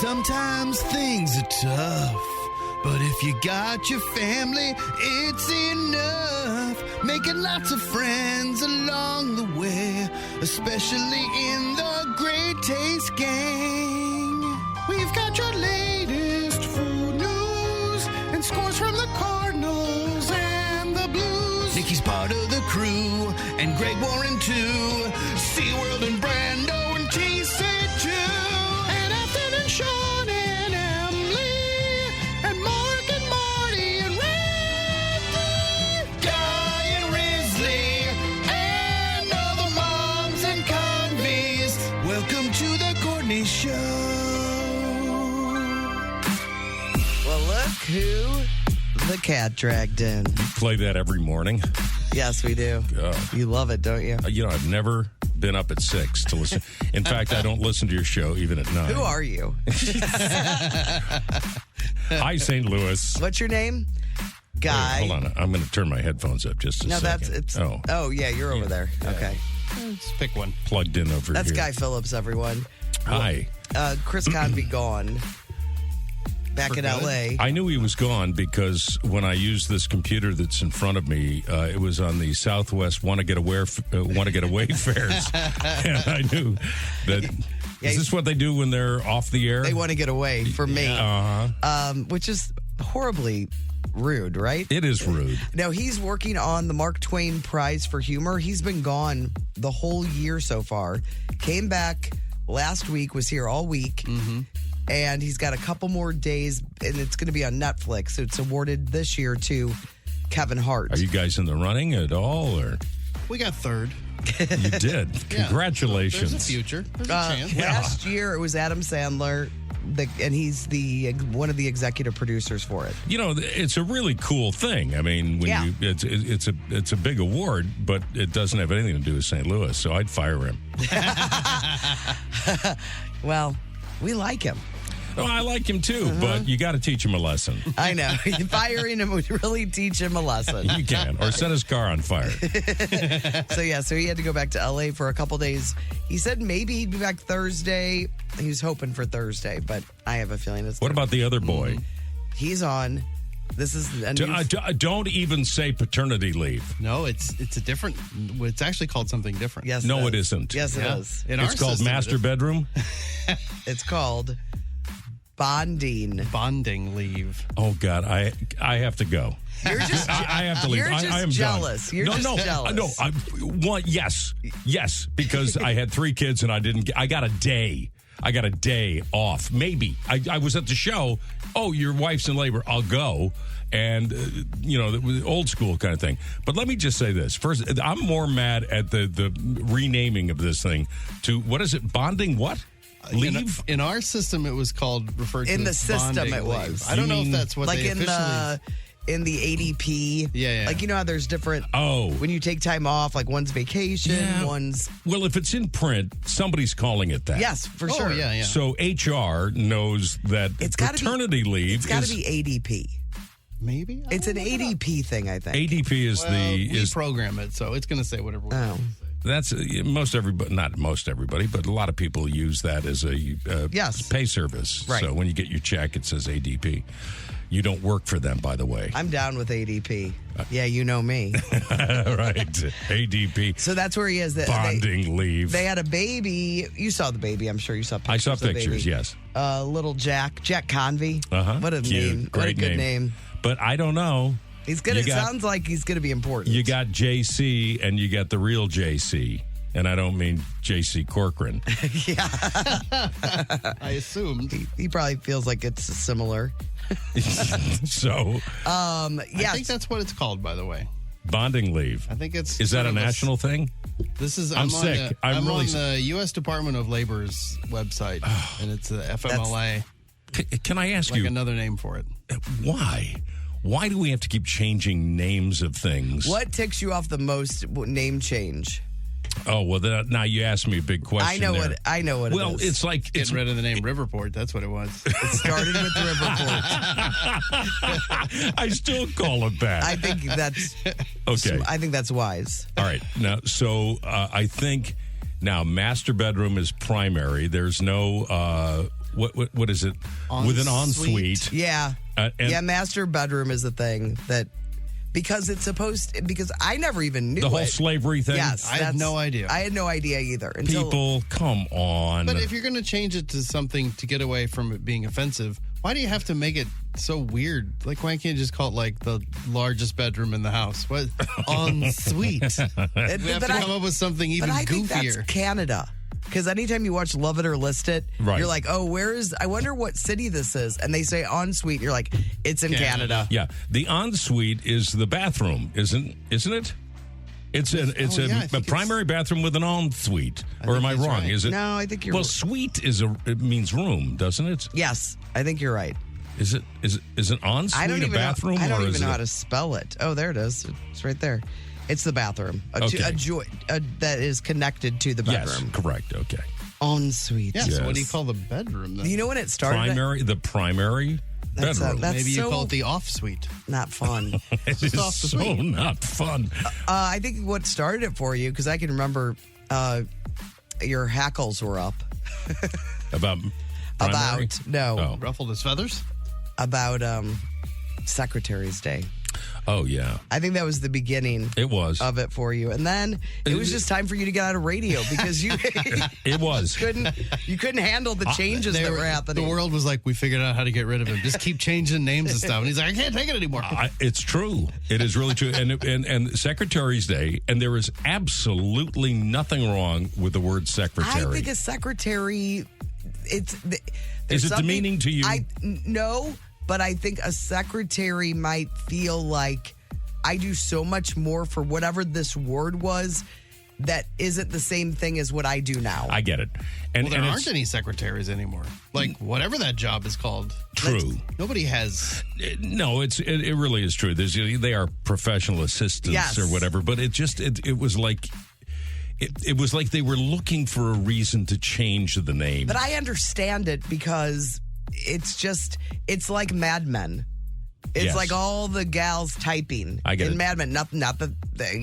Sometimes things are tough, but if you got your family, it's enough. Making lots of friends along the way, especially in the Great Taste Gang. We've got your latest food news and scores from the Cardinals and the Blues. Nikki's part of the crew, and Greg Warren too. SeaWorld and Brando and TC2. And Ethan and Sean and Emily. And Mark and Marty and Randy. Guy and Risley. And all the moms and convies. Welcome to the Courtney Show. Well, look who the cat dragged in. Play that every morning. Yes, we do. You love it, don't you? You know, I've never been up at 6 to listen. In fact, I don't listen to your show even at 9. Who are you? Hi, St. Louis. What's your name? Guy. Wait, hold on. I'm going to turn my headphones up just a second. Oh, yeah, you're over there. Okay. Let's pick one. Plugged in over That's here. Guy Phillips, everyone. Hi. Chris Convey gone. Back in L.A. I knew he was gone because when I used this computer that's in front of me, it was on the Southwest Want to Get Away fares, and I knew that. Is this what they do when they're off the air? They want to get away from me, which is horribly rude, right? It is rude. No, he's working on the Mark Twain Prize for Humor. He's been gone the whole year so far. Came back last week, was here all week. Mm-hmm. And he's got a couple more days, and it's going to be on Netflix. It's awarded this year to Kevin Hart. Are you guys in the running at all, or We got third. you did? Congratulations. There's a future. There's a chance. Last year, it was Adam Sandler, and he's one of the executive producers for it. You know, it's a really cool thing. I mean, when it's a big award, but it doesn't have anything to do with St. Louis, so I'd fire him. Well, we like him. Oh, I like him too, but you got to teach him a lesson. I know. Firing him would really teach him a lesson. You can, or set his car on fire. So he had to go back to L.A. for a couple days. He said maybe he'd be back Thursday. He was hoping for Thursday, but I have a feeling it's. What about the other boy? He's on. This is a new... Don't even say paternity leave. No, it's a different. It's actually called something different. Yes. No, it isn't. Yes, it is. In our It's called system, master bedroom. It's called bonding. Bonding leave. Oh God, I have to go. You're just. I have to leave. You're just I am jealous. Done. You're just jealous. No. Yes, because I had 3 kids and I got a day. I got a day off. Maybe I was at the show. Oh, your wife's in labor. I'll go. And, it was old school kind of thing. But let me just say this. First, I'm more mad at the renaming of this thing to, what is it, bonding what? Leave? In our system, it was referred to in the as system bonding it was. leave. I don't know if that's what like they officially... in the ADP. Yeah. Like, how there's different... Oh. When you take time off, like one's vacation, one's... Well, if it's in print, somebody's calling it that. Yes, for sure. Yeah. So HR knows that paternity leave It's got to be ADP. Maybe? It's an ADP thing, I think. ADP is we program it, so it's going to say whatever we want. That's not most everybody, but a lot of people use that as a pay service. Right. So when you get your check, it says ADP. You don't work for them, by the way. I'm down with ADP. Yeah, you know me. Right. ADP. So that's where he is. Bonding leave. They had a baby. You saw the baby. I'm sure you saw pictures. I saw of the pictures, baby. yes. Little Jack Convey. Uh-huh. What a Cute. name. Great what a good name. But I don't know. He's good. It sounds like he's going to be important. You got JC and you got the real JC. And I don't mean JC Corcoran. Yeah. I assumed. He probably feels like it's similar. So. Yes. I think that's what it's called, by the way. Bonding leave. I think it's. Is that a national thing? This is. I'm sick. I'm really on the U.S. Department of Labor's website, and it's the FMLA. Can I ask like you another name for it? Why? Why do we have to keep changing names of things? What ticks you off the most? Name change. Oh, well, now you asked me a big question. I know what it is. Well, it's like getting rid of the name Riverport. That's what it was. It started with Riverport. I still call it that. I think that's okay. I think that's wise. All right. Now, so I think Now, master bedroom is primary. There's no what is it with an ensuite? Yeah. And master bedroom is the thing that because it's because I never even knew the whole it. slavery thing. Yes, I had no idea. I had no idea either. Until, People, come on. But if you're going to change it to something to get away from it being offensive, why do you have to make it so weird? Like, why can't you just call it like the largest bedroom in the house? What ensuite? We have to come up with something even but I think goofier. that's Canada. Because anytime you watch Love It or List It, Right. you're like, oh, I wonder what city this is. And they say ensuite. You're like, it's in Canada. Yeah, the ensuite is the bathroom, isn't it? It's I a think primary bathroom with an ensuite. Or am I think that's wrong? right. Is it? No, I think you're Well, suite it means room, doesn't it? Yes, I think you're right. Is an ensuite I don't a even bathroom? know, I don't or even is know it how to spell it. Oh, there it is. It's right there. It's the bathroom. That is connected to the bedroom. Yes, correct. Okay. Ensuite. Yeah, so what do you Yes. call the bedroom then? You know when it started? The primary That's bedroom. that's Maybe you so call it the off suite. not fun. It is off the so suite. not fun. I think what started it for you, because I can remember your hackles were up About primary? Ruffled his feathers? about Secretary's Day. Oh yeah, I think that was the beginning it was. of it for you, and then it was just time for you to get out of radio because you It was. couldn't handle the changes that were happening. The world was like, we figured out how to get rid of him. Just keep changing names and stuff. And he's like, I can't take it anymore. It's true. It is really true. And Secretary's Day, and there is absolutely nothing wrong with the word secretary. I think a secretary, Is it demeaning to you? No, but I think a secretary might feel like I do so much more for whatever this word was that isn't the same thing as what I do now. I get it. And, Well, there and aren't it's any secretaries anymore. Like, whatever that job is called. true. Nobody has. No, it really is true. They are professional assistants Yes. or whatever, but it was like it was like they were looking for a reason to change the name. But I understand it because it's like Mad Men. It's Yes. like all the gals typing I get in it. Mad Men. Not that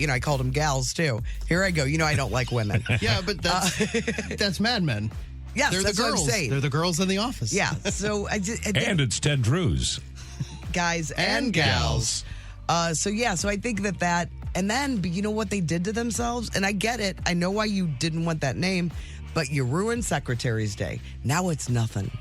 I called them gals too. Here I go. I don't like women. Yeah, but that's Mad Men. Yes, They're that's the what I'm girls. saying. They're the girls in the office. Yeah. So and it's Ted Drews. guys and gals. So I think that and then, but you know what they did to themselves? And I get it. I know why you didn't want that name, but you ruined Secretary's Day. Now it's nothing.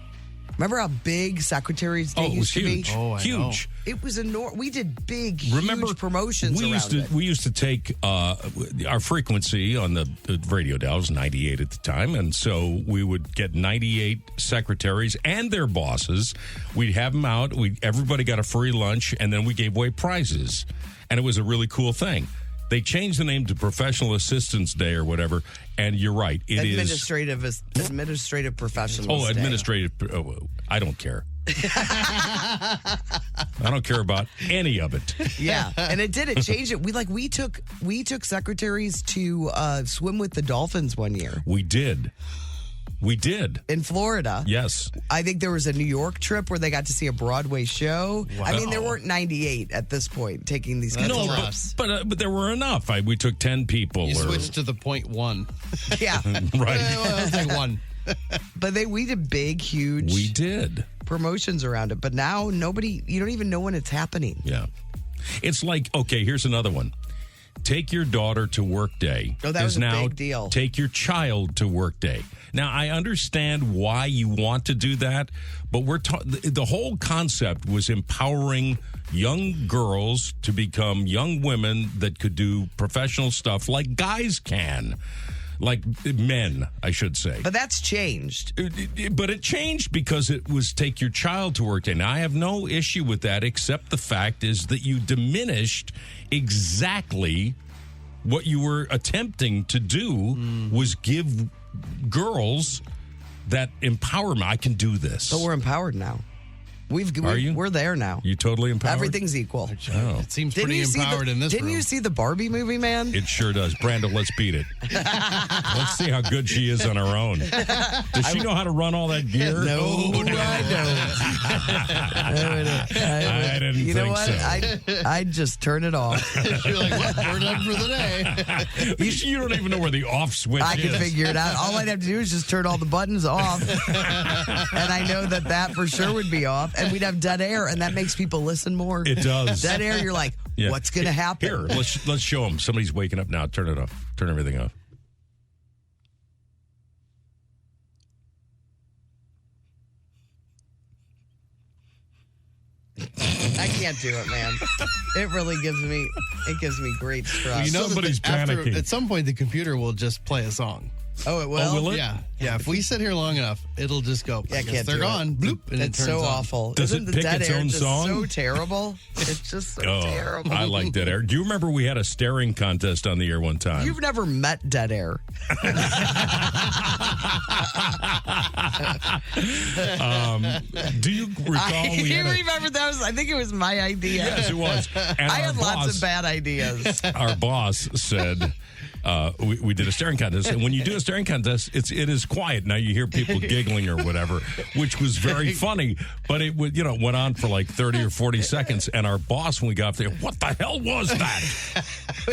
Remember how big Secretary's Day Oh, it was used to huge. be? Oh, I Huge. It was we did big, Remember, huge promotions we around it. We used to take our frequency on the radio dial was 98 at the time, and so we would get 98 secretaries and their bosses. We'd have them out. Everybody got a free lunch, and then we gave away prizes, and it was a really cool thing. They changed the name to Professional Assistance Day or whatever, and you're right. It is administrative professionals. Oh, Day. administrative. I don't care. I don't care about any of it. Yeah, and it changed it. We took secretaries to swim with the dolphins one year We did. in Florida. Yes. I think there was a New York trip where they got to see a Broadway show. I mean, there weren't 98 at this point taking these kinds No, of but, trips. but there were enough. We took 10 people. You or, switched to the .1. Yeah, right. I'll take one. but we did big, huge We did. promotions around it. But now you don't even know when it's happening. Yeah. It's like, okay, here's another one. Take your daughter to work day. Oh, that is was a now big deal. Take your child to work day. Now, I understand why you want to do that, but the whole concept was empowering young girls to become young women that could do professional stuff like guys can. Like men, I should say. But that's changed. But it changed because it was take your child to work day. Now, I have no issue with that, except the fact is that you diminished exactly what you were attempting to do was give girls that empowerment. I can do this. But we're empowered now. Are you? We're there now. You totally empowered? Everything's equal. Oh. It seems pretty empowered in this Didn't room. you see the Barbie movie, man? It sure does. Brando, let's beat it. Let's see how good she is on her own. Does she know how to run all that gear? No, Oh, I didn't You know think what? so. I'd just turn it off. You're like, what? We're done for the day. You don't even know where the off switch I is. can figure it out. All I'd have to do is just turn all the buttons off. And I know that for sure would be off. And we'd have dead air, and that makes people listen more. It does. Dead air, you're like, Yeah. what's going to happen? Here, let's show them. Somebody's waking up now. Turn it off. Turn everything off. I can't do it, man. It really gives me great stress. You know, Somebody's panicking. At some point, the computer will just play a song. Oh, it will? Oh, will it? Yeah. If we sit here long enough, it'll just go. Yeah, I can't they're do it. gone. Bloop, and it It's turns so on. awful. Does Isn't it the pick dead its air own just song? so terrible? It's just so terrible. I like dead air. Do you remember we had a staring contest on the air one time? You've never met dead air. Do you recall we you had a, remember that was? I think it was my idea. Yes, it was. And I our had lots boss- of bad ideas. Our boss said we did a staring contest, and when you do a staring contest, it is quiet. Now you hear people giggling or whatever, which was very funny. But it would went on for like 30 or 40 seconds, and our boss, when we got up there, what the hell was that?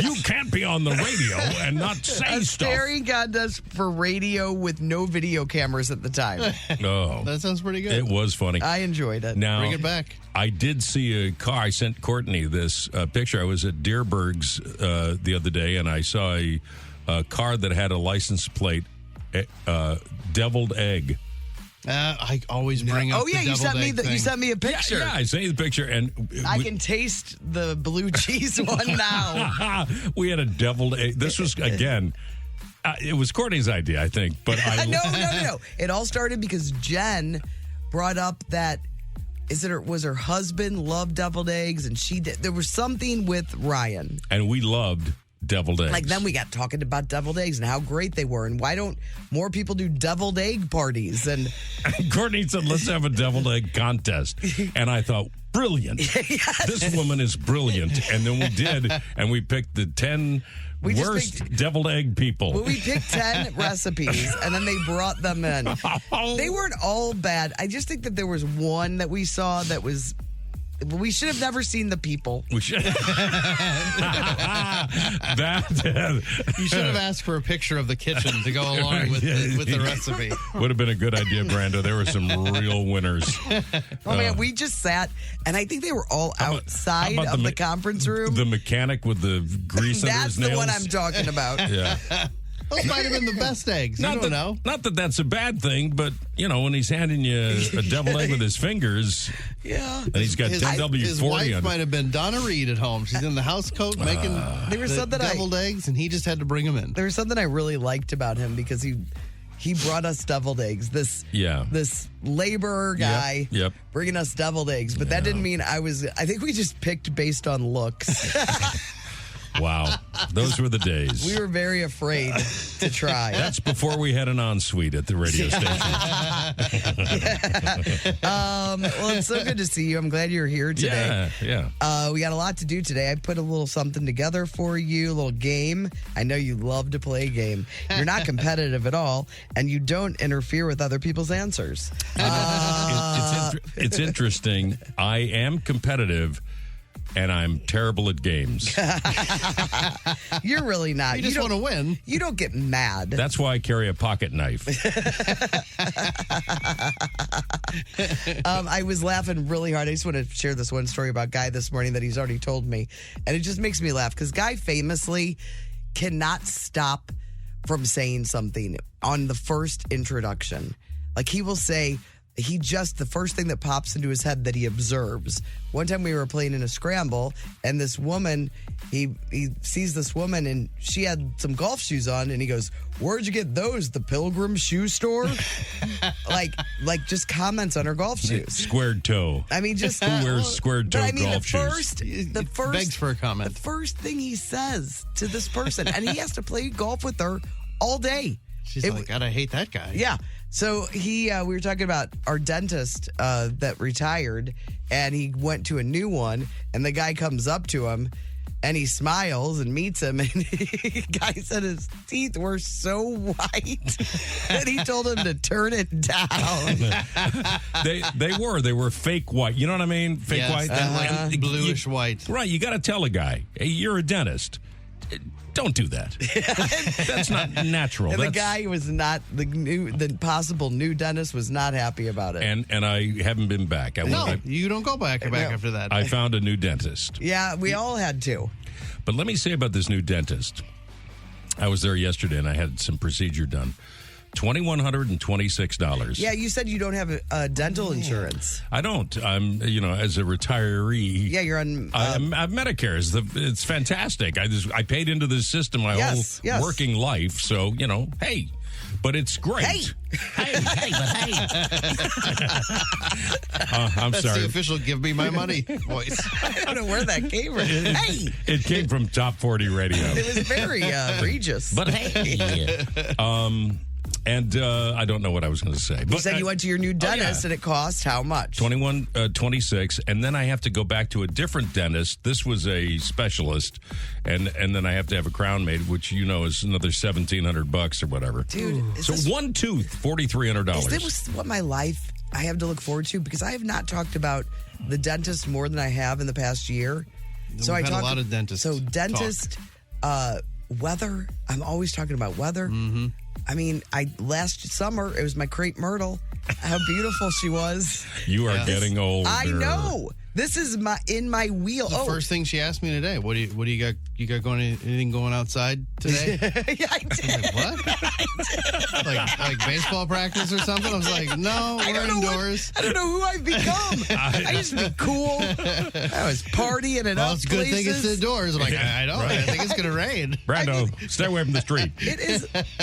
You can't be on the radio and not say A stuff. staring contest for radio with no video cameras at the time. Oh, That sounds pretty good. it was funny. I enjoyed it. Now, Bring it back. I did see a car. I sent Courtney this picture. I was at Deerberg's the other day, and I saw a car that had a license plate, deviled egg. I always bring up Oh yeah, the you deviled sent me egg the, you thing. sent me a picture. Yeah, I sent you the picture, and I can taste the blue cheese one now. we had a deviled egg. This was again. It was Courtney's idea, I think, but I No. It all started because Jen brought up that was her husband loved deviled eggs, and she did. There was something with Ryan. and we loved deviled eggs. Like then we got talking about deviled eggs and how great they were, and why don't more people do deviled egg parties? And Courtney said, "Let's have a deviled egg contest," and I thought, brilliant. This woman is brilliant. And then we did, and we picked the 10 We just worst picked- deviled egg people. well, we picked 10 recipes, and then they brought them in. They weren't all bad. I just think that there was one that we saw that was. We should have never seen the people. We should. that You should have asked for a picture of the kitchen to go along with the recipe. would have been a good idea, Brando. There were some real winners. Oh man, we just sat, and I think they were all outside how about of the the conference room. The mechanic with the grease under That's his the nails. one I'm talking about. Yeah. Those might have been the best eggs. You don't know. Not that that's a bad thing, but when he's handing you a deviled egg with his fingers, Yeah. and he's got His 10W40 wife on. might have been Donna Reed at home. She's in the house coat making There was the something deviled eggs, and he just had to bring them in. There was something I really liked about him because he brought us deviled eggs. This laborer guy Yep. bringing us deviled eggs, but that didn't mean I think we just picked based on looks. Wow. Those were the days. We were very afraid to try. That's before we had an ensuite at the radio station. Well, it's so good to see you. I'm glad you're here today. Yeah. We got a lot to do today. I put a little something together for you, a little game. I know you love to play a game. You're not competitive at all, and you don't interfere with other people's answers. It's interesting. I am competitive, and I'm terrible at games. You're really not. You just don't- want to win. You don't get mad. That's why I carry a pocket knife. I was laughing really hard. I just want to share this one story about Guy this morning that he's already told me. And it just makes me laugh because Guy famously cannot stop from saying something on the first introduction. Like he will say, the first thing that pops into his head that he observes. One time we were playing in a scramble, and this woman, he sees this woman, and she had some golf shoes on, and he goes, "Where'd you get those? The Pilgrim Shoe Store?" like just comments on her golf shoes. Squared toe. I mean, just Who wears square-toed but I mean, golf shoes? The first begs for a comment. The first thing he says to this person, and he has to play golf with her all day. She's like, God, I hate that guy. Yeah. So we were talking about our dentist that retired, and he went to a new one, and the guy comes up to him, and he smiles and meets him, and the guy said his teeth were so white that he told him to turn it down. They were fake white. You know what I mean? Fake Yes, white. that, like, bluish white. Right. You got to tell a guy, hey, you're a dentist. Don't do that. That's not natural. And the guy was not, the possible new dentist was not happy about it. And I haven't been back. You don't go back after that. I found a new dentist. Yeah, we all had to. But let me say about this new dentist. I was there yesterday and I had some procedure done. $2,126. Yeah, you said you don't have a dental insurance. I don't. I'm, as a retiree. Yeah, you're on. I'm Medicare. It's fantastic. I paid into this system my whole working life. So, hey. But it's great. Hey, I'm That's sorry. the official "Give me my money" voice. I don't know where that came from. Hey, It came from Top 40 Radio. it was very Regis. But hey. And I don't know what I was going to say. You But said you went to your new dentist and it cost how much? $21.26, and then I have to go back to a different dentist. This was a specialist, and then I have to have a crown made, which is another $1,700 or whatever. Dude, So one tooth, $4,300. Is this what my life I have to look forward to? Because I have not talked about the dentist more than I have in the past year. So We've I had talk a lot of dentists. So dentist, weather. I'm always talking about weather. Mm-hmm. I mean, last summer it was my crepe myrtle. How beautiful she was. You are getting older. I know. This is in my wheel. The first thing she asked me today, what do you got? You got anything going outside today? Yeah, I did. I was like, what? like baseball practice or something? I was like, no, we're indoors. I don't know who I've become. I used to be cool. I was partying and Well, up it's a good thing it's places. indoors. I'm like, I know. I think it's going to rain. Brando, stay away from the street. It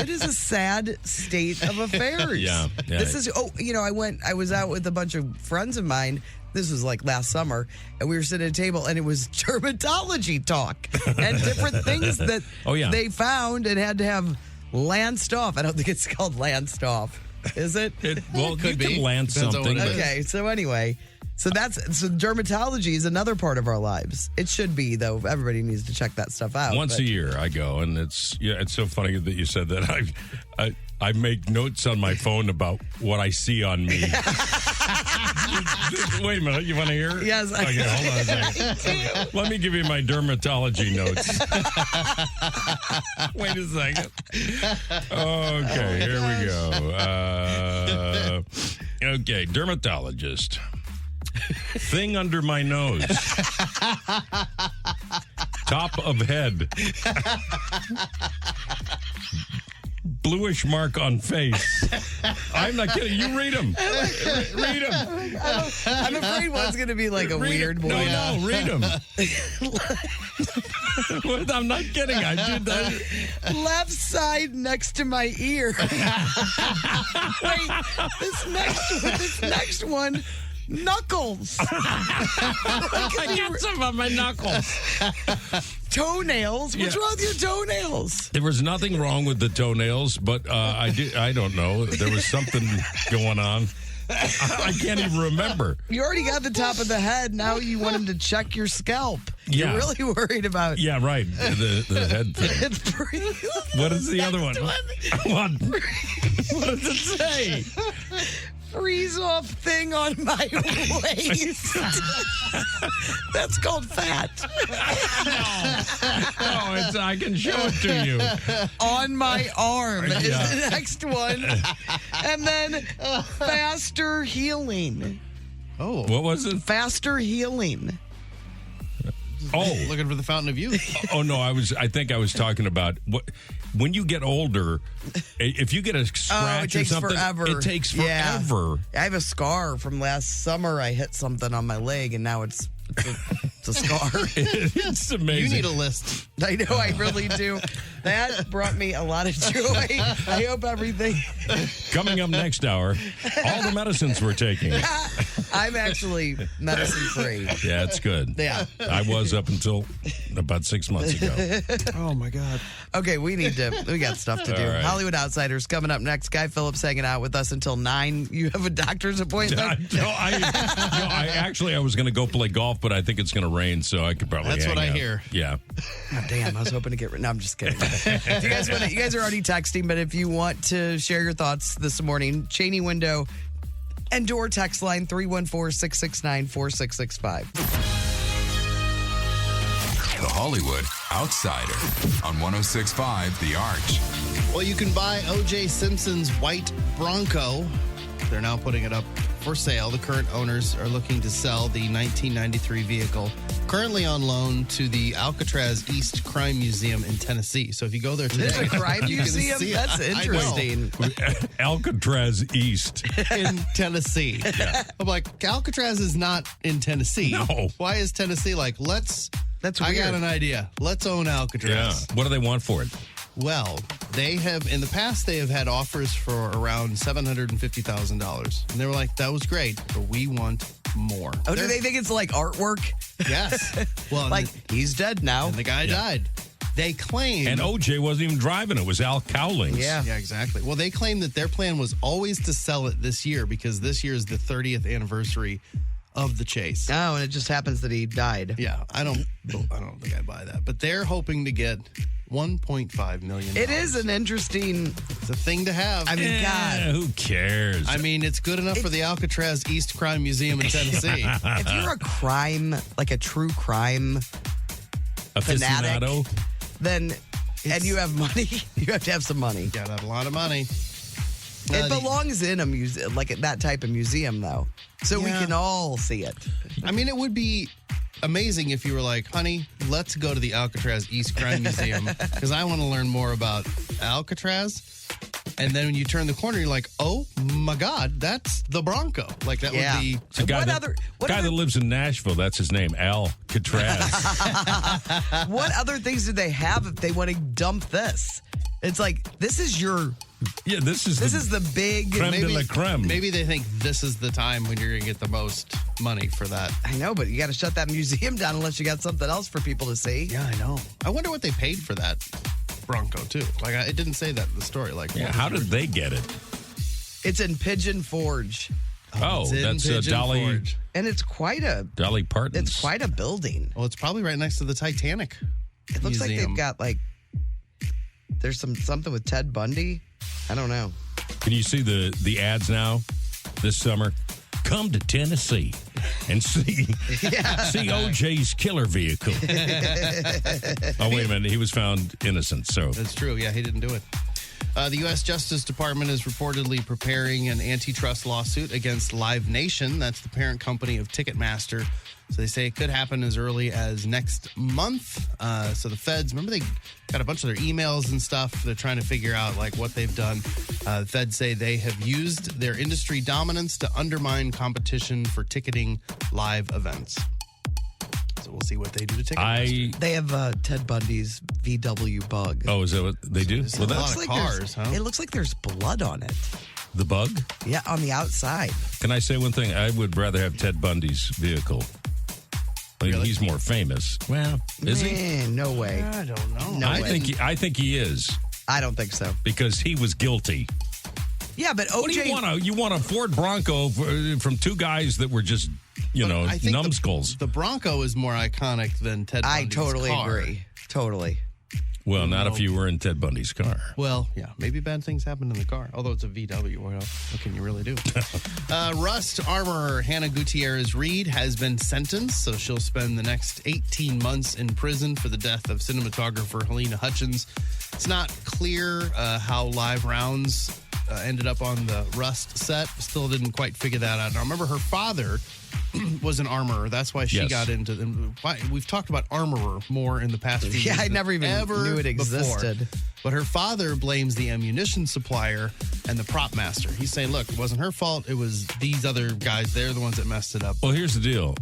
is a sad state of affairs. Yeah. This is I was out with a bunch of friends of mine. This was like last summer, and we were sitting at a table, and it was dermatology talk and different things that they found and had to have lanced off. I don't think it's called lanced off, is it? Well, Could you be. can lance Depends on something. what it is. Okay, so anyway, so dermatology is another part of our lives. It should be, though. Everybody needs to check that stuff out. Once a year I go, and it's so funny that you said that. I make notes on my phone about what I see on me. Wait a minute, you want to hear? Yes. Okay, hold on a second. Let me give you my dermatology notes. Wait a second. Okay, here we go. Okay, dermatologist. Thing under my nose. Top of head. Bluish mark on face. I'm not kidding. You read them. Read them. I'm afraid one's going to be like a weird one. No, read them. I'm not kidding. I did that. Left side next to my ear. Wait, this next one, knuckles. I got some on my knuckles. Toenails. What's wrong with your toenails? There was nothing wrong with the toenails, but I don't know. There was something going on. I can't even remember. You already got the top of the head. Now you want him to check your scalp. Yeah. You're really worried about. Yeah, right. The head thing. It's pretty. What is the other one? What does it say? Freeze off thing on my waist. That's called fat. No, I can show it to you. On my arm is Yeah. the next one. And then faster healing. Oh, What was it? Faster healing. Oh, looking for the fountain of youth. oh no! I think I was talking about when you get older. If you get a scratch it takes or something, forever. it takes Yeah. forever. I have a scar from last summer. I hit something on my leg, and now it's a scar. It's amazing. You need a list. I know, I really do. That brought me a lot of joy. I hope everything. Coming up next hour, all the medicines we're taking. I'm actually medicine free. Yeah, it's good. Yeah. I was up until about 6 months ago. Oh my God. Okay, we got stuff to do. All right. Hollywood Outsiders coming up next. Guy Phillips hanging out with us until 9. You have a doctor's appointment? I was going to go play golf, but I think it's going to rain, so I could probably. That's what hang I out. hear. Yeah. Oh, damn, I was hoping to get rid. No, I'm just kidding. you guys are already texting, but if you want to share your thoughts this morning, Cheney Window and Door text line 314-669-4665. The Hollywood Outsider on 106.5 The Arch. Well, you can buy O.J. Simpson's white Bronco. They're now putting it up for sale. The current owners are looking to sell the 1993 vehicle, currently on loan to the Alcatraz East Crime Museum in Tennessee. So if you go there today, There's a crime you can museum? see it. That's I know. interesting. Alcatraz East. In Tennessee. I'm like, Alcatraz is not in Tennessee. No. Why is Tennessee like, That's I weird. got an idea. Let's own Yeah. Alcatraz. What do they want for it? Well, they have, in the past, they have had offers for around $750,000. And they were like, that was great, but we want more. Oh, do they think it's like artwork? Yes. Well, Like, he's dead now. and the guy died. They claim. And OJ wasn't even driving it. It was Al Cowlings. Yeah. Yeah, exactly. Well, they claim that their plan was always to sell it this year because this year is the 30th anniversary of the chase. Oh, and it just happens that he died. Yeah, I don't think I buy that. But they're hoping to get $1.5 million. It is an interesting. It's a thing to have. I mean, God. Who cares? I mean, it's good enough for the Alcatraz East Crime Museum in Tennessee. If you're a crime, like a true crime fanatic, aficionado. then and you have money, you have to have some money. Got a lot of money. It belongs in a museum, like that type of museum, though, so we Yeah. can all see it. I mean, it would be amazing if you were like, honey, let's go to the Alcatraz East Crime Museum because I want to learn more about Alcatraz. And then when you turn the corner, you're like, oh my God, that's the Bronco. Like that Yeah. would be. It's a guy, What that, other- what guy other- that lives in Nashville. That's his name, Al Catraz. What other things do they have if they want to dump this? It's like this is your, Yeah, this is the big. creme de la creme. Maybe they think this is the time when you're going to get the most money for that. I know, but you got to shut that museum down unless you got something else for people to see. Yeah, I know. I wonder what they paid for that Bronco too. Like it didn't say that in the story. Like, Yeah, what how was did they get it? It's in Pigeon Forge, Oh, It's in that's Pigeon Dolly Forge. and it's quite a Parton's. a building. Well, it's probably right next to the Titanic. It looks like Museum. they've got like there's something with Ted Bundy. I don't know. Can you see the ads now this summer? Come to Tennessee and see OJ's killer vehicle. Oh, wait a minute. He was found innocent, so. That's true. Yeah, he didn't do it. The U.S. Justice Department is reportedly preparing an antitrust lawsuit against Live Nation. That's the parent company of Ticketmaster. So they say it could happen as early as next month. So the feds, remember they got a bunch of their emails and stuff. They're trying to figure out like what they've done. The feds say they have used their industry dominance to undermine competition for ticketing live events. So we'll see what they do to Ticketmaster. They have Ted Bundy's VW Bug. Oh, is that what they do? There's Well, a lot that's of there's- cars, huh? It looks like there's blood on it. the bug. Yeah, on the outside. Can I say one thing? I would rather have Ted Bundy's vehicle. I mean, Really? he's more famous. Well, is he? Man, no way. I don't know. No I way. think he is I don't think so. because he was guilty. Yeah, but What do OJ. you want? You want a Ford Bronco from two guys that were just, I think numbskulls. The Bronco is more iconic than Ted I Bundy's totally car. agree. Totally. Well, not if you were in Ted Bundy's car. Well, yeah, maybe bad things happen in the car. Although it's a VW, what can you really do? Rust armorer Hannah Gutierrez Reed has been sentenced, so she'll spend the next 18 months in prison for the death of cinematographer Helena Hutchins. It's not clear how live rounds ended up on the Rust set. Still didn't quite figure that out. Now, remember, her father was an armorer. That's why she Yes. got into them. We've talked about armorer more in the past few Yeah, years I than never even ever knew it before. existed. But her father blames the ammunition supplier and the prop master. He's saying, look, it wasn't her fault. It was these other guys. They're the ones that messed it up. Well, here's the deal.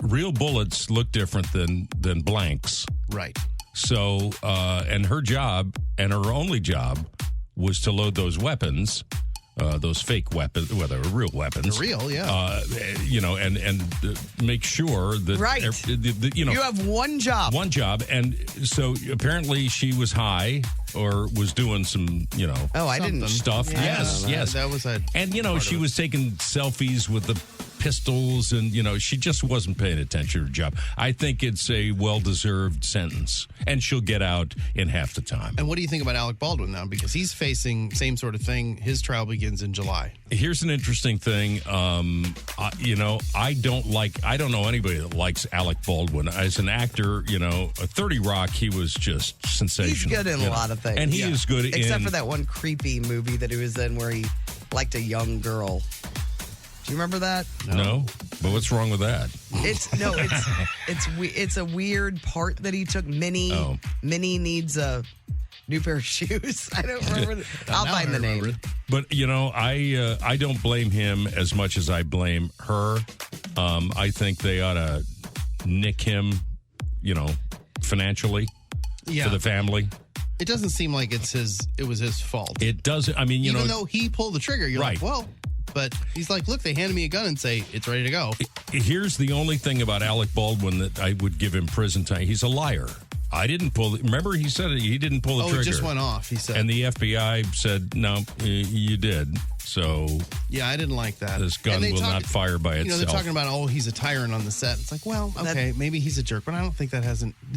Real bullets look different than blanks. Right. So, and her job and her only job was to load those weapons those fake weapons, well, they're real weapons. They're real, yeah. And make sure that Right. You have one job. one job, and so apparently she was high or was doing some, Oh, I didn't. stuff. Yeah. Yes. That was a. And she was taking selfies with the pistols, and she just wasn't paying attention to her job. I think it's a well-deserved sentence, and she'll get out in half the time. And what do you think about Alec Baldwin now? Because he's facing same sort of thing. His trial begins in July. Here's an interesting thing. I don't know anybody that likes Alec Baldwin as an actor. 30 Rock, he was just sensational. He's good in a lot of things. and he is good Except in for that one creepy movie that he was in where he liked a young girl. Do you remember that? No, but what's wrong with that? It's a weird part that he took. Minnie needs a new pair of shoes. I don't remember. I'll Now find I the name. remember. But I don't blame him as much as I blame her. I think they ought to nick him, financially Yeah. for the family. It doesn't seem like it was his fault. It doesn't. I mean, Even though he pulled the trigger, you're Right. like, well, but he's like, look, they handed me a gun and say it's ready to go. here's the only thing about Alec Baldwin that I would give him prison time. He's a liar. I didn't pull. Remember, he said he didn't pull the trigger. It just went off. He said, And the FBI said, no, you did. So yeah, I didn't like that. this gun And they will not fire by itself. they're talking about, he's a tyrant on the set. It's like, well, okay, maybe he's a jerk, but I don't think that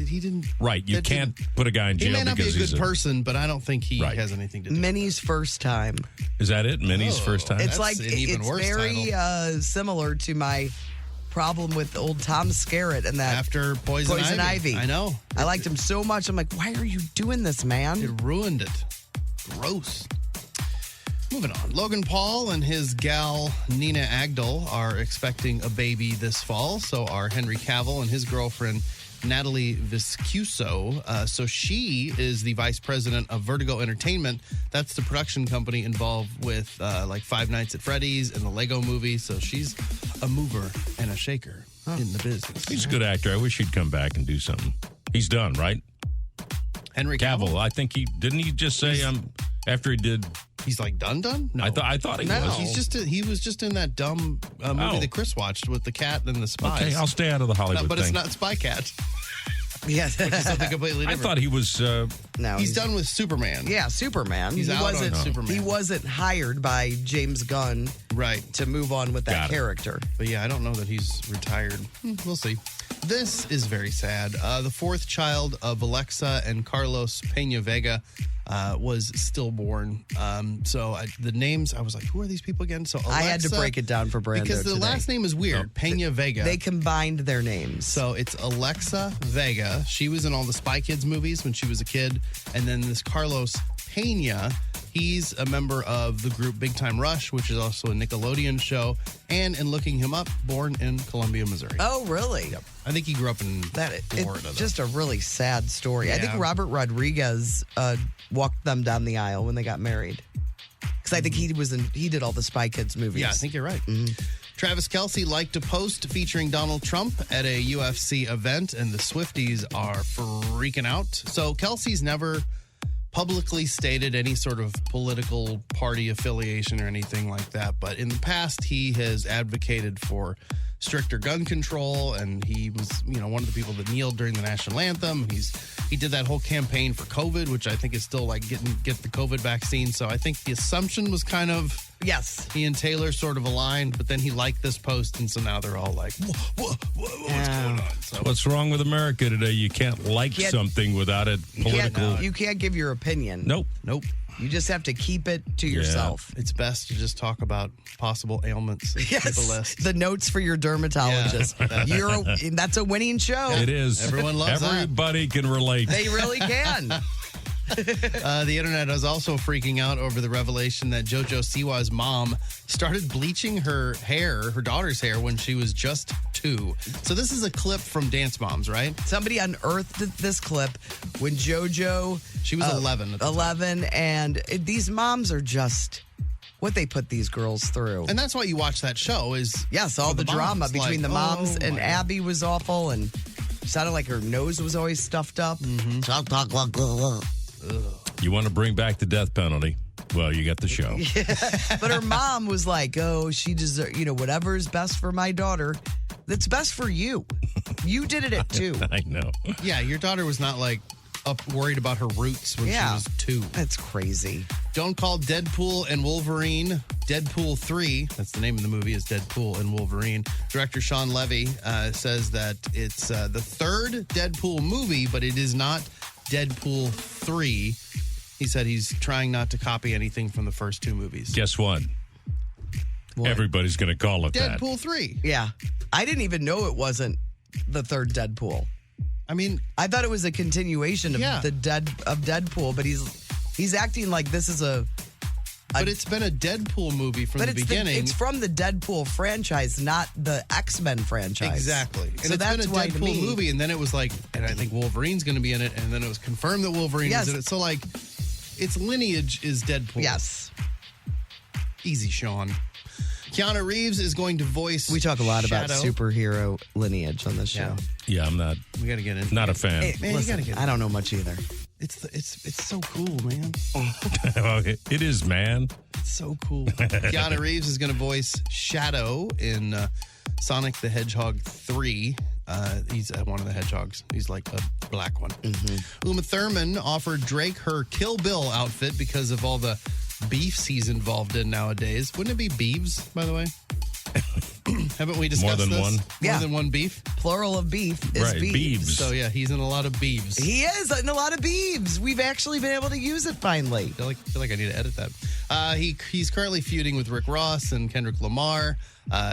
he didn't. Right. You that can't didn't- put a guy in He jail may not be a because good person, but I don't think he Right. has anything to do. Minnie's first time. Is that it? Minnie's first time? It's That's like an even it's worse very similar to my problem with old Tom Skerritt and that After Poison Ivy. I know. I liked him so much. I'm like, why are you doing this, man? It ruined it. Gross. Moving on. Logan Paul and his gal Nina Agdal are expecting a baby this fall. So are Henry Cavill and his girlfriend Natalie Viscuso. So she is the vice president of Vertigo Entertainment. That's the production company involved with like Five Nights at Freddy's and the Lego movie. So she's a mover and a shaker in the business. He's a good actor. I wish he'd come back and do something. He's done, right? Henry Cavill. I think he just say after he did. He's like done. No, I thought he was. He was just in that dumb movie Oh. that Chris watched with the cat and the spies. Okay, I'll stay out of the Hollywood but thing. it's not Spy Cat. Yes. It's something completely I different. thought he was. No, he's done with Superman. Yeah, Superman. He's he out on wasn't. Superman. He wasn't hired by James Gunn Right. to move on with that Got it. character. But yeah, I don't know that he's retired. We'll see. This is very sad. The fourth child of Alexa and Carlos Pena Vega was stillborn. The names, I was like, who are these people again? So Alexa, I had to break it down for Brando because the today. last name is weird. Pena Vega. They combined their names. So it's Alexa Vega. She was in all the Spy Kids movies when she was a kid. And then this Carlos Pena, he's a member of the group Big Time Rush, which is also a Nickelodeon show. And in looking him up, born in Columbia, Missouri. Oh, really? Yep. I think he grew up in That Florida. it's just a really sad story. I think Yeah. Robert Rodriguez walked them down the aisle when they got married. Because I think he did all the Spy Kids movies. Yeah, I think you're right. Travis Kelce liked a post featuring Donald Trump at a UFC event, and the Swifties are freaking out. So Kelce's never publicly stated any sort of political party affiliation or anything like that. But in the past, he has advocated for stricter gun control, and he was, one of the people that kneeled during the national anthem. He did that whole campaign for COVID, which I think is still like get the COVID vaccine. So I think the assumption was kind of Yes. he and Taylor sort of aligned, but then he liked this post, and so now they're all like, what's going on? So What's wrong with America today? You can't like Can't- something without it political. You can't give your opinion. Nope. You just have to keep it to yourself. it's best to just talk about possible ailments and keep a Yes. list. The notes for your dermatologist. Yeah. That's a winning show. It is. Everyone loves that. Everybody can relate. They really can. The internet is also freaking out over the revelation that JoJo Siwa's mom started bleaching her daughter's hair, when she was just 2. So this is a clip from Dance Moms, right? Somebody unearthed this clip when JoJo. She was 11 at the time. 11, and these moms are just what they put these girls through. And that's why you watch that show is Yes, all for the drama moms. between Like, the moms, oh and my Abby was awful, and sounded like her nose was always stuffed up. You want to bring back the death penalty. Well, you got the show. But her mom was like, oh, she deserves, whatever is best for my daughter, that's best for you. You did it at 2. I know. Yeah, your daughter was not like worried about her roots when she was 2. That's crazy. Don't call Deadpool and Wolverine Deadpool 3. That's the name of the movie, is Deadpool and Wolverine. Director Sean Levy says that it's the third Deadpool movie, but it is not Deadpool 3. He said he's trying not to copy anything from the first 2 movies. Guess what? What? Everybody's going to call it that. Deadpool 3. Yeah. I didn't even know it wasn't the third Deadpool. I mean, I thought it was a continuation of Deadpool, but he's acting like this is but it's been a Deadpool movie from the beginning. It's from the Deadpool franchise, not the X-Men franchise. Exactly. And So it's that's been a why Deadpool movie, and then it was like, and I think Wolverine's going to be in it, and then it was confirmed that Wolverine was in it. So, like, its lineage is Deadpool. Yes. Easy, Sean. Keanu Reeves is going to voice We talk a lot about Shadow. superhero lineage on this show. Yeah, I'm not We got to get in. not a fan. Hey, Man, you listen, gotta get- I don't know much either. It's so cool, man. It is, man. It's so cool. Keanu Reeves is going to voice Shadow in Sonic the Hedgehog 3. He's one of the hedgehogs. He's like a black one. Uma Thurman offered Drake her Kill Bill outfit because of all the beefs he's involved in nowadays. Wouldn't it be beeves, by the way? Haven't we discussed More than this? one? Yeah. More than one beef? Plural of beef is Right, beeves. beeves. So, yeah, he's in a lot of beeves. He is in a lot of beeves. We've actually been able to use it finally. I feel like I need to edit that. He's currently feuding with Rick Ross and Kendrick Lamar.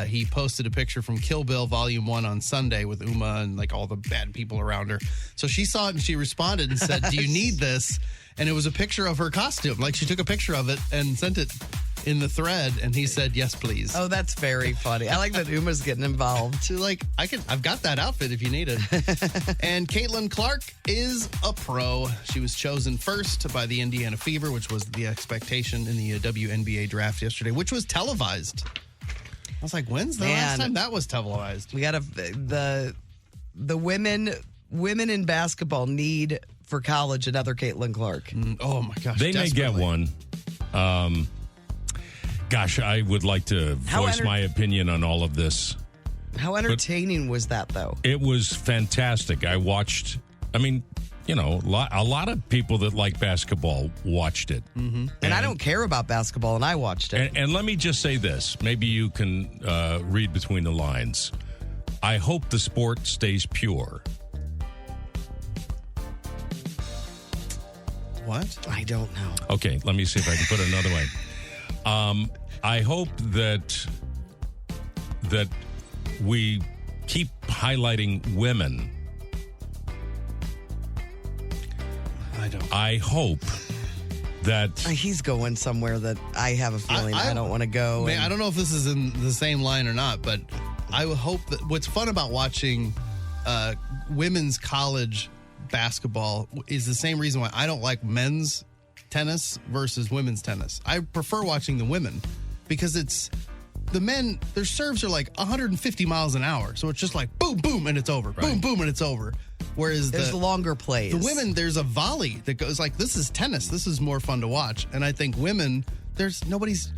He posted a picture from Kill Bill Volume 1 on Sunday with Uma and like all the bad people around her. So she saw it and she responded and said, do you need this? And it was a picture of her costume. Like she took a picture of it and sent it in the thread, and he said, yes, please. Oh, that's very funny. I like that Uma's getting involved. So like, I've got that outfit if you need it. And Caitlin Clark is a pro. She was chosen first by the Indiana Fever, which was the expectation in the WNBA draft yesterday, which was televised. I was like, when's the last time that was televised? We got the women in basketball need for college another Caitlin Clark. Oh my gosh. They may get desperately. one. Gosh, I would like to voice my opinion on all of this. How entertaining was that, though? It was fantastic. I watched, a lot of people that like basketball watched it. Mm-hmm. And I don't care about basketball, and I watched it. And let me just say this. Maybe you can read between the lines. I hope the sport stays pure. What? I don't know. Okay, let me see if I can put it another way. I hope that we keep highlighting women. I hope that He's going somewhere that I have a feeling I don't want to go. Man, I don't know if this is in the same line or not, but I would hope that what's fun about watching women's college basketball is the same reason why I don't like men's tennis versus women's tennis. I prefer watching the women because it's the men, their serves are like 150 miles an hour. So it's just like boom, boom, and it's over. Right. Boom, boom, and it's over. Whereas There's longer plays. the women, there's a volley that goes like, this is tennis. This is more fun to watch. And I think women, nobody's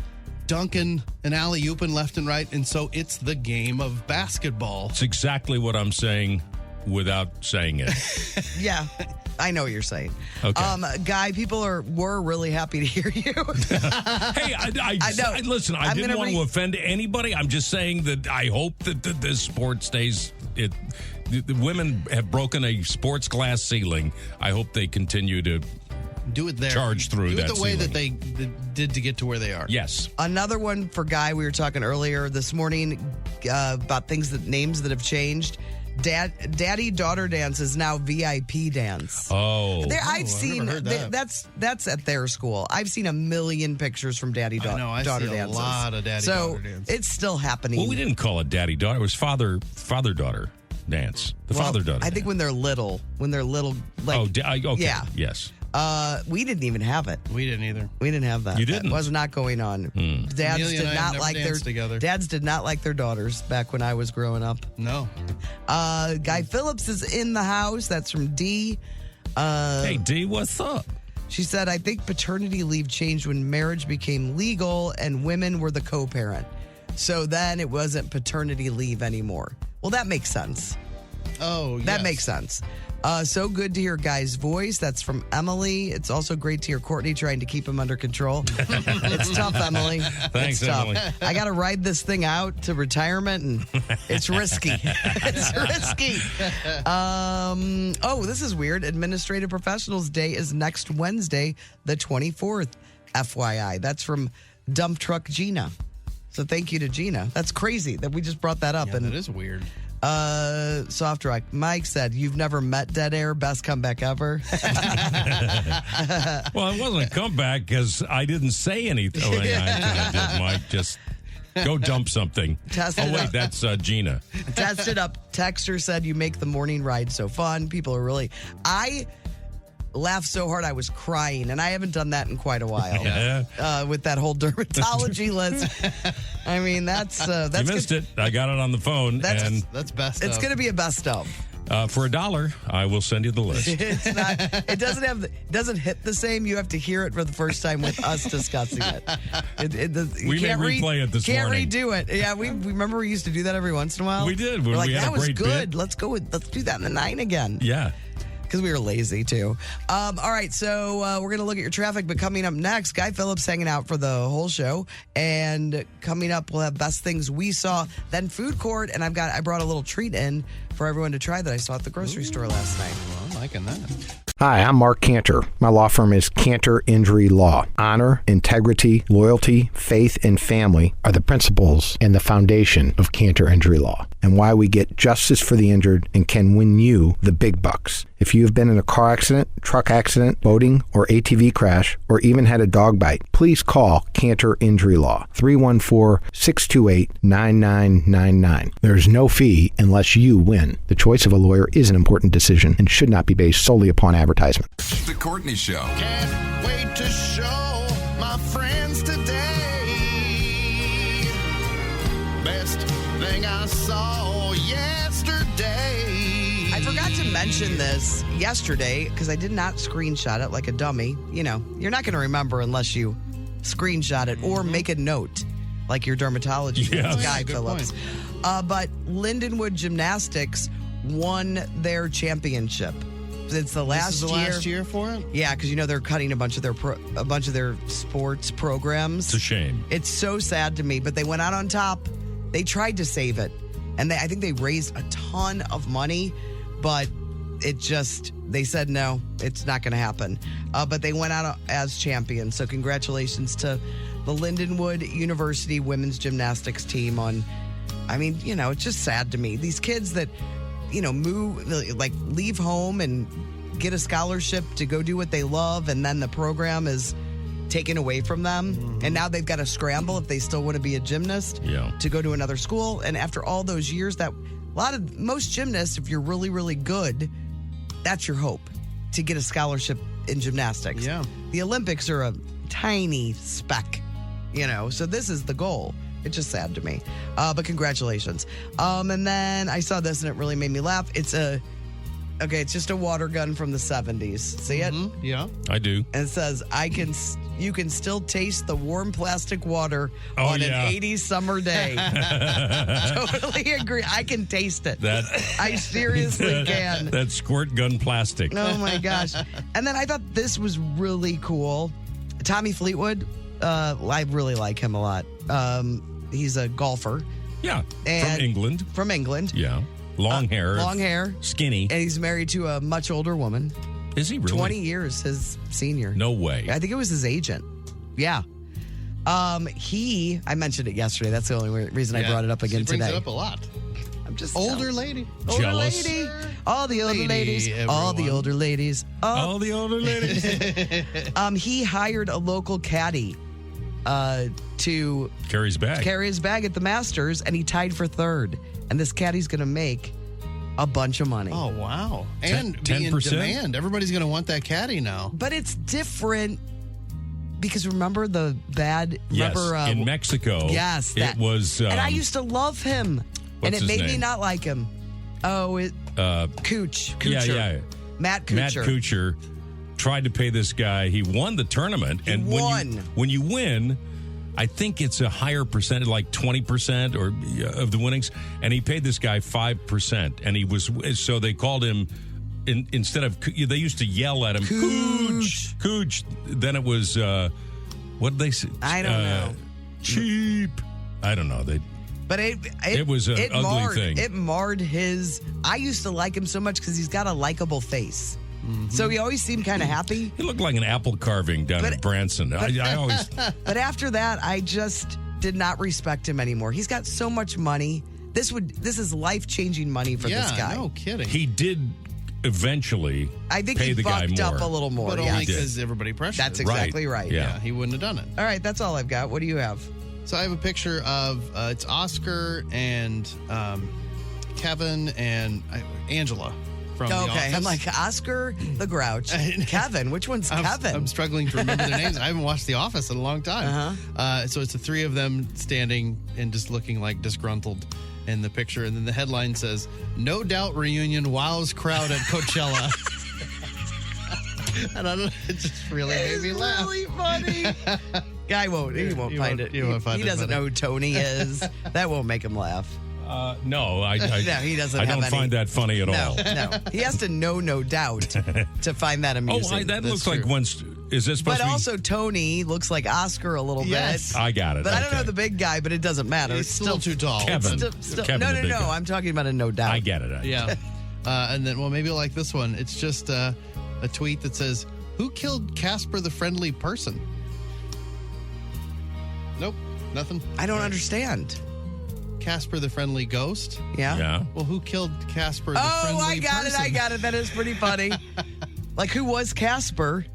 dunking and alley-ooping left and right. And so it's the game of basketball. it's exactly what I'm saying without saying it. Yeah, I know what you're saying. Okay. Guy, people were really happy to hear you. Hey, I know. listen, I I'm didn't gonna want to offend anybody. I'm just saying that I hope that this sport stays. The women have broken a sports glass ceiling. I hope they continue to Do it there. Charge through Do that it the way ceiling. that they did to get to where they are. Yes. Another one for Guy, we were talking earlier this morning about names that have changed. Daddy-daughter dance is now VIP dance. Oh. I've seen never heard that. that's at their school. I've seen a million pictures from I know, I daughter see a dances. lot of daddy-daughter dances. So it's still happening. Well, we didn't call it daddy daughter. It was father daughter dance. The Well, father daughter. I think when they're little, like okay. Yeah. Yes. we didn't even have it. We didn't either. We didn't have that. You didn't? That was not going on. Dads Amelia did and I not never like their danced together. dads did not like their daughters back when I was growing up. No. Guy Phillips is in the house. That's from D. Hey, D, what's up? She said, I think paternity leave changed when marriage became legal and women were the co-parent. So then it wasn't paternity leave anymore. Well, that makes sense. Oh, yes. That makes sense. So good to hear Guy's voice. That's from Emily. It's also great to hear Courtney trying to keep him under control. It's tough, Emily. Thanks, it's tough. Emily. I got to ride this thing out to retirement, and it's risky. It's risky. This is weird. Administrative Professionals Day is next Wednesday, the 24th, FYI. That's from Dump Truck Gina. So thank you to Gina. That's crazy that we just brought that up. Yeah, that is weird. Soft Rock. Mike said, you've never met Dead Air. Best comeback ever. Well, it wasn't a comeback because I didn't say anything. Oh, yeah, I did, Mike. Just go dump something. Test it wait, up. that's Gina. Test it up. Texter said, you make the morning ride so fun. People are really... I laughed so hard I was crying, and I haven't done that in quite a while. Yeah. With that whole dermatology list. I mean, that's You missed it. I got it on the phone. That's best It's of. going to be a best of. For $1, I will send you the list. It's not. It doesn't hit the same. You have to hear it for the first time with us discussing it. We may replay it this morning. Can't redo it. Yeah, we remember we used to do that every once in a while. We did, when We're like, we had a that was great good. bit." Let's do that in the 9 again. Yeah. Because we were lazy, too. All right, so we're going to look at your traffic, but coming up next, Guy Phillips hanging out for the whole show. And coming up, we'll have best things we saw, then food court, and I brought a little treat in for everyone to try that I saw at the grocery store last night. Well, I'm liking that. Hi, I'm Mark Cantor. My law firm is Cantor Injury Law. Honor, integrity, loyalty, faith, and family are the principles and the foundation of Cantor Injury Law, and why we get justice for the injured and can win you the big bucks. If you have been in a car accident, truck accident, boating, or ATV crash, or even had a dog bite, please call Cantor Injury Law, 314-628-9999. There is no fee unless you win. The choice of a lawyer is an important decision and should not be based solely upon advertisement. The Courtney Show. Can't wait to show my friends today. Best thing I saw yesterday. I forgot to mention this yesterday because I did not screenshot it like a dummy. You know, you're not going to remember unless you screenshot it or make a note like your dermatology Yes. Guy Good Phillips. But Lindenwood Gymnastics won their championship. It's the last This is the last year for it? Yeah, because they're cutting a bunch of their sports programs. It's a shame. It's so sad to me, but they went out on top. They tried to save it, and I think they raised a ton of money, but they said no, it's not going to happen. But they went out as champions, so congratulations to the Lindenwood University women's gymnastics team it's just sad to me. These kids that, leave home and get a scholarship to go do what they love, and then the program is taken away from them. Mm-hmm. And now they've got to scramble if they still want to be a gymnast to go to another school. And after all those years, most gymnasts, if you're really, really good, that's your hope, to get a scholarship in gymnastics. Yeah. The Olympics are a tiny speck, so this is the goal. It's just sad to me. But congratulations. And then I saw this and it really made me laugh. It's just a water gun from the 70s. See it? Mm-hmm. Yeah. I do. And it says, you can still taste the warm plastic water on an 80s summer day. Totally agree. I can taste it. I seriously can. That squirt gun plastic. Oh my gosh. And then I thought this was really cool. Tommy Fleetwood, I really like him a lot. He's a golfer. Yeah. And From England. Yeah. Long hair. Skinny. And he's married to a much older woman. Is he really? 20 years his senior. No way. I think it was his agent. Yeah. I mentioned it yesterday. That's the only reason I brought it up again she brings today. it up a lot. I'm just Older lady. Jealous. Lady. All the older ladies. All the everyone. older ladies. All the older ladies. He hired a local caddy to Carry his bag at the Masters, and he tied for third. And this caddy's going to make a bunch of money. Oh, wow. And be in 10%? demand. Everybody's going to want that caddy now. But it's different because remember the bad... Yes, remember, in Mexico. Yes. It was... and I used to love him. And what's it his made me name? not like him. Oh, Cooch. Kuchar. Yeah. Matt Kuchar. Matt Kuchar tried to pay this guy. He won the tournament. And won. When you win, I think it's a higher percentage, like 20% or of the winnings. And he paid this guy 5%. And he was, so they called him, instead of, they used to yell at him, Cooch. Cooch. Then it was, what did they say? I don't know. Cheap. I don't know. But it was an ugly thing. It marred his. I used to like him so much because he's got a likable face. So he always seemed kind of happy. He looked like an apple carving down in Branson. I always. But after that, I just did not respect him anymore. He's got so much money. This is life-changing money for this guy. No kidding. He did eventually. I think pay he the guy bucked more. up a little more. But yes. only because everybody pressured That's him. exactly right. Yeah. He wouldn't have done it. All right, that's all I've got. What do you have? So I have a picture of it's Oscar and Kevin and Angela from The Okay, Office. I'm like Oscar the Grouch. Kevin, which one's Kevin? I'm struggling to remember their names. I haven't watched The Office in a long time. Uh-huh. So it's the three of them standing and just looking like disgruntled in the picture. And then the headline says, "No doubt reunion wows crowd at Coachella." And I don't know, it just really made me laugh. Really funny. Guy won't. He won't find it. you won't find he it doesn't funny. know who Tony is. That won't make him laugh. No, No, he doesn't. I have don't any. find that funny at No, all. no. He has to know, no doubt, to find that amusing. That That's looks like true. once. Is this supposed But to be? also, Tony looks like Oscar a little Yes. bit. I got it. But I don't Okay. know the big guy, but it doesn't matter. He's It's still too tall. Kevin. Kevin, no, the no, big no. guy. I'm talking about a no doubt. I get it. Yeah. And then, well, maybe you'll like this one. It's just a tweet that says, "Who killed Casper the Friendly Person?" Nope, nothing. I don't understand. Casper the Friendly Ghost? Yeah. Yeah. Well, who killed Casper the Oh, Friendly I got Person? it. I got it. That is pretty funny. Like, who was Casper?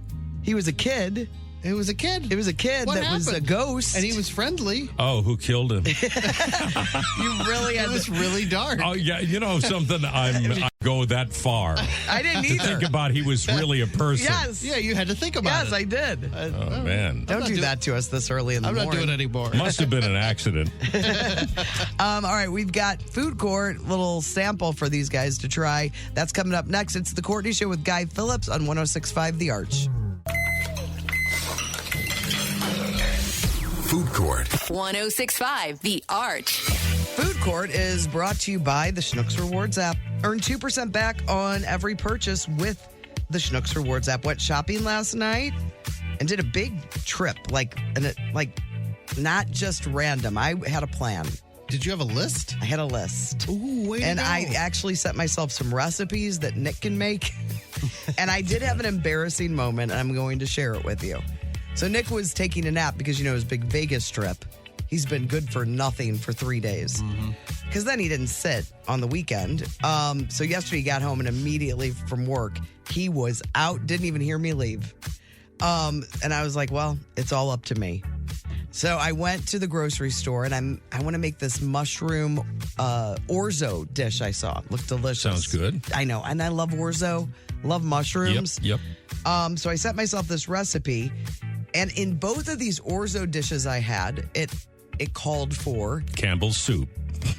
He was a kid. It was a kid. It was a kid What that was a happened? ghost. And he was friendly. Oh, who killed him? You really It had was to. really dark. Oh, yeah. You know something? I go that far. I didn't To either. think about he was really a person. Yes. Yeah, you had to think about Yes, it. I did. Oh, man. Don't do that to us this early in the I'm not morning. doing it anymore. Must have been an accident. All right, we've got food court, little sample for these guys to try. That's coming up next. It's the Courtney Show with Guy Phillips on 106.5 The Arch. Food Court. 106.5 The Arch. Food Court is brought to you by the Schnucks Rewards app. Earn 2% back on every purchase with the Schnucks Rewards app. Went shopping last night and did a big trip, like not just random. I had a plan. Did you have a list? I had a list. Ooh, way to And go. I actually set myself some recipes that Nick can make. And I did have an embarrassing moment, and I'm going to share it with you. So Nick was taking a nap because, his big Vegas trip. He's been good for nothing for 3 days. Because then he didn't sit on the weekend. So yesterday he got home and immediately from work, he was out, didn't even hear me leave. And I was like, well, it's all up to me. So I went to the grocery store and I want to make this mushroom orzo dish I saw. Looked delicious. Sounds good. I know. And I love orzo, love mushrooms. Yep. So I set myself this recipe. And in both of these orzo dishes I had, it called for Campbell's soup.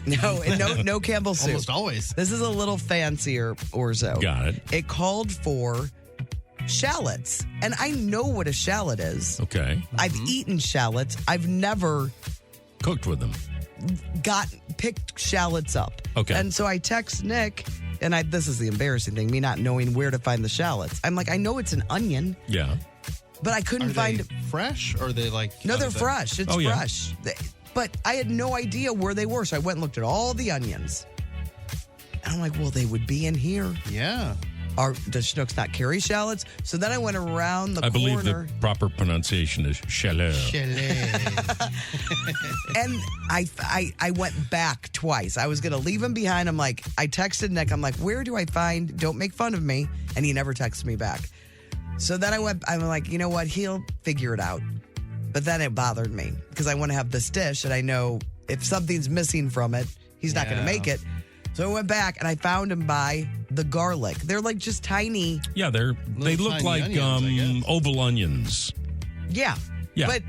no Campbell soup. Almost always. This is a little fancier orzo. Got it. It called for shallots. And I know what a shallot is. Okay. I've eaten shallots. I've never Cooked with them. picked shallots up. Okay. And so I text Nick, and this is the embarrassing thing, me not knowing where to find the shallots. I'm like, I know it's an onion, Yeah. but I couldn't Are find they fresh or are they like... No, out they're of the- fresh. It's Oh, yeah. fresh. But I had no idea where they were. So I went and looked at all the onions. And I'm like, well, they would be in here. Yeah. Does Schnucks not carry shallots? So then I went around the I believe corner. the proper pronunciation is shallot. And I went back twice. I was going to leave him behind. I'm like, I texted Nick. I'm like, where do I find, don't make fun of me. And he never texted me back. So then I'm like, you know what? He'll figure it out. But then it bothered me because I want to have this dish and I know if something's missing from it, he's not going to Yeah. make it. So I went back and I found him by the garlic. They're like just tiny. Yeah, they look tiny like onions, I guess. oval onions. Yeah. Yeah. But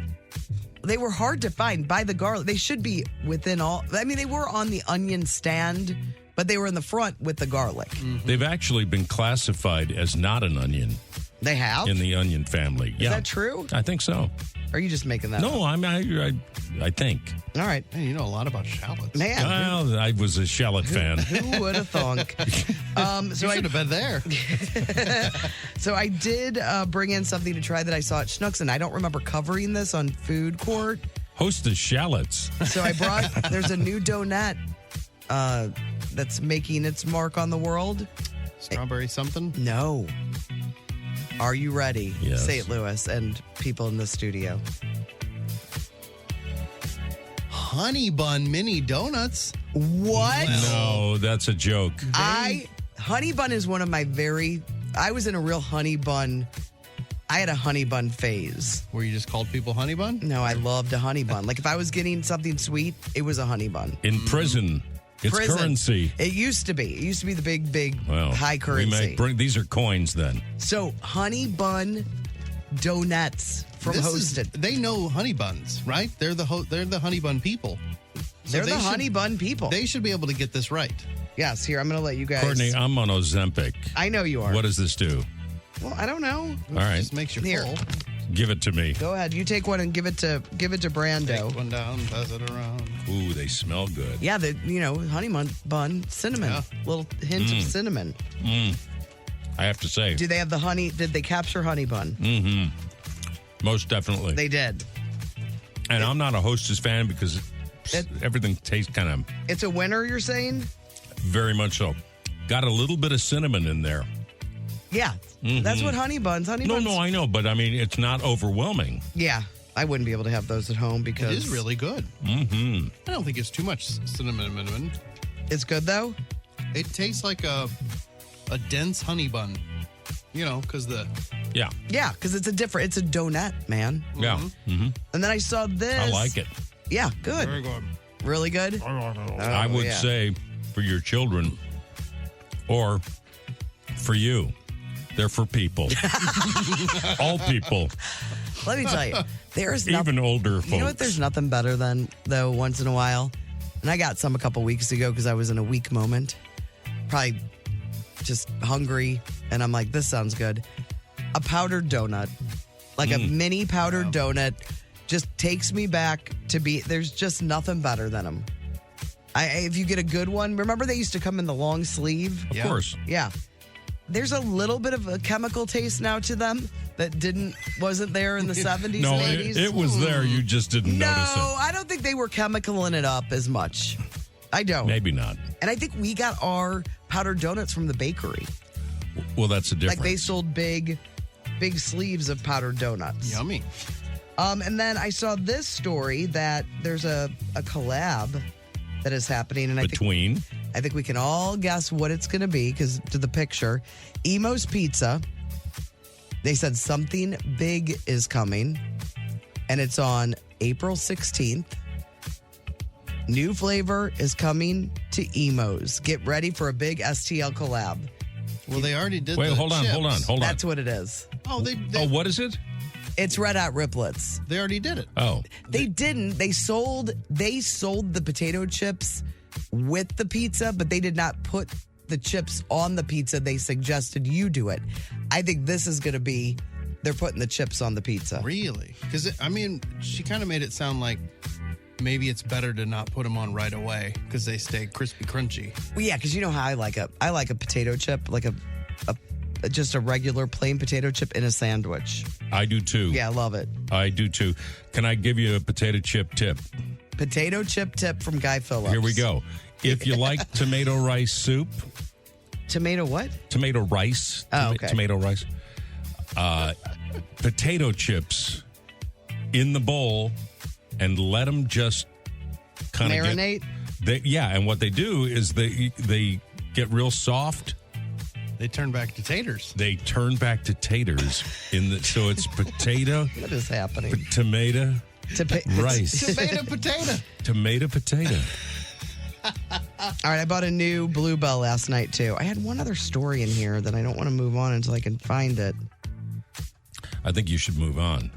they were hard to find by the garlic. They should be within all. I mean, they were on the onion stand, but they were in the front with the garlic. They've actually been classified as not an onion They have? in the onion family. Is that true? I think so. Or are you just making that up? No, I think. All right. Man, you know a lot about shallots. Man, Well, I was a shallot fan. who would have thunk? So You I should have been there. So I did bring in something to try that I saw at Schnucks, and I don't remember covering this on Food Court. Host of shallots. So I brought, there's a new donut that's making its mark on the world. Strawberry something. No. Are you ready? Yes. St. Louis and people in the studio. Honey bun mini donuts. What? No, that's a joke. Honey bun is one of my I was in a real honey bun. I had a honey bun phase. Where you just called people honey bun? No, I loved a honey bun. Like if I was getting something sweet, it was a honey bun. In prison, it's Prison. currency. It used to be. It used to be the big, Well, high currency. These are coins then. So honey bun donuts from Hosted. They know honey buns, right? They're the honey bun people. So They're they the should- honey bun people. They should be able to get this right. Yes, here, I'm going to let you guys. Courtney, I'm on Ozempic. I know you are. What does this do? Well, I don't know. All right, Just makes you Here. full. give it to me. Go ahead. You take one and give it to Brando. Take one down, pass it around. Ooh, they smell good. Yeah, honey bun, cinnamon. Yeah. Little hint of cinnamon. I have to say, Do they have the honey? Did they capture honey bun? most definitely. They did. And I'm not a Hostess fan because everything tastes kind of It's a winner, you're saying? very much so. Got a little bit of cinnamon in there. Yeah. That's what honey buns. Honey No, buns. no, I know, but I mean, it's not overwhelming. Yeah. I wouldn't be able to have those at home It because is really good. Mm-hmm. I don't think it's too much cinnamon. it's good though. It tastes like a dense honey bun. You know, because Yeah, Yeah, because it's a donut, man. yeah. Mm-hmm. And then I saw this. I like it. Yeah, good. very good. Really good. I would yeah. say for your children or for you, they're for people. All people, Let me tell you, there's nothing. even older folks. You know what? There's nothing better than though. Once in a while, and I got some a couple weeks ago because I was in a weak moment, probably just hungry, and I'm like, this sounds good. A powdered donut, like a mini powdered donut, just takes me back to be. There's just nothing better than them. If you get a good one, remember they used to come in the long sleeve. Of course. Yeah. There's a little bit of a chemical taste now to them that wasn't there in the 70s No, and 80s. it was there. You just didn't No, notice it. I don't think they were chemicaling it up as much. I don't. Maybe not. And I think we got our powdered donuts from the bakery. Well, that's a difference. Like they sold big sleeves of powdered donuts. Yummy. And then I saw this story that there's a collab that is happening, and I think we can all guess what it's going to be because to the picture, Emo's Pizza. They said something big is coming, and it's on April 16th. New flavor is coming to Emo's. Get ready for a big STL collab. Well, they already did. Wait, the hold on. That's what it is. Oh, they Oh, what is it? It's Red Hot Riplets. they already did it. Oh, They didn't. They sold the potato chips with the pizza, but they did not put the chips on the pizza. They suggested you do it. I think this is going to be they're putting the chips on the pizza. Really? Because she kind of made it sound like maybe it's better to not put them on right away because they stay crispy, crunchy. Well, yeah, because you know how I like a potato chip, like just a regular plain potato chip in a sandwich. I do too. Yeah, I love it. I do too. Can I give you a potato chip tip? Potato chip tip from Guy Phillips. Here we go. If you like tomato rice soup, Tomato what? tomato rice, Oh, okay. tomato rice, potato chips in the bowl, and let them just kind of Marinate? And what they do is they get real soft. They turn back to taters. They turn back to taters so it's potato, What is happening? tomato, rice, Tomato potato. potato. All right, I bought a new Bluebell last night too. I had one other story in here that I don't want to move on until I can find it. I think you should move on.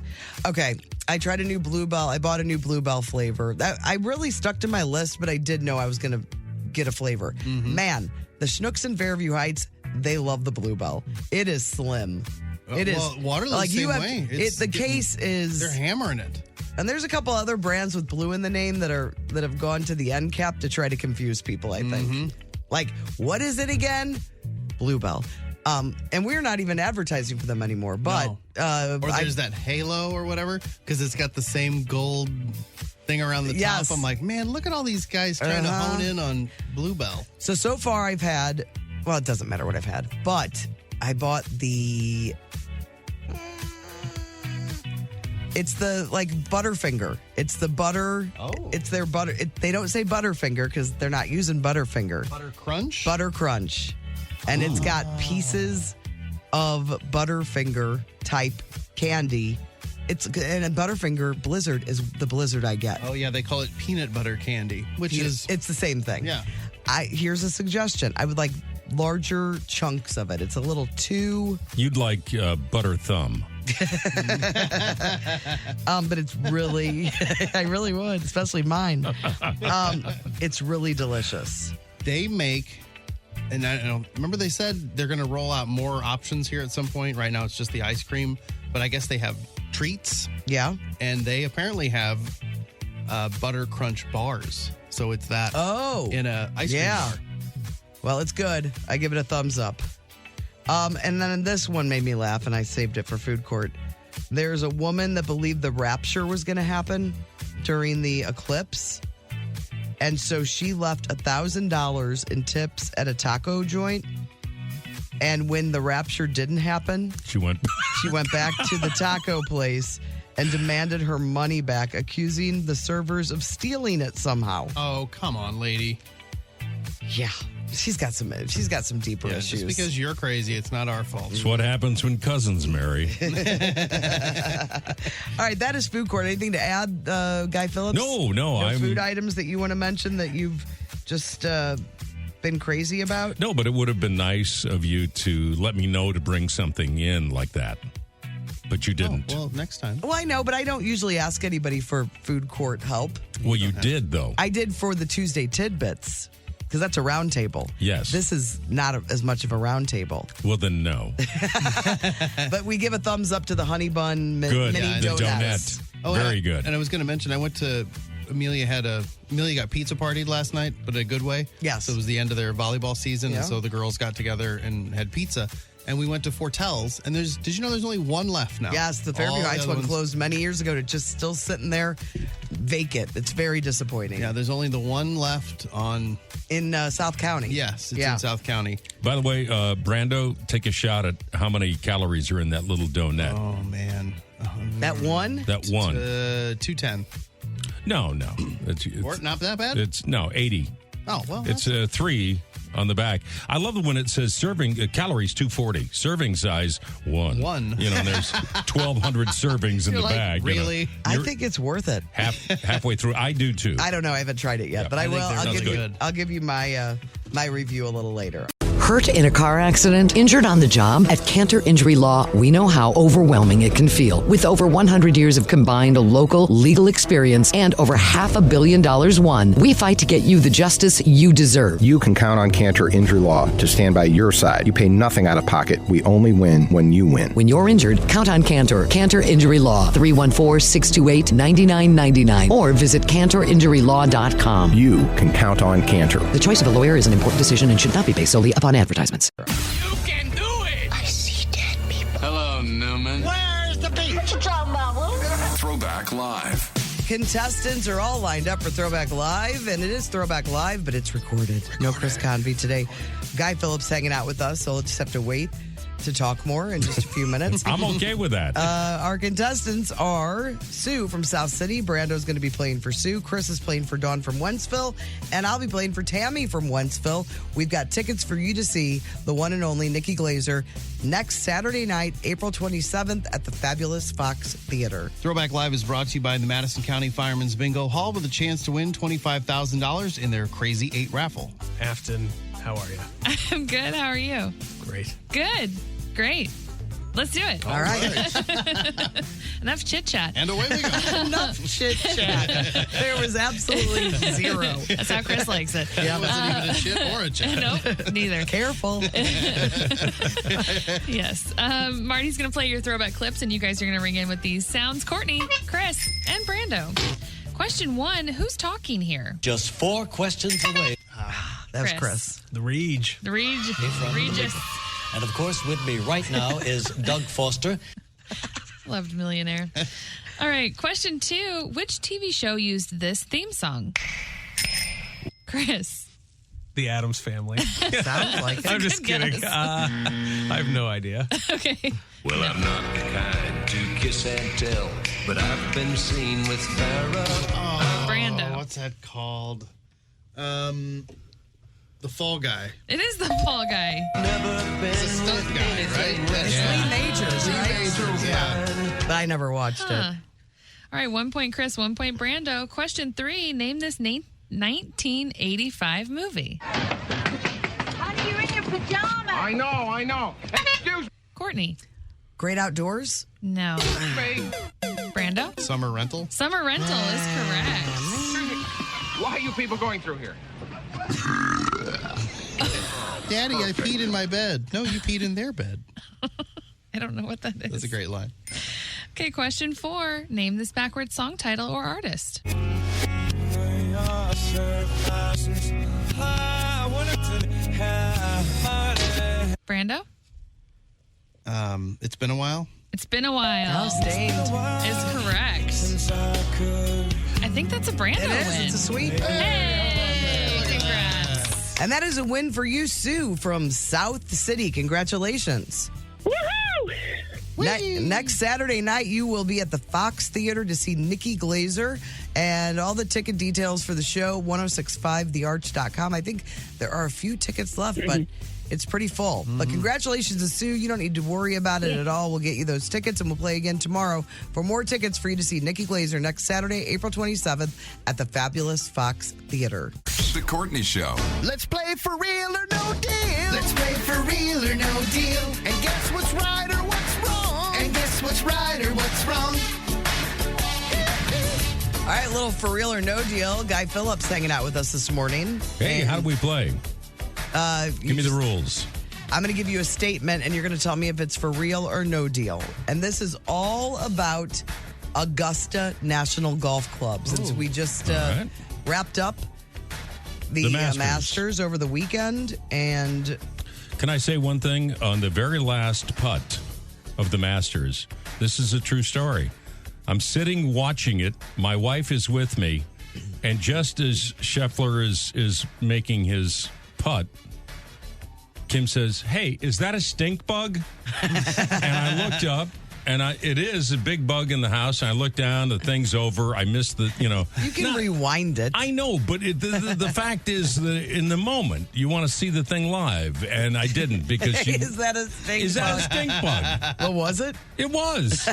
Okay, I tried a new Bluebell. I bought a new Bluebell flavor. I really stuck to my list, but I did know I was going to get a flavor. Man, the Schnucks in Fairview Heights, they love the Bluebell. It is slim. It is. Well, Waterloo, like same you have way. the case is. They're hammering it. And there's a couple other brands with blue in the name that have gone to the end cap to try to confuse people, I think. Like, what is it again? Bluebell. And we're not even advertising for them anymore. But Or there's that Halo or whatever, because it's got the same gold thing around the Yes. top. I'm like, man, look at all these guys trying to hone in on Bluebell. So far I've had, well, it doesn't matter what I've had, but I bought the, it's the like Butterfinger. It's the butter. Oh. It's their butter. They don't say Butterfinger because they're not using Butterfinger. Butter Crunch? Butter Crunch. And it's got pieces of Butterfinger type candy. And a Butterfinger Blizzard is the Blizzard I get. Oh, yeah, they call it peanut butter candy, which is... It's the same thing. Yeah. Here's a suggestion. I would like larger chunks of it. It's a little too... You'd like butter thumb. But it's really... I really would, especially mine. It's really delicious. They make... And I don't remember they said they're going to roll out more options here at some point. Right now it's just the ice cream, but I guess they have treats. Yeah. And they apparently have butter crunch bars. So it's that in a ice cream bar. Well, it's good. I give it a thumbs up. And then this one made me laugh, and I saved it for food court. There's a woman that believed the rapture was going to happen during the eclipse. And so she left $1,000 in tips at a taco joint. And when the rapture didn't happen, She went back to the taco place and demanded her money back, accusing the servers of stealing it somehow. Oh, come on, lady. Yeah, she's got some deeper Yeah, issues. just because you're crazy, it's not our fault. It's what happens when cousins marry. All right, that is food court. Anything to add, Guy Phillips? No, I'm food items that you want to mention that you've just been crazy about? No, but it would have been nice of you to let me know to bring something in like that. But you didn't. Well, next time. Well, I know, but I don't usually ask anybody for food court help. Well, you did, though. I did for the Tuesday tidbits, because that's a round table. Yes. This is not as much of a round table. Well, then no. But we give a thumbs up to the honey bun Good. mini The donuts. donut. Very good. And I was going to mention, I went to Amelia got pizza partied last night, but in a good way. Yes. So it was the end of their volleyball season, Yeah. and so the girls got together and had pizza. And we went to Fortel's, and did you know there's only one left now? Yes, the Fairview All Heights other one ones- closed many years ago. To just still sitting there vacant. It's very disappointing. Yeah, there's only the one left on. In South County. Yes, it's Yeah. in South County. By the way, Brando, take a shot at how many calories are in that little donut. Oh man, That one? That one. 210. No. It's Or not that bad. It's 80. Oh well, It's 3 on the back. I love it when it says serving calories 240, serving size 1. You know, there's 1,200 servings in You're the like, bag. you know. really? I You're think it's worth it. halfway through. I do too. I don't know. I haven't tried it yet, Yeah, but I I think will. they're I'll really give you. good. I'll give you my my review a little later. Hurt in a car accident? Injured on the job? At Cantor Injury Law, we know how overwhelming it can feel. With over 100 years of combined local legal experience and over $500 million won, we fight to get you the justice you deserve. You can count on Cantor Injury Law to stand by your side. You pay nothing out of pocket. We only win when you win. When you're injured, count on Cantor. Cantor Injury Law, 314-628-9999, or visit CantorInjuryLaw.com. You can count on Cantor. The choice of a lawyer is an important decision and should not be based solely upon advertisements. Hello, Newman. Where's the beat? What you talking about, Will? Throwback Live. Contestants are all lined up for Throwback Live, and it is Throwback Live, but it's recorded. No Chris Convey today. Guy Phillips hanging out with us, so we'll just have to wait to talk more in just a few minutes. I'm okay with that. Our contestants are Sue from South City. Brando's going to be playing for Sue. Chris is playing for Dawn from Wentzville. And I'll be playing for Tammy from Wentzville. We've got tickets for you to see the one and only Nikki Glazer next Saturday night, April 27th at the Fabulous Fox Theater. Throwback Live is brought to you by the Madison County Fireman's Bingo Hall with a chance to win $25,000 in their Crazy 8 raffle. Afton, how are you? I'm good. How are you? Great. Good. Great. Let's do it. All right. Enough chit chat. And away we go. Enough chit chat. There was absolutely zero. That's how Chris likes it. It wasn't even a shit or a chat. Nope, neither. Careful. Yes. Marty's going to play your throwback clips, and you guys are going to ring in with these sounds. Courtney, Chris, and Brando. Question 1, who's talking here? Just 4 questions away. That's Chris. The Reg. The Regis. And of course, with me right now is Doug Foster. Loved Millionaire. All right, question 2, which TV show used this theme song? Chris. The Addams Family. Sounds like it. I'm just Good kidding. guess. I have no idea. Okay. Well, I'm not the kind to kiss and tell, but I've been seen with Farrah. Brando. What's that called? The Fall Guy. It is the Fall Guy. It's a stunt guy, right? It's Lee Majors, right? Majors, yeah. But I never watched it. All right, 1 point Chris, 1 point Brando. Question 3, name this 1985 movie. Honey, you're in your pajamas. I know. Excuse Courtney. Great Outdoors? No. me. Brando? Summer Rental. Summer Rental is correct. Why are you people going through here? Daddy, I peed in my bed. No, you peed in their bed. I don't know what that is. That's a great line. Okay, question 4. Name this backwards song title or artist. Brando? It's been a while. It's been a while. Is correct. I think that's a Brando It is. win. It's a sweep. Hey, congrats. And that is a win for you, Sue, from South City. Congratulations. Next Saturday night, you will be at the Fox Theater to see Nikki Glazer. And all the ticket details for the show, 1065thearch.com. I think there are a few tickets left, but it's pretty full. But congratulations to Sue. You don't need to worry about it at all. We'll get you those tickets, and we'll play again tomorrow for more tickets for you to see Nikki Glazer next Saturday, April 27th at the fabulous Fox Theater. The Courtney Show. Let's play for real or no deal. Let's play for real or no deal. And guess what's right or what's wrong. And guess what's right or what's wrong. All right, little for real or no deal. Guy Phillips hanging out with us this morning. Hey, how do we play? Give me the rules. I'm going to give you a statement, and you're going to tell me if it's for real or no deal. And this is all about Augusta National Golf Club. Since we just wrapped up the Masters over the weekend. And can I say one thing? On the very last putt of the Masters, this is a true story. I'm sitting watching it. My wife is with me. And just as Scheffler is making his putt, Kim says, "Hey, is that a stink bug?" And I looked up, and it is a big bug in the house. And I looked down, the thing's over. I missed the, You can rewind it. I know, but the fact is that in the moment, you want to see the thing live, and I didn't because Is that a stink bug? Is that a stink bug? What was it? It was.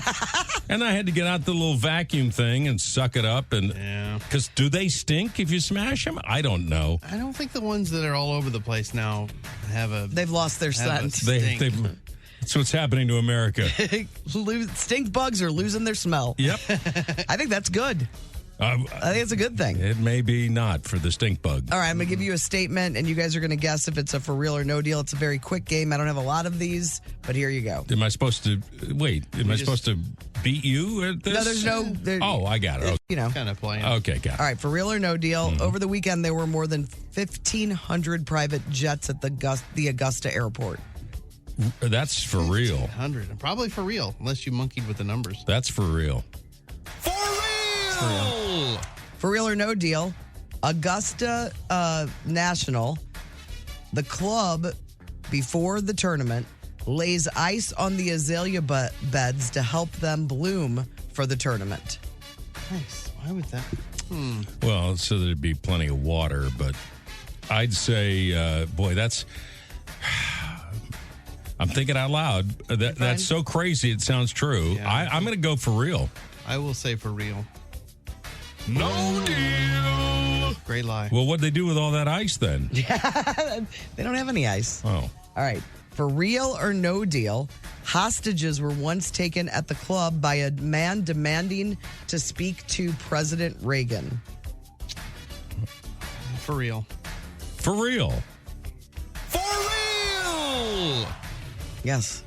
And I had to get out the little vacuum thing and suck it up. And because do they stink if you smash them? I don't know. I don't think the ones that are all over the place now have a. They've lost their scent. That's what's happening to America. Stink bugs are losing their smell. Yep. I think that's good. I think it's a good thing. It may be not for the stink bug. All right, I'm going to give you a statement, and you guys are going to guess if it's a for real or no deal. It's a very quick game. I don't have a lot of these, but here you go. Am I supposed to wait? Am I supposed to beat you at this? No, there's no. Oh, I got it. Kind of playing. Okay, got it. All right, for real or no deal. Over the weekend, there were more than 1,500 private jets at the Augusta Airport. That's for real. 100, probably for real, unless you monkeyed with the numbers. That's for real. For real! For real or no deal, Augusta National, the club before the tournament lays ice on the azalea beds to help them bloom for the tournament. Nice. Why would that? Well, so there'd be plenty of water, but I'd say, boy, that's. I'm thinking out loud. That's so crazy. It sounds true. Yeah. I'm going to go for real. I will say for real. No deal. Great lie. Well, what'd they do with all that ice then? They don't have any ice. Oh. All right. For real or no deal, hostages were once taken at the club by a man demanding to speak to President Reagan. For real. For real. Yes.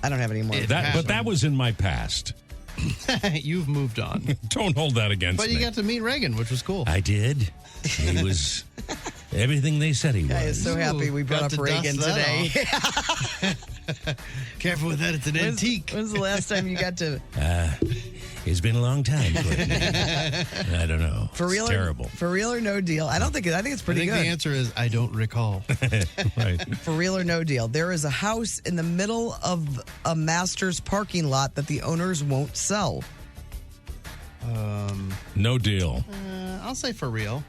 I don't have any more. But that was in my past. You've moved on. Don't hold that against But me. you got to meet Reagan, which was cool. I did. He was everything they said he was. I am so happy we brought Got up to Reagan dust today. Careful with that. It's an antique. When's the last time you got to... It's been a long time. Courtney. I don't know. For real, it's terrible. For real or no deal? I think it's pretty I think good. the answer is I don't recall. Right. For real or no deal, there is a house in the middle of a Masters parking lot that the owners won't sell. No deal. I'll say for real.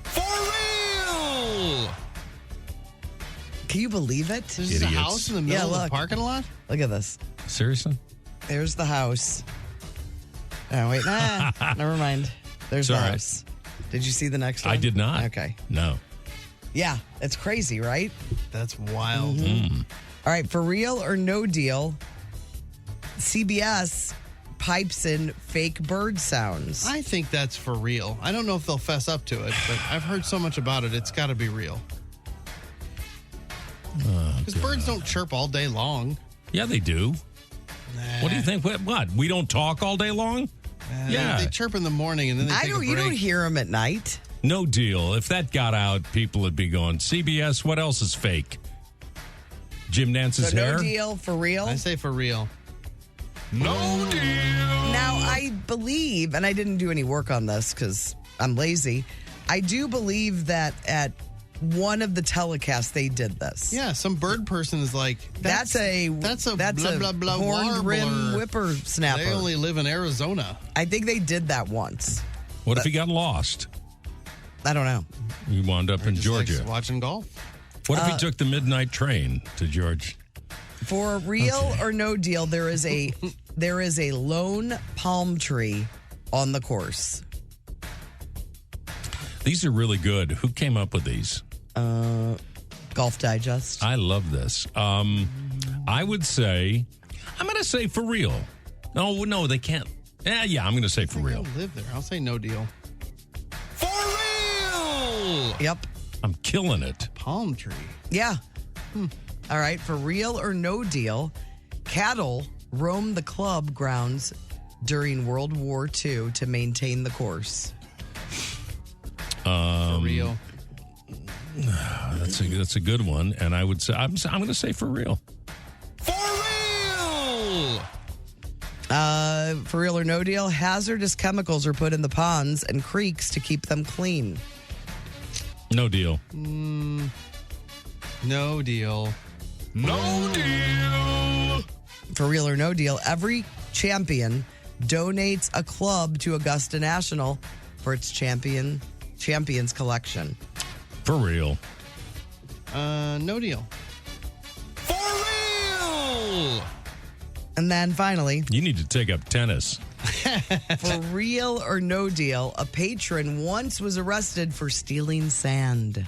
For real. Can you believe it? There's just a Idiots. house in the middle of look. the parking lot? Look at this. Seriously? There's the house. Oh, wait. Never mind. There's It's the all right. house. Did you see the next one? I did not. Okay. No. Yeah, it's crazy, right? That's wild. All right, for real or no deal, CBS pipes in fake bird sounds. I think that's for real. I don't know if they'll fess up to it, but I've heard so much about it. It's got to be real. Because birds don't chirp all day long. Yeah, they do. What do you think? What? We don't talk all day long? Yeah. They chirp in the morning and then they take a break. You don't hear them at night. No deal. If that got out, people would be going, CBS, what else is fake? Jim Nance's So hair? no deal, for real? I say for real. No deal. Now, I believe, and I didn't do any work on this because I'm lazy, I do believe that at one of the telecasts they did this. Yeah, some bird person is like, That's a blah, blah, blah, horned rim warbler. whippersnapper. They only live in Arizona. I think they did that once. What if he got lost? I don't know. He wound up in Just Georgia. likes watching golf. What if he took the midnight train to Georgia? For real or no deal, there is a lone palm tree on the course. These are really good. Who came up with these? Golf Digest. I love this. I would say, I'm going to say for real. No, they can't. Yeah, I'm going to say for real. I live there. I'll say no deal. For real. Yep. I'm killing it. Palm tree. Yeah. All right. For real or no deal, cattle roamed the club grounds during World War II to maintain the course. For real. That's a good one, and I would say I'm going to say for real. For real. For real or no deal, hazardous chemicals are put in the ponds and creeks to keep them clean. No deal. No deal. No deal. For real or no deal, every champion donates a club to Augusta National for its champions collection. For real. No deal. For real. And then finally, You need to take up tennis. for real or no deal, a patron once was arrested for stealing sand.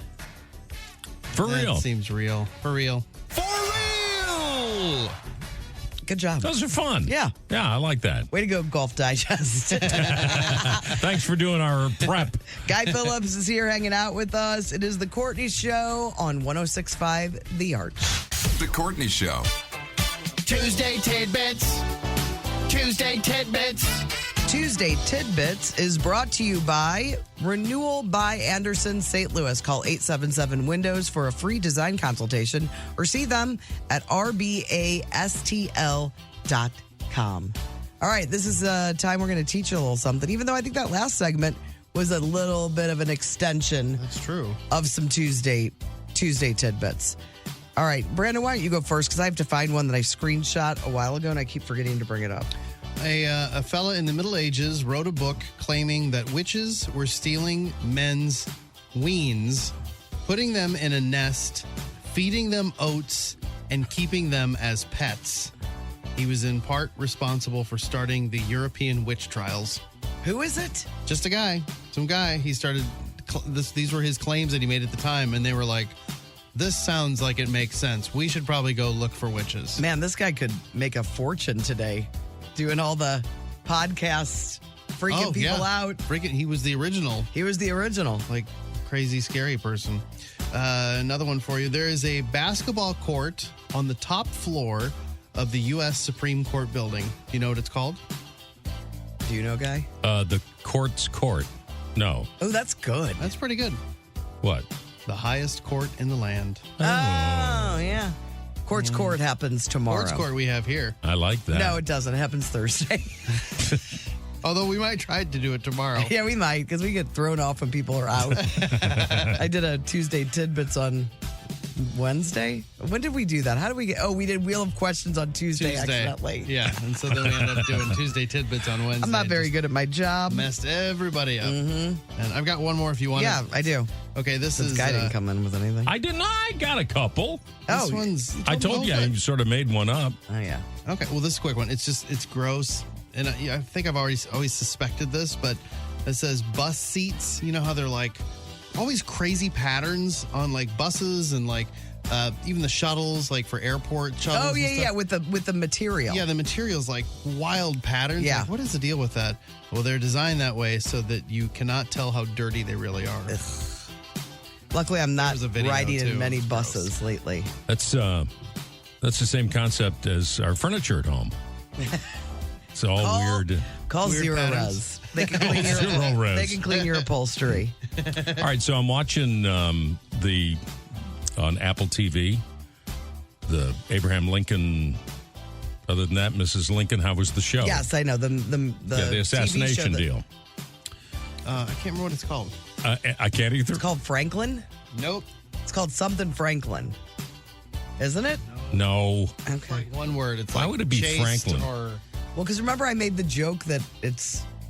For That real. seems real. For real. For real. Good job. Those are fun. Yeah. Yeah, I like that. Way to go, Golf Digest. Thanks for doing our prep. Guy Phillips is here hanging out with us. It is the Courtney Show on 106.5 The Arch. The Courtney Show. Tuesday tidbits. Tuesday tidbits. Tuesday Tidbits is brought to you by Renewal by Anderson St. Louis. Call 877-WINDOWS for a free design consultation or see them at rbastl.com. All right, this is a time we're going to teach you a little something, even though I think that last segment was a little bit of an extension That's true. of some Tuesday Tidbits. All right, Brandon, why don't you go first? Because I have to find one that I screenshot a while ago and I keep forgetting to bring it up. A fella in the Middle Ages wrote a book claiming that witches were stealing men's weans, putting them in a nest, feeding them oats, and keeping them as pets. He was in part responsible for starting the European witch trials. Who is it? Just a guy, some guy. He started, these were his claims that he made at the time, and they were like, This sounds like it makes sense. We should probably go look for witches. Man, this guy could make a fortune today doing all the podcasts, freaking people out. He was the original. He was the original. Like, crazy, scary person. Another one for you. There is a basketball court on the top floor of the U.S. Supreme Court building. Do you know what it's called? Do you know, Guy? The court's court. No. Oh, that's good. That's pretty good. What? The highest court in the land. Oh, yeah. Court's court happens tomorrow. Court's court we have here. I like that. No, it doesn't. It happens Thursday. Although we might try to do it tomorrow. Yeah, we might, because we get thrown off when people are out. I did a Tuesday Tidbits on Wednesday. When did we do that? How did we get? Oh, we did Wheel of Questions on Tuesday. Accidentally. Yeah, and so then we ended up doing Tuesday Tidbits on Wednesday. I'm not very good at my job. Messed everybody up. And I've got one more if you want. Yeah, I do. Okay, this Guy didn't come in with anything. I didn't. I got a couple. This one's. I told you, I sort of made one up. Oh yeah. Okay, well, this is a quick one. It's gross, and I think I've always suspected this, but it says bus seats. You know how they're like always crazy patterns on like buses and like even the shuttles, like for airport shuttles. Oh yeah, with the material. Yeah, the material's like wild patterns. Yeah. Like, what is the deal with that? Well, they're designed that way so that you cannot tell how dirty they really are. Luckily, I'm not riding too. in many buses lately. That's the same concept as our furniture at home. It's all weird. Call Weird Zero patterns. Res. They can clean your Zero Res. They can clean your upholstery. All right, so I'm watching on Apple TV the Abraham Lincoln. Other than that, Mrs. Lincoln, how was the show? Yes, I know the assassination TV show deal. I can't remember what it's called. I can't either. It's called Franklin. Nope. It's called something Franklin, isn't it? No. Okay. Like one word. It's Why like would it be chased Franklin? Or Well, because remember I made the joke that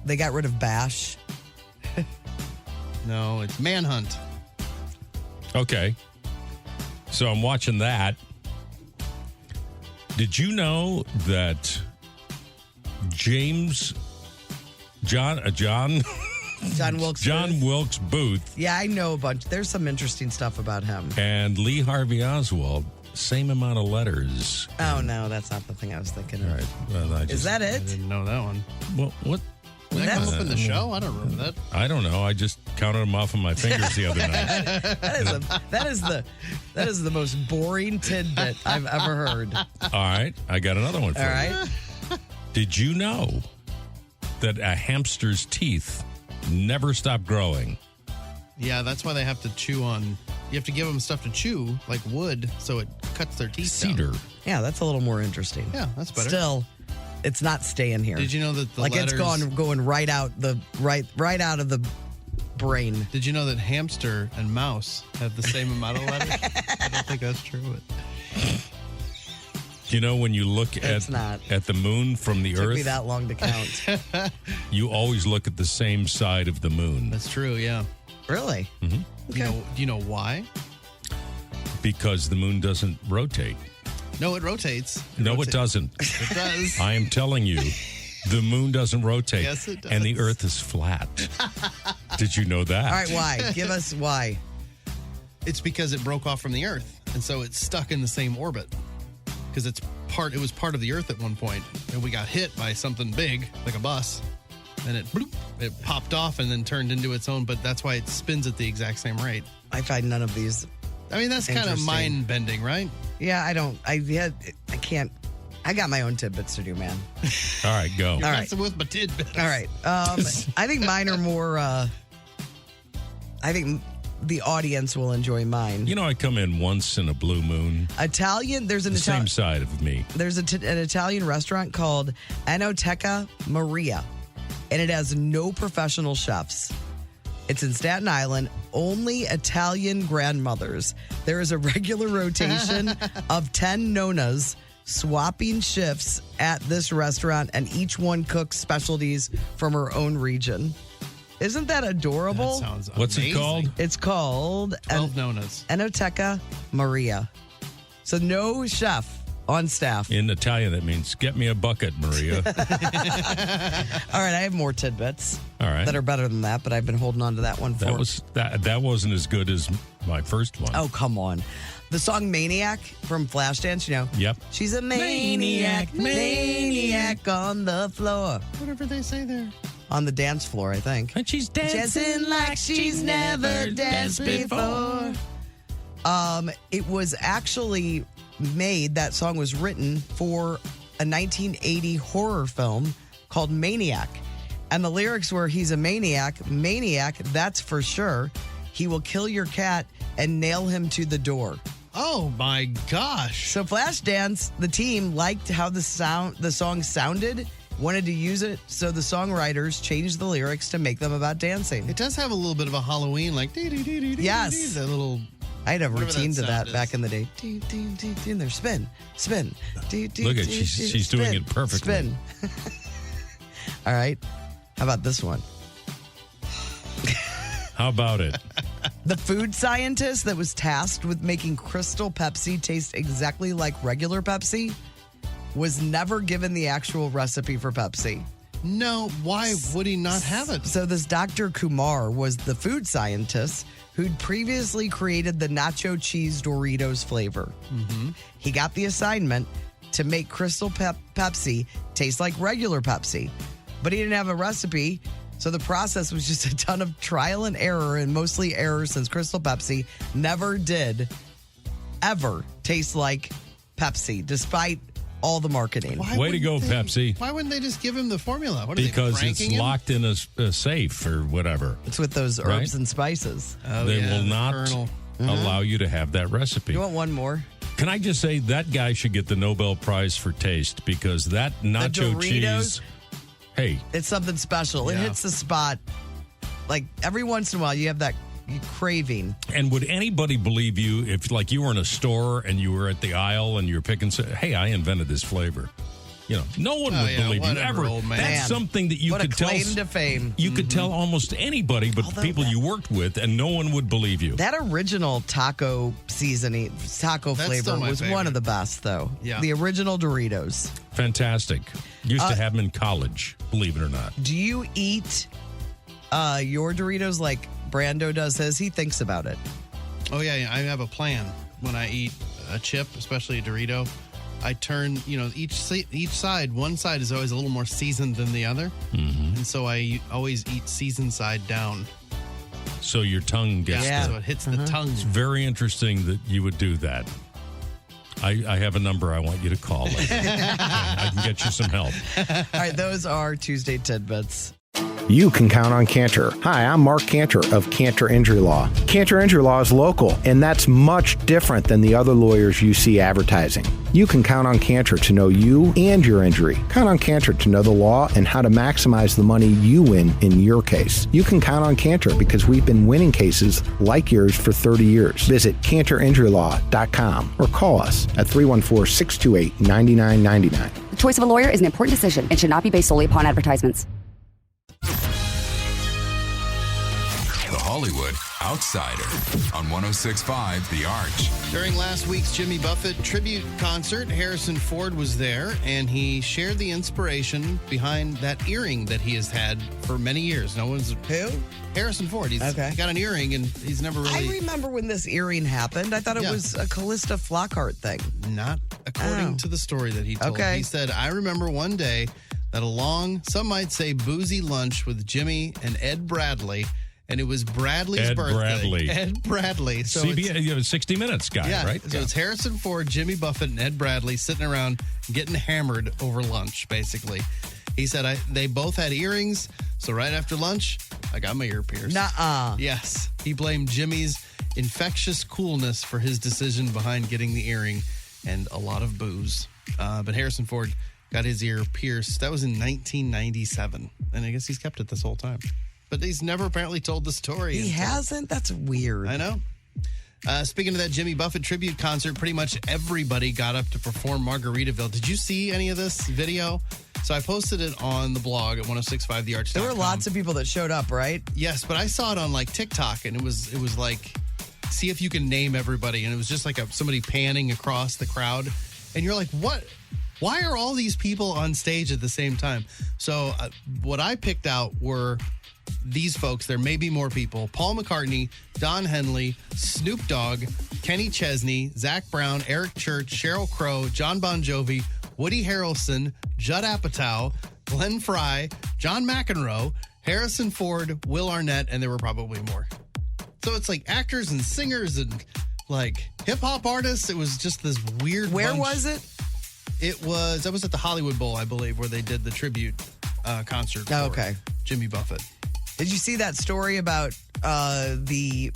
they got rid of Bash. no, it's Manhunt. Okay. So I'm watching that. Did you know that John Wilkes Booth Yeah, I know a bunch. There's some interesting stuff about him. and Lee Harvey Oswald, same amount of letters? Oh no, that's not the thing I was thinking of. All right. Well, Is that I it? didn't know that one. Well, what? Did that come up in the show? I don't remember that. I don't know. I just counted them off on my fingers the other night. That is the most boring tidbit I've ever heard. All right. I got another one for All you. right. Did you know that a hamster's teeth never stop growing? Yeah, that's why they have to chew on. You have to give them stuff to chew, like wood, so it cuts their teeth Cedar. down. Yeah, that's a little more interesting. Yeah, that's better. Still, it's not staying here. Did you know that the like letters, it's going right out right out of the brain? Did you know that hamster and mouse have the same amount of letters? I don't think that's true. But You know, when you look It's at not. the moon from the Took Earth, me that long to count. you always look at the same side of the moon that's true. Yeah. Really? Mm-hmm. Okay. Do you know why? because the moon doesn't rotate. No, it rotates. It doesn't. It does. I am telling you, the moon doesn't rotate. Yes, it does. And the Earth is flat. Did you know that? All right, why? Give us why. It's because it broke off from the Earth, and so it's stuck in the same orbit. Because it was part of the Earth at one point, and we got hit by something big, like a bus, and it popped off and then turned into its own. But that's why it spins at the exact same rate. I find none of these. I mean, that's kind of Interesting. mind bending, right? Yeah, I don't. I can't. I got my own tidbits to do, man. All right, go. All right. Messing with my tidbits. All right. I think mine are more. I think the audience will enjoy mine. You know, I come in once in a blue moon. Italian. There's an The same side of me. There's an Italian restaurant called Enoteca Maria, and it has no professional chefs. It's in Staten Island, only Italian grandmothers. There is a regular rotation of 10 nonas swapping shifts at this restaurant, and each one cooks specialties from her own region. Isn't that adorable? That sounds What's it amazing. called? It's called 12 nonas. Enoteca Maria. So no chef on staff. In Italian, that means get me a bucket, Maria. All right, I have more tidbits. All right. That are better than that, but I've been holding on to that one for That wasn't as good as my first one. Oh, come on. The song Maniac from Flashdance, you know. Yep. She's a maniac on the floor. Whatever they say there. On the dance floor, I think. And she's dancing like she's never danced before. It was actually made, that song was written for a 1980 horror film called Maniac. And the lyrics were, he's a maniac, that's for sure. He will kill your cat and nail him to the door. Oh my gosh. So Flashdance, the team liked how the song sounded, wanted to use it, so the songwriters changed the lyrics to make them about dancing. It does have a little bit of a Halloween, like, yes. That little... I had a routine to that is. back in the day. And there, spin. Look at she's doing it perfectly. Spin. All right. How about this one? How about it? The food scientist that was tasked with making Crystal Pepsi taste exactly like regular Pepsi was never given the actual recipe for Pepsi. No, why would he not have it? So this Dr. Kumar was the food scientist who'd previously created the nacho cheese Doritos flavor. Mm-hmm. He got the assignment to make Crystal Pepsi taste like regular Pepsi, but he didn't have a recipe. So the process was just a ton of trial and error, and mostly error since Crystal Pepsi never did ever taste like Pepsi, despite all the marketing. Way to go, Pepsi. Why wouldn't they just give him the formula? What are Because they, it's pranking him? locked in a safe or whatever. It's with those herbs Right? and spices. They will not allow you to have that recipe. You want one more? Can I just say that guy should get the Nobel Prize for taste because that nacho Doritos? cheese. Hey, It's something special. It Yeah. hits the spot. Like every once in a while, you have that craving. and would anybody believe you if, like, you were in a store and you were at the aisle and you were picking? Hey, I invented this flavor. You know, no one Oh, would yeah, believe you whatever, ever. old man. That's Man, something that you what could a tell. claim to fame. You could tell almost anybody, but Although people that- you worked with, and no one would believe you. That original taco seasoning, taco That's flavor still my was one favorite. of the best, though. Yeah. The original Doritos. Fantastic. Used to have them in college, believe it or not. Do you eat your Doritos like Brando does his? He thinks about it. Oh, yeah, I have a plan. When I eat a chip, especially a Dorito, I turn, each side, one side is always a little more seasoned than the other. Mm-hmm. And so I always eat seasoned side down. So your tongue gets So it hits the tongue. It's very interesting that you would do that. I have a number I want you to call. I can get you some help. All right, those are Tuesday Tidbits. You can count on Cantor. Hi, I'm Mark Cantor of Cantor Injury Law. Cantor Injury Law is local, and that's much different than the other lawyers you see advertising. You can count on Cantor to know you and your injury. Count on Cantor to know the law and how to maximize the money you win in your case. You can count on Cantor because we've been winning cases like yours for 30 years. Visit CantorInjuryLaw.com or call us at 314-628-9999. The choice of a lawyer is an important decision and should not be based solely upon advertisements. The Hollywood Outsider on 106.5 The Arch. During last week's Jimmy Buffett tribute concert, Harrison Ford was there, and he shared the inspiration behind that earring that he has had for many years. No one's... Who? Harrison Ford. He's got an earring, and he's never really... I remember when this earring happened. I thought it was a Callista Flockhart thing. Not according to the story that he told. Okay. He said, I remember one day at a long, some might say boozy lunch with Jimmy and Ed Bradley, and it was Bradley's Ed birthday. Bradley. Ed Bradley. So CBS, you have a 60 Minutes guy, yeah, right? So it's Harrison Ford, Jimmy Buffett, and Ed Bradley sitting around getting hammered over lunch, basically. He said they both had earrings, so right after lunch, I got my ear pierced. Nuh-uh. Yes. He blamed Jimmy's infectious coolness for his decision behind getting the earring and a lot of booze. But Harrison Ford got his ear pierced. That was in 1997. And I guess he's kept it this whole time. But he's never apparently told the story. He hasn't? That's weird. I know. Speaking of that Jimmy Buffett tribute concert, pretty much everybody got up to perform Margaritaville. Did you see any of this video? So I posted it on the blog at 1065thearch.com. There were lots of people that showed up, right? Yes, but I saw it on like TikTok, and it was like, see if you can name everybody. And it was just like somebody panning across the crowd. And you're like, what? Why are all these people on stage at the same time? So what I picked out were these folks, there may be more people: Paul McCartney, Don Henley, Snoop Dogg, Kenny Chesney, Zach Brown, Eric Church, Sheryl Crow, John Bon Jovi, Woody Harrelson, Judd Apatow, Glenn Fry, John McEnroe, Harrison Ford, Will Arnett, and there were probably more. So it's like actors and singers and like hip hop artists. It was just this weird. Where bunch. was it? That was at the Hollywood Bowl, I believe, where they did the tribute concert. Oh, for okay. Jimmy Buffett. Did you see that story about the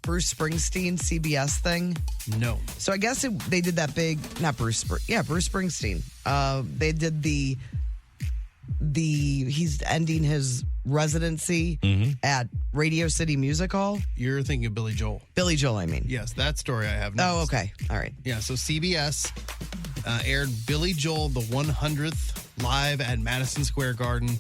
Bruce Springsteen CBS thing? No. So I guess they did that big, Bruce Springsteen. They did he's ending his residency at Radio City Music Hall. You're thinking of Billy Joel. Billy Joel, I mean. Yes, that story I have next. Oh, okay. All right. Yeah, so CBS aired Billy Joel, the 100th live at Madison Square Garden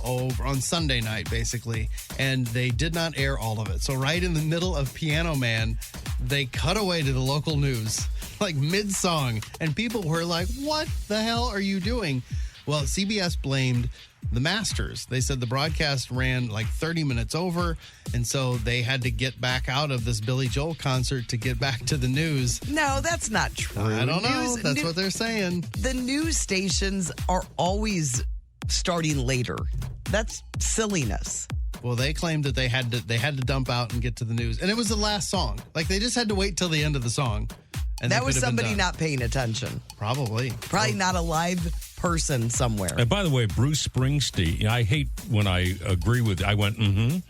over on Sunday night, basically. And they did not air all of it. So right in the middle of Piano Man, they cut away to the local news, like mid-song. And people were like, what the hell are you doing? Well, CBS blamed the Masters. They said the broadcast ran like 30 minutes over, and so they had to get back out of this Billy Joel concert to get back to the news. No, that's not true. I don't know. That's what they're saying. The news stations are always starting later. That's silliness. Well, they claimed that they had to dump out and get to the news, and it was the last song. Like they just had to wait till the end of the song. And that was somebody not paying attention. Probably not a live person somewhere. And by the way, Bruce Springsteen, I hate when I agree with, I went, and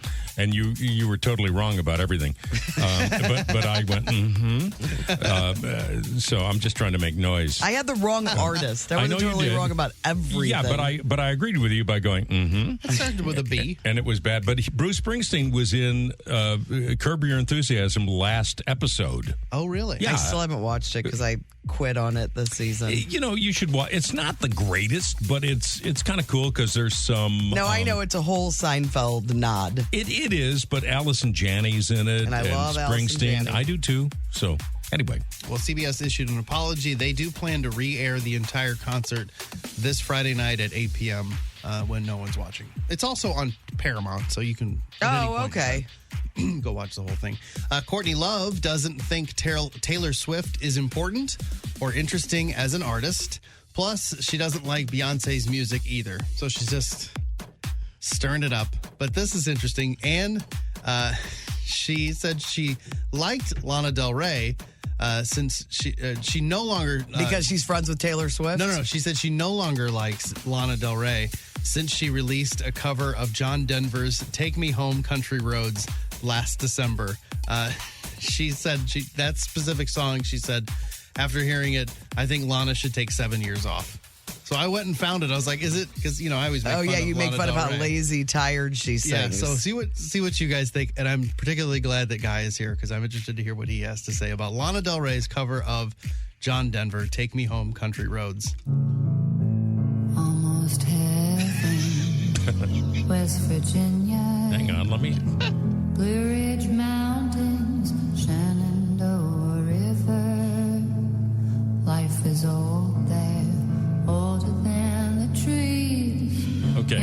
you were totally wrong about everything. But I went, so I'm just trying to make noise. I had the wrong artist. I was totally wrong about everything. Yeah, but I agreed with you by going, It started with a B. And it was bad. But Bruce Springsteen was in Curb Your Enthusiasm last episode. Oh, really? Yeah. I still haven't watched it because I quit on it this season. You know, you should watch. It's not the greatest, but it's kind of cool because there's some. No, I know it's a whole Seinfeld nod. It is, but Allison Janney's in it, and I love Springsteen. Allison Janney. I do too. So anyway, well, CBS issued an apology. They do plan to re-air the entire concert this Friday night at 8 p.m. When no one's watching. It's also on Paramount, so you can. Okay. Go watch the whole thing. Courtney Love doesn't think Taylor Swift is important or interesting as an artist. Plus, she doesn't like Beyonce's music either. So she's just stirring it up. But this is interesting. And she said she liked Lana Del Rey since she no longer... because she's friends with Taylor Swift? No. She said she no longer likes Lana Del Rey since she released a cover of John Denver's Take Me Home Country Roads last December. She said that specific song, she said, after hearing it, I think Lana should take 7 years off. So I went and found it. I was like, is it? Because, I always make fun of you make fun of how lazy, tired she sings. Yeah, so see what you guys think. And I'm particularly glad that Guy is here because I'm interested to hear what he has to say about Lana Del Rey's cover of John Denver, Take Me Home Country Roads. Almost heaven, West Virginia. Hang on, let me... Blue Ridge Mountains, Shenandoah River. Life is old there, older than the trees. Okay,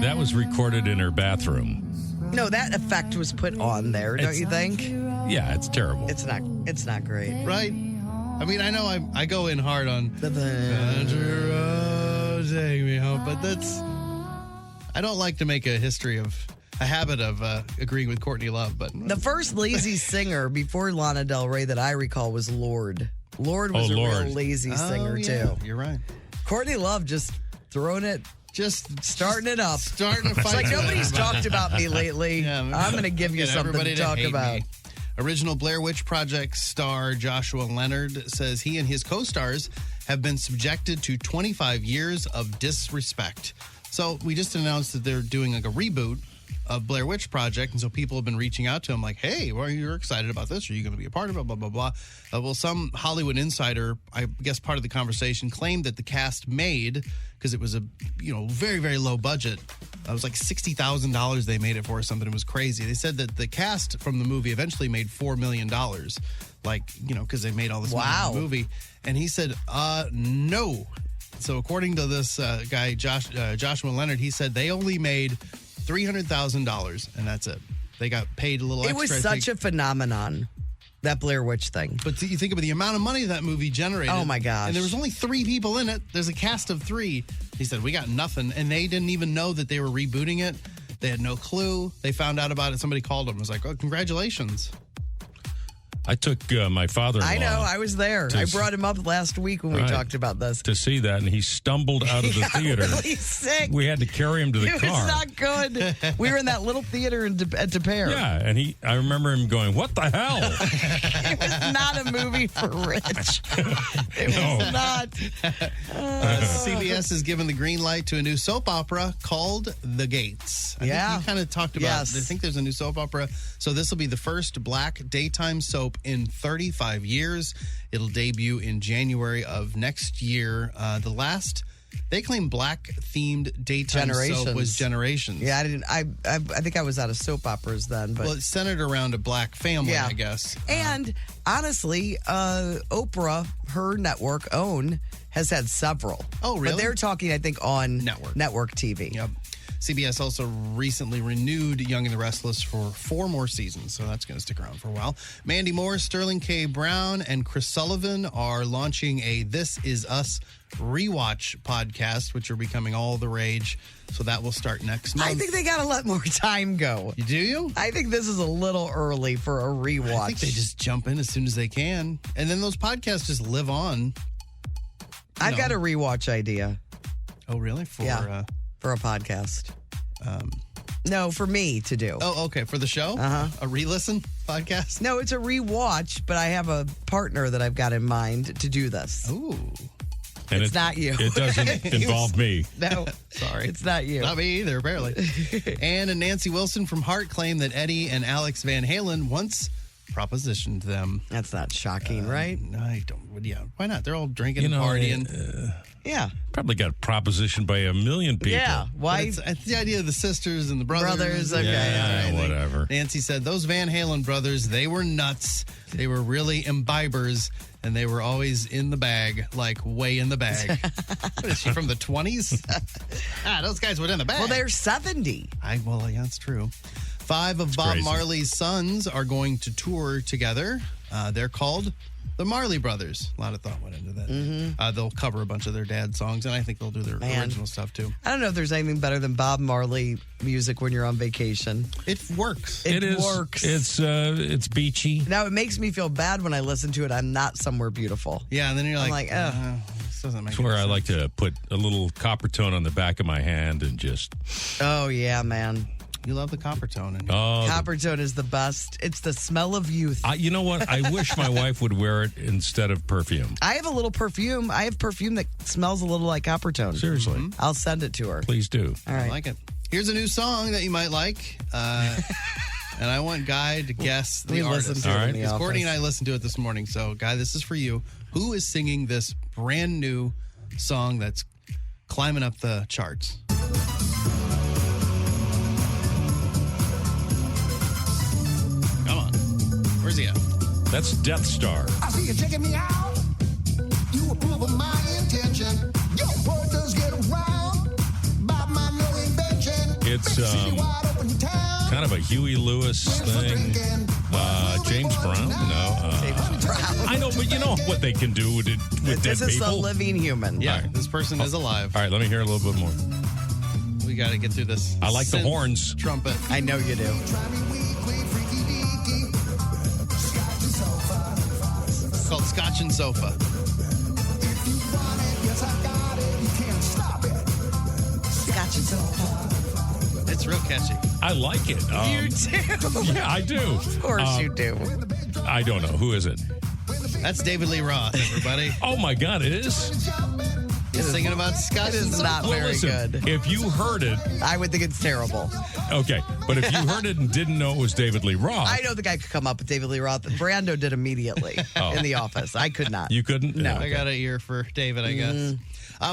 that was recorded in her bathroom. No, that effect was put on there, don't you think? Yeah, it's terrible. It's not great. Right? I mean, I know I go in hard on Country Road, Take Me Home, but I don't like to make a habit of agreeing with Courtney Love, but the first lazy singer before Lana Del Rey that I recall was Lorde. Lorde was a real lazy singer too. You're right. Courtney Love just throwing it, just starting it up, starting to fight. It's like nobody's talked about me lately. Yeah, I'm going to give you something to talk about. Original Blair Witch Project star Joshua Leonard says he and his co-stars have been subjected to 25 years of disrespect. So we just announced that they're doing like a reboot of Blair Witch Project, and so people have been reaching out to him like, hey, well, you're excited about this? Are you going to be a part of it? Blah, blah, blah. Well, some Hollywood insider, I guess part of the conversation, claimed that the cast made, because it was a very, very low budget, it was like $60,000 they made it for or something. It was crazy. They said that the cast from the movie eventually made $4 million, because they made all this money in the movie. And he said, no. So according to this guy, Joshua Leonard, he said they only made $300,000, and that's it. They got paid a little It extra. was such a phenomenon, that Blair Witch thing. But you think about the amount of money that movie generated. Oh, my gosh. And there was only 3 people in it. There's a cast of 3. He said, we got nothing. And they didn't even know that they were rebooting it. They had no clue. They found out about it. Somebody called them. It was like, oh, congratulations. I took my father-in-law. I know. I was there. I brought him up last week when we Right. talked about this. to see that, and he stumbled out of the theater. Really sick. We had to carry him to the It car. was not good. We were in that little theater at De Pere. Yeah, and I remember him going, "What the hell?" It was not a movie for Rich. It was not. CBS has given the green light to a new soap opera called The Gates. I think Yeah. you kind of talked about, Yes. I think there's a new soap opera. So this will be the first black daytime soap in 35 years. It'll debut in January of next year. The last, they claim black-themed daytime soap was Generations. Yeah, I think I was out of soap operas then. But Well, it's centered around a black family, Yeah. I guess. And honestly, Oprah, her network, OWN, has had several. Oh, really? But they're talking, I think, on Network TV. Yep. CBS also recently renewed Young and the Restless for 4 more seasons, so that's going to stick around for a while. Mandy Moore, Sterling K. Brown, and Chris Sullivan are launching a This Is Us rewatch podcast, which are becoming all the rage. So that will start next month. I think they got to let more time go. Do you? I think this is a little early for a rewatch. I think they just jump in as soon as they can. And then those podcasts just live on. I've got a rewatch idea. Oh, really? For a podcast. No, for me to do. Oh, okay. For the show? Uh-huh. A re-listen podcast? No, it's a rewatch, but I have a partner that I've got in mind to do this. Ooh. And It's not you. It doesn't involve me. No, Sorry. it's not you. Not me either, apparently. Ann and Nancy Wilson from Heart claim that Eddie and Alex Van Halen once propositioned them. That's not shocking, right? I don't. Yeah, why not? They're all drinking and partying. Yeah. Probably got propositioned by a million people. Yeah. Why? It's the idea of the sisters and the brothers. Brothers, okay, Yeah, all right. whatever. Nancy said those Van Halen brothers, they were nuts. They were really imbibers, and they were always in the bag, like way in the bag. What is she, from the 20s? Those guys were in the bag. Well, they're 70. Well, yeah, that's true. 5 of Bob crazy. Marley's sons are going to tour together. They're called the Marley Brothers. A lot of thought went into that. They'll cover a bunch of their dad's songs, and I think they'll do their original stuff too. I don't know if there's anything better than Bob Marley music when you're on vacation. It works. It is. works. It's beachy. Now, it makes me feel bad when I listen to it. I'm not somewhere beautiful. Yeah, and then you're I'm like, like, oh. this doesn't make It's where any I sense. like to put a little copper tone on the back of my hand and just Oh, yeah, man. You love the copper tone. And Copper tone is the best. It's the smell of youth. you know what? I wish my wife would wear it instead of perfume. I have a little perfume. I have perfume that smells a little like copper tone. Seriously. I'll send it to her. Please do. All right. I like it. Here's a new song that you might like. And I want Guy to guess the We artist. listened to it in the Because Courtney and office. I listened to it this morning. So, Guy, this is for you. Who is singing this brand new song that's climbing up the charts? Come on. Where's he at? That's Death Star. I see you checking me out. You approve of my intention. Your word does get around. By my new invention. It's Wide open town. kind of a Huey Lewis thing. James Brown? No. I know, but you know what they can do with dead This is people? a living human. Yeah, All right. this person is alive. All right, let me hear a little bit more. We got to get through this. I like the synth horns. Trumpet. I know you do. It's called Scotch and Sofa. Scotch and sofa. It's real catchy. I like it. You do. Yeah, I do. Of course you do. I don't know. Who is it? That's David Lee Roth, everybody. Oh, my God, it is? He's singing about Scotch It and is Sofa. not very listen, good. if you heard it, I would think it's terrible. okay, but if you heard it and didn't know it was David Lee Roth, I know the guy could come up with David Lee Roth. Brando did immediately in the office. I could not. you couldn't? No. Yeah, I okay. got an ear for David, I guess.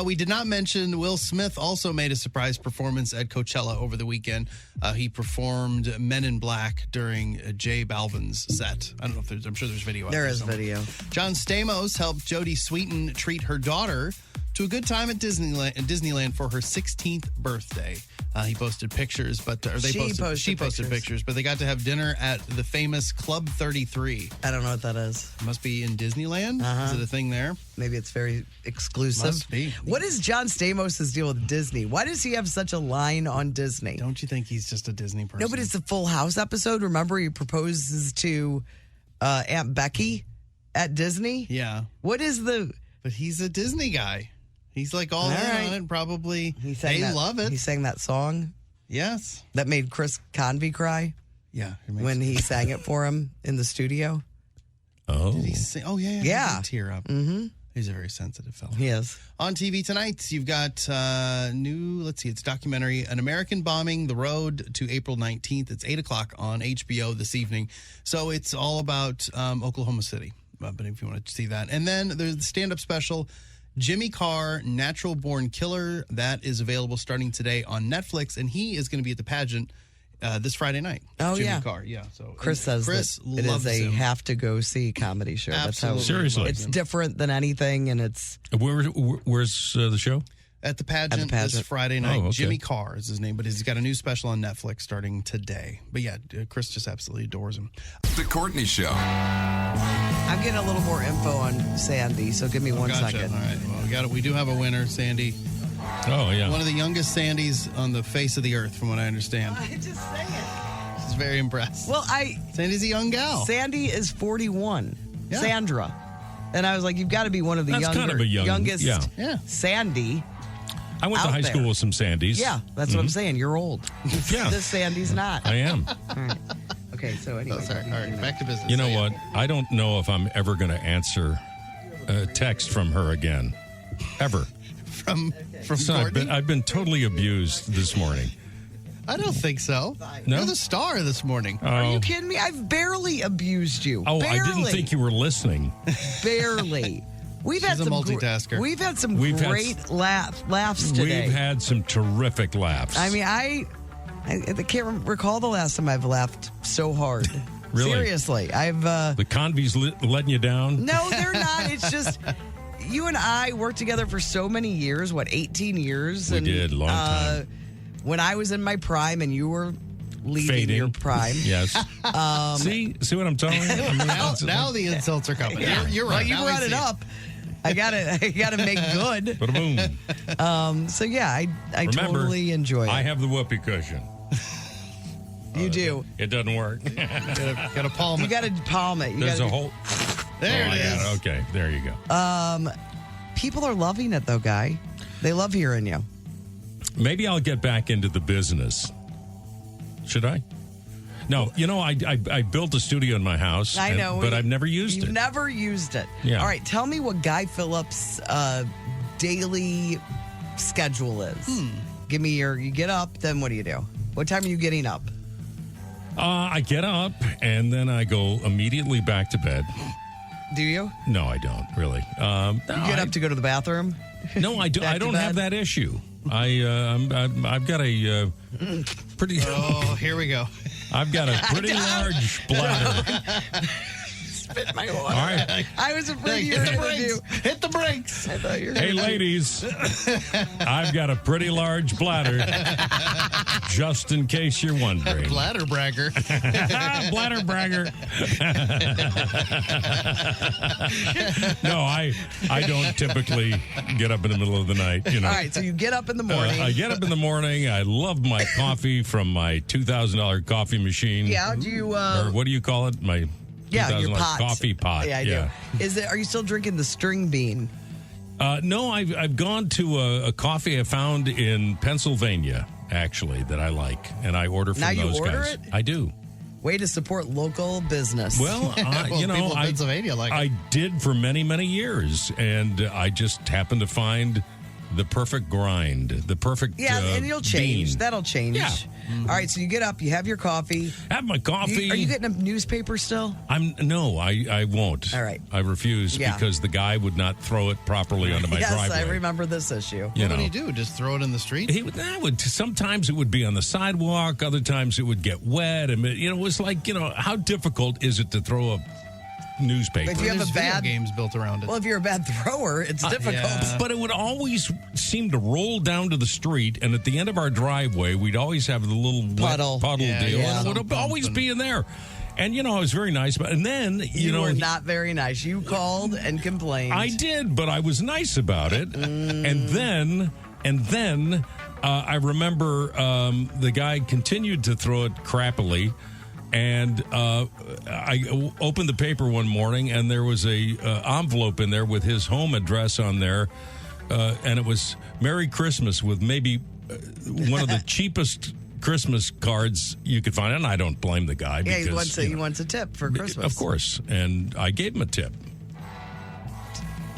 We did not mention Will Smith also made a surprise performance at Coachella over the weekend. He performed Men in Black during J Balvin's set. I don't know if I'm sure there's video out There there is somewhere. video. John Stamos helped Jodie Sweetin treat her daughter to a good time at Disneyland for her 16th birthday. He posted pictures, she posted pictures, but they got to have dinner at the famous Club 33. I don't know what that is. It must be in Disneyland. Is it a thing there? Maybe it's very exclusive. Must be. What is John Stamos' deal with Disney? Why does he have such a line on Disney? Don't you think he's just a Disney person? No, but it's the Full House episode. Remember, he proposes to Aunt Becky at Disney? Yeah. What is the... But he's a Disney guy. He's like all in on it, probably. They love it. He sang that song? Yes. That made Chris Convey cry? Yeah. When he sang it for him in the studio? Oh. Did he sing? Oh, yeah. Yeah. He did tear up. Mm-hmm. He's a very sensitive fellow. He is. On TV tonight, you've got it's documentary, An American Bombing, The Road to April 19th. It's 8 o'clock on HBO this evening. So it's all about Oklahoma City. But if you want to see that. And then there's the stand-up special, Jimmy Carr, Natural Born Killer. That is available starting today on Netflix. And he is going to be at the pageant this Friday night. Oh, Jimmy yeah. Carr, yeah. So Chris says Chris that it loves is a him. have-to-go-see comedy show. Absolutely. That's how Seriously. It's different than anything, and it's... Where's the show? At the pageant this Friday night. Oh, okay. Jimmy Carr is his name, but he's got a new special on Netflix starting today. But yeah, Chris just absolutely adores him. The Courtney Show. I'm getting a little more info on Sandy, so give me one Gotcha. second. All right. Well, we got it. We do have a winner, Sandy. Oh, yeah. One of the youngest Sandys on the face of the earth, from what I understand. I just say it. She's very impressed. Well, Sandy's a young gal. Sandy is 41. Yeah. Sandra. And I was like, you've got to be one of the That's kind of a youngest yeah. Sandy. I went to out high there. school with some Sandys. Yeah, that's what I'm saying. You're old. Yeah. This Sandy's not. I am. All right. Okay, so anyway. Oh, sorry. All right, back to business. You know what? I don't know if I'm ever going to answer a text from her again. Ever. From So Courtney? I've been totally abused this morning. I don't think so. No? You're the star this morning. Are you kidding me? I've barely abused you. Oh, barely. I didn't think you were listening. Barely. We've had She's a some multitasker. We've had some We've had great laughs today. We've had some terrific laughs. I mean, I can't recall the last time I've laughed so hard. Really? Seriously, I've. The Convies letting you down? No, they're not. It's just you and I worked together for so many years. What, 18 years? We did, long time. When I was in my prime and you were leaving Fading. your prime. Yes. See what I'm telling you? I mean, now the insults are coming. Yeah. You're Well, right. you Now I brought it see up. I gotta make good. Ba-da-boom. So yeah, I Remember, totally enjoy it. I have the whoopee cushion. You do. It doesn't work. Gotta palm You it. gotta palm it. You There's gotta a whole. There I it got is. Okay, there you go. People are loving it though, Guy. They love hearing you. Maybe I'll get back into the business. Should I? No, I built a studio in my house. I know, but I've never used You've it. never used it. Yeah. All right, tell me what Guy Phillips' daily schedule is. Give me you get up, then what do you do? What time are you getting up? I get up and then I go immediately back to bed. Do you? No, I don't really. You get up to go to the bathroom? No, I do. Back I to don't have bed? that issue. I've got a pretty. Oh, here we go. I've got a pretty large bladder. Spit my water. All right. I was afraid you were Hit the going to do. brakes. Hit the brakes. I thought you were Hey, gonna do- ladies, I've got a pretty large bladder, just in case you're wondering. Bladder bragger. Bladder bragger. No, I don't typically get up in the middle of the night. All right, so you get up in the morning. I get up in the morning. I love my coffee from my $2,000 coffee machine. Yeah, do you? Or what do you call it? My Yeah, your $2,000 pot. coffee pot. Yeah, I do. Is it? Are you still drinking the string bean? No, I've gone to a coffee I found in Pennsylvania, actually, that I like, and I order from Now you those order guys. it? I do. Way to support local business. Well, Well, you know, people in Pennsylvania like it. I did for many, many years, and I just happened to find the perfect grind, the perfect yeah, and you'll change. bean. That'll change. Yeah. All right, so you get up, you have your coffee. Have my coffee. Are you getting a newspaper still? No, I won't. All right. I refuse Yeah. because the guy would not throw it properly onto my yes, driveway. I remember this issue. You What know. do you do? Just throw it in the street? Sometimes it would be on the sidewalk. Other times it would get wet. And, it was like, how difficult is it to throw newspaper. If you have There's a video bad games built around it. Well, if you're a bad thrower, it's difficult. yeah. But it would always seem to roll down to the street, and at the end of our driveway, we'd always have the little wet Puddle. puddle Yeah, deal, yeah. and it would always be in there. And, I was very nice about it. And then, You were not very nice. You called and complained. I did, but I was nice about it. And then I remember the guy continued to throw it crappily. And I opened the paper one morning, and there was a envelope in there with his home address on there. And it was Merry Christmas with maybe one of the cheapest Christmas cards you could find. And I don't blame the guy. Yeah, because, he wants a tip for Christmas. Of course. And I gave him a tip.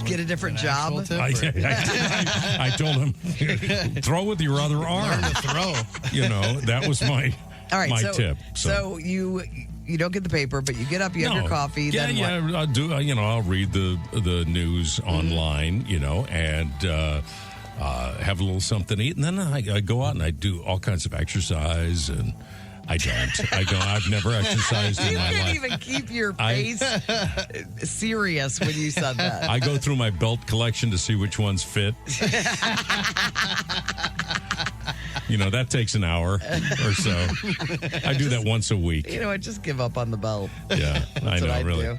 Get a different job. Tip, I told him, throw with your other arm. Learn to throw. That was my All right, tip. So you don't get the paper, but you get up, you have your coffee. Yeah, then what? I'll do. I'll read the news online. And have a little something to eat, and then I go out and I do all kinds of exercise, and I don't. I've never exercised in You my couldn't life. even keep your face serious when you said that. I go through my belt collection to see which ones fit. That takes an hour or so. I do that once a week. You know what? Just give up on the belt. Yeah, I know, what really. do.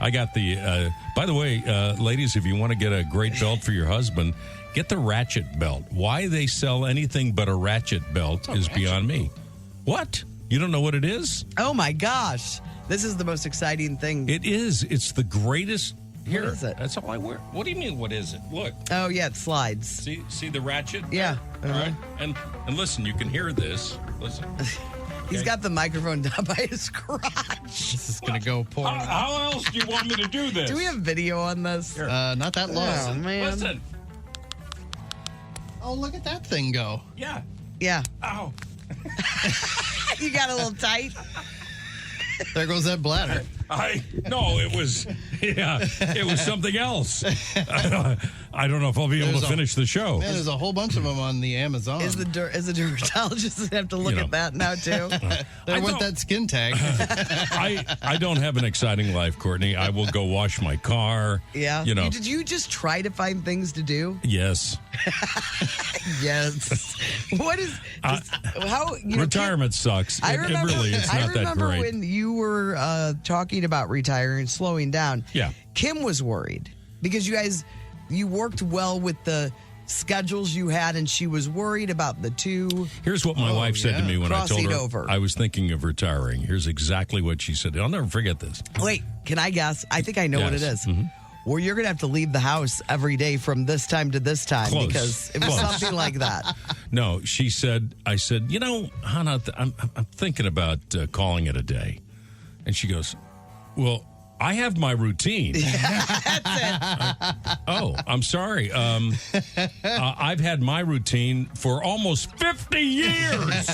I got the. By the way, ladies, if you want to get a great belt for your husband, get the ratchet belt. Why they sell anything but a ratchet belt is beyond me. What? You don't know what it is? Oh my gosh. This is the most exciting thing. It is. It's the greatest. Here, What is it? That's all I wear. What do you mean, what is it? Look. Oh, yeah, it slides. See the ratchet? Yeah. All right. And listen, you can hear this. Listen. He's got the microphone down by his crotch. This is going to go poor. How else do you want me to do this? Do we have video on this? Not that long. Oh, man. Listen. Oh, look at that thing go. Yeah. Yeah. Ow. You got a little tight. There goes that bladder. No, it was something else. I don't know if I'll be able to finish the show. Man, there's a whole bunch of them on the Amazon. Is the dermatologist going to have to look at that now, too? They want that skin tag. I don't have an exciting life, Courtney. I will go wash my car. Yeah. You know. Did you just try to find things to do? Yes. Yes. What is how retirement sucks. I It remember. really, it's I not that remember great. when you were talking about retiring, slowing down. Yeah. Kim was worried because you worked well with the schedules you had, and she was worried about the two. Here's what my wife said to me when I told Crossing her over. I was thinking of retiring. Here's exactly what she said. I'll never forget this. Wait, can I guess? I think I know what it Yes. is. Well, you're going to have to leave the house every day from this time to this time Close. because it was Close. something like that. No, she said, I said, Hannah, I'm thinking about calling it a day. And she goes, well, I have my routine. Oh, I'm sorry. I've had my routine for almost 50 years.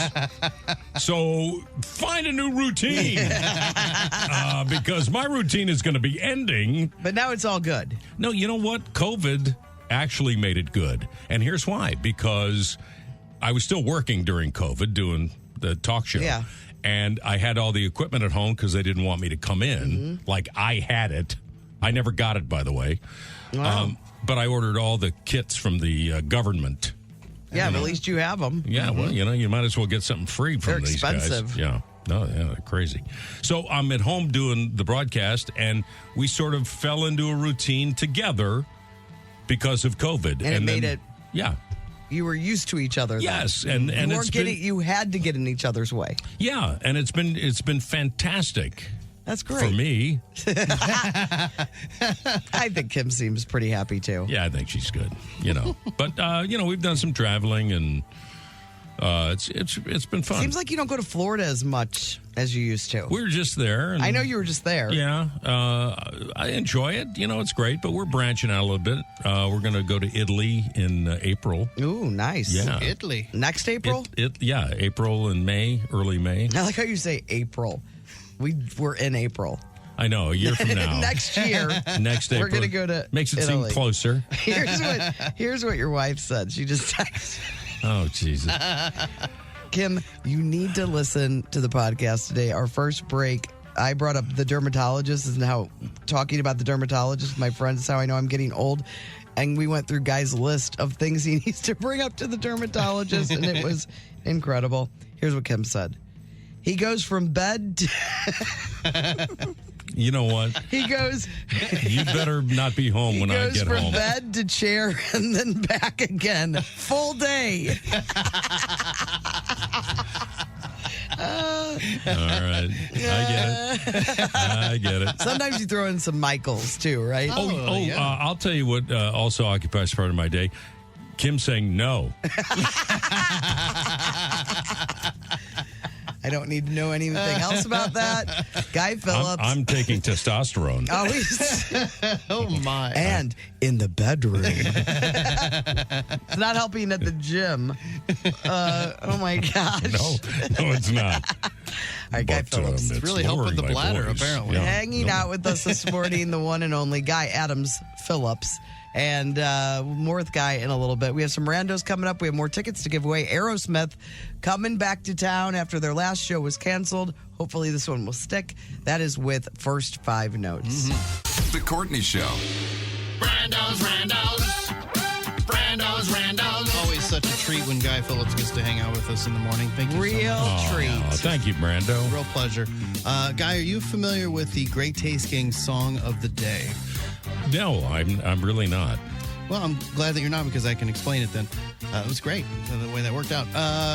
So find a new routine because my routine is going to be ending. But now it's all good. No, you know what? COVID actually made it good. And here's why. Because I was still working during COVID doing the talk show. Yeah. And I had all the equipment at home because they didn't want me to come in like I had it. I never got it, by the way. Wow. But I ordered all the kits from the government. Yeah, but at least you have them. Yeah, well, you might as well get something free from They're these expensive. guys. Yeah. No, yeah, they're crazy. So I'm at home doing the broadcast, and we sort of fell into a routine together because of COVID. And it made it. Yeah. You were used to each other. Then. Yes, and you it's weren't been, getting. You had to get in each other's way. Yeah, and it's been fantastic. That's great for me. I think Kim seems pretty happy too. Yeah, I think she's good. But we've done some traveling, and it's been fun. Seems like you don't go to Florida as much as you used to. We were just there. And I know you were just there. Yeah, I enjoy it. It's great, but we're branching out a little bit. We're going to go to Italy in April. Ooh, nice. Yeah. Italy. Next April? April and May, early May. I like how you say April. We're in April. I know, a year from now. Next year. Next April. We're going to go to Makes it Italy. seem closer. Here's what your wife said. She just texted. Oh, Jesus. Kim, you need to listen to the podcast today. Our first break I brought up the dermatologist and how talking about the dermatologist with my friends is how I know I'm getting old. And we went through Guy's list of things he needs to bring up to the dermatologist, and it was incredible. Here's what Kim said. He goes from bed to... You know what? He goes... You better not be home when I get home. He goes home. from bed to chair and then back again. Full day. All right. I get it. Sometimes you throw in some Michaels, too, right? I'll tell you what also occupies part of my day. Kim saying no. I don't need to know anything else about that. Guy Phillips. I'm taking testosterone. Oh my. And in the bedroom. It's not helping at the gym. Oh my gosh. No, it's not. All right, Guy Phillips. It's really helped with the bladder, apparently. Yeah. Hanging out with us this morning, the one and only Guy Adams Phillips. And more with Guy in a little bit. We have some randos coming up. We have more tickets to give away. Aerosmith coming back to town after their last show was canceled. Hopefully this one will stick. That is with First 5 Notes. The Courtney Show. Randos. Always such a treat when Guy Phillips gets to hang out with us in the morning. Thank you Real so much. treat. Thank you, Brando. Real pleasure. Guy, are you familiar with the Great Taste Gang Song of the Day? No, I'm really not. Well, I'm glad that you're not because I can explain it then. It was great the way that worked out.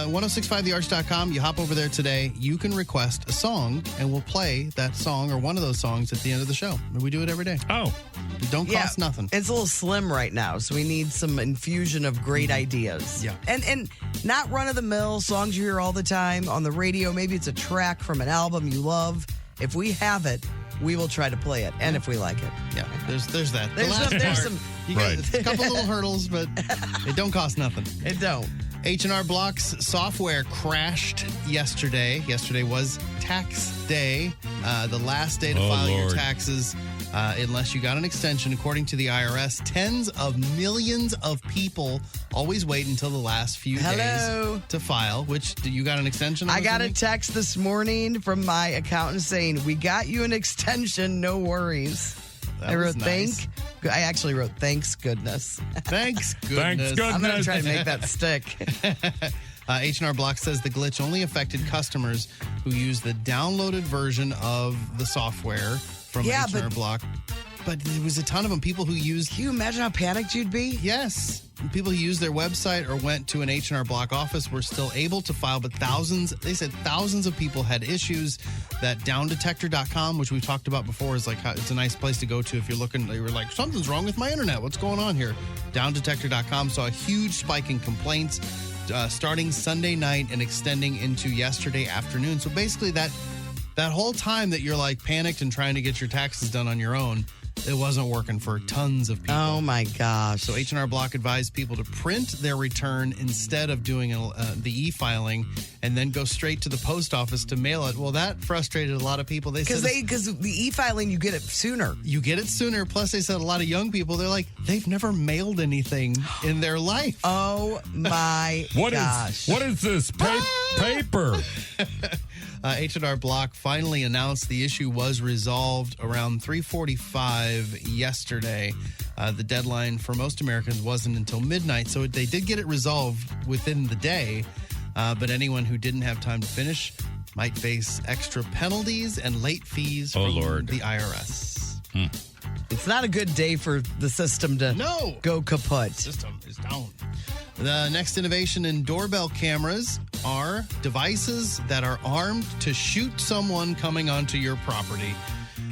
1065thearch.com. You hop over there today. You can request a song, and we'll play that song or one of those songs at the end of the show. We do it every day. Oh. It don't cost nothing. It's a little slim right now, so we need some infusion of great ideas. Yeah. And not run-of-the-mill songs you hear all the time on the radio. Maybe it's a track from an album you love. If we have it, we will try to play it, and if we like it. Yeah, there's that. There's some you got a couple little hurdles, but it don't cost nothing. It don't. H&R Block's software crashed yesterday. Yesterday was tax day, the last day to file your taxes, unless you got an extension. According to the IRS, tens of millions of people always wait until the last few days to file. Which, you got an extension? I got a text this morning from my accountant saying, we got you an extension, no worries. I wrote nice. I actually wrote thanks goodness. Thanks goodness. I'm going to try to make that stick. H&R Block says the glitch only affected customers who use the downloaded version of the software from H&R Block. But there was a ton of them. People who used... Can you imagine how panicked you'd be? Yes. People who used their website or went to an H&R Block office were still able to file, but they said thousands of people had issues. That downdetector.com, which we've talked about before, is like it's a nice place to go to if you're looking, you're like, something's wrong with my internet. What's going on here? Downdetector.com saw a huge spike in complaints starting Sunday night and extending into yesterday afternoon. So basically that whole time that you're like panicked and trying to get your taxes done on your own, it wasn't working for tons of people. Oh, my gosh. So H&R Block advised people to print their return instead of doing the e-filing and then go straight to the post office to mail it. Well, that frustrated a lot of people. Because the e-filing, you get it sooner. You get it sooner. Plus, they said a lot of young people, they're like, they've never mailed anything in their life. Oh, my gosh. What is this? Paper. H&R Block finally announced the issue was resolved around 3:45 yesterday. The deadline for most Americans wasn't until midnight, so they did get it resolved within the day. But anyone who didn't have time to finish might face extra penalties and late fees from the IRS. It's not a good day for the system to go kaput. The system is down. The next innovation in doorbell cameras are devices that are armed to shoot someone coming onto your property.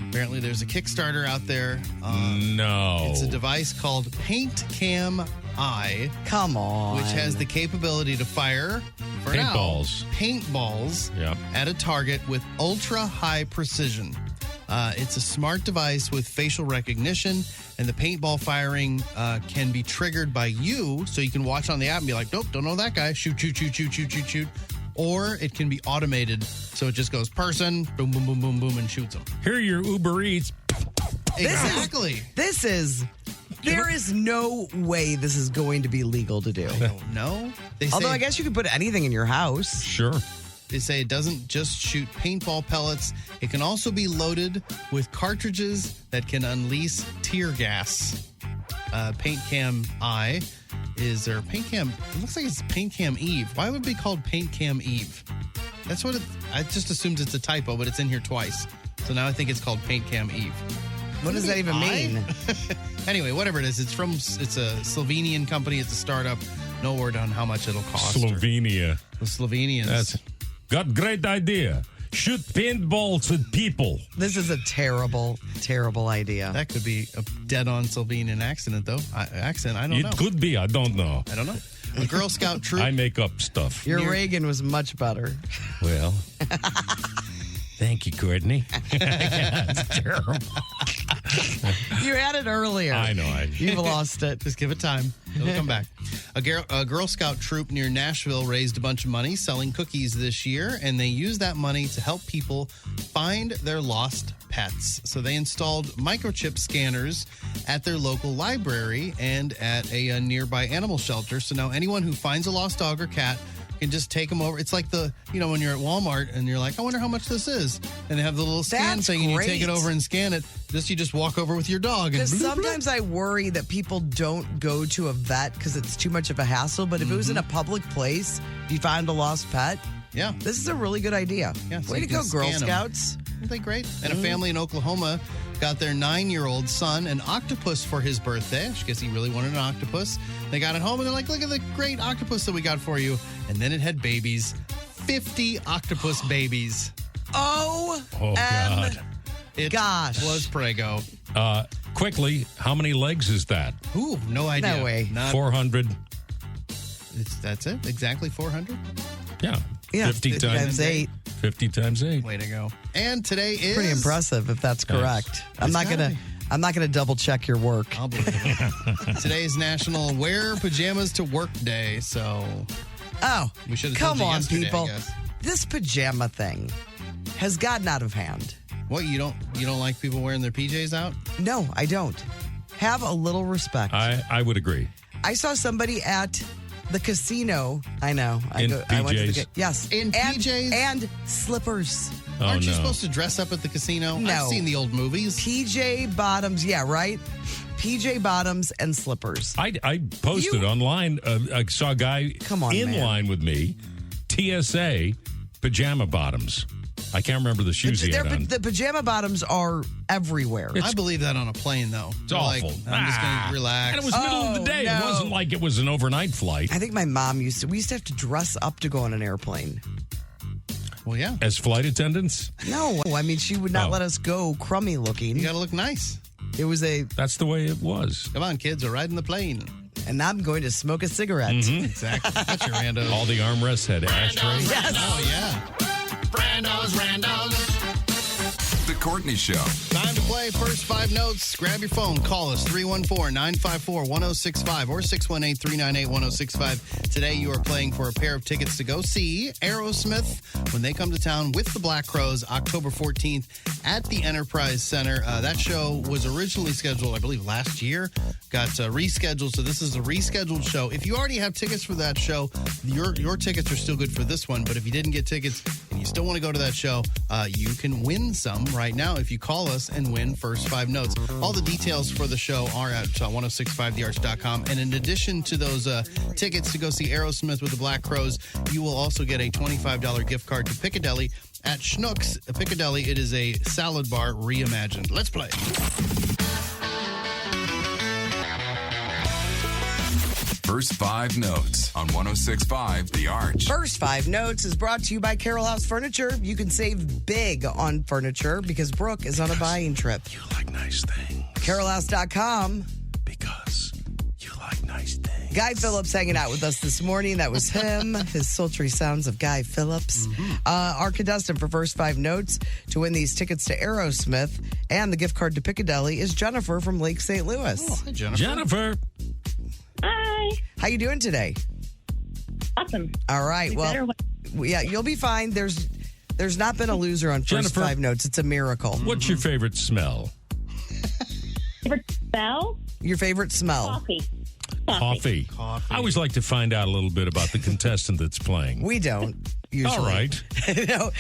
Apparently, there's a Kickstarter out there. No. It's a device called Paint Cam Eye. Come on. Which has the capability to fire, for paintballs at a target with ultra-high precision. It's a smart device with facial recognition, and the paintball firing can be triggered by you, so you can watch on the app and be like, nope, don't know that guy. Shoot, shoot, shoot, shoot, shoot, shoot, shoot. Or it can be automated, so it just goes person, boom, boom, boom, boom, boom, and shoots them. Here are your Uber Eats. Exactly. There is no way this is going to be legal to do. I don't know. Although I guess you could put anything in your house. Sure. they say it doesn't just shoot paintball pellets. It can also be loaded with cartridges that can unleash tear gas. Paint Cam I is there. Paint Cam, it looks like it's Paint Cam Eve. Why would it be called Paint Cam Eve? That's what I just assumed it's a typo, but it's in here twice. So now I think it's called Paint Cam Eve. What does that even mean? Anyway, whatever it is, it's a Slovenian company. It's a startup. No word on how much it'll cost. Slovenia. The Slovenians. That's got great idea. Shoot paintballs at people. This is a terrible, terrible idea. That could be a dead-on Slovenian accent, though. I don't know. It could be. I don't know. I don't know. A Girl Scout troop. I make up stuff. Your Reagan was much better. Well, thank you, Courtney. That's terrible. You had it earlier. I know. You've lost it. Just give it time. It'll come back. A Girl Scout troop near Nashville raised a bunch of money selling cookies this year, and they used that money to help people find their lost pets. So they installed microchip scanners at their local library and at a nearby animal shelter. So now anyone who finds a lost dog or cat can just take them over. It's like when you're at Walmart and you're like, I wonder how much this is. And they have the little scan That's thing and you great. take it over and scan it. You just walk over with your dog. Because sometimes I worry that people don't go to a vet because it's too much of a hassle. But if it was in a public place, if you find a lost pet, yeah, this is a really good idea. Yeah, so way you to go, can Girl scan 'em. Scouts. Aren't they great? And a family in Oklahoma got their 9-year-old son an octopus for his birthday. I guess he really wanted an octopus. They got it home and they're like, look at the great octopus that we got for you. And then it had babies. 50 octopus babies. Oh, God. It gosh. was Prego. Quickly, how many legs is that? Ooh, no idea. No way. 400. That's it? Exactly 400? Yeah. Yeah, 50 times 8. 50 times 8. Way to go. And today is Pretty impressive if that's correct. I'm not gotta gonna double check your work. I'll believe it. Today is National Wear Pajamas to Work Day, so we should have come told you on, yesterday, people. I guess. This pajama thing has gotten out of hand. What, you don't like people wearing their PJs out? No, I don't. Have a little respect. I would agree. I saw somebody at the casino. I know. I In went to PJs? the yes, In PJs? and slippers. Oh, Aren't you no. supposed to dress up at the casino? No. I've seen the old movies. PJ bottoms, yeah, right. PJ bottoms and slippers. I posted online. I saw a guy in man. line with me. TSA pajama bottoms. I can't remember the shoes he had on. The pajama bottoms are everywhere. I believe that on a plane, though. It's awful. I'm just going to relax. And it was middle of the day. no. It wasn't like it was an overnight flight. I think my mom we used to have to dress up to go on an airplane. Well, yeah. As flight attendants? No, I mean, she would not Oh. let us go crummy looking. You got to look nice. It was That's the way it was. Come on, kids, we're riding the plane. and I'm going to smoke a cigarette. Exactly. That's your rando. All the armrests had ashtrays. Yes. Oh, yeah. Randos. The Courtney Show. Time to play First 5 Notes. Grab your phone. Call us 314-954-1065 or 618-398-1065. Today you are playing for a pair of tickets to go see Aerosmith when they come to town with the Black Crowes October 14th at the Enterprise Center. That show was originally scheduled, I believe, last year. Got rescheduled, so this is a rescheduled show. If you already have tickets for that show, your tickets are still good for this one. But if you didn't get tickets and you still want to go to that show, you can win some right now if you call us and win First 5 Notes. All the details for the show are at 1065thearch.com. And in addition to those tickets to go see Aerosmith with the Black Crowes, you will also get a $25 gift card to Piccadilly at Schnucks Piccadilly. It is a salad bar reimagined. Let's play. First 5 Notes on 1065 The Arch. First 5 Notes is brought to you by Carroll House Furniture. You can save big on furniture because Brooke is on a buying trip. You like nice things. CarrollHouse.com. Because you like nice things. Guy Phillips hanging out with us this morning. That was him, his sultry sounds of Guy Phillips. Our contestant for First 5 Notes to win these tickets to Aerosmith and the gift card to Piccadilly is Jennifer from Lake St. Louis. Oh, hi, Jennifer. Jennifer. Hi. How you doing today? Awesome. All right. We Well, better- yeah, you'll be fine. There's not been a loser on First Jennifer. 5 Notes. It's a miracle. What's your favorite smell? Favorite smell? Your favorite smell? Coffee. Coffee. I always like to find out a little bit about the contestant that's playing. We don't. usually. All right. No,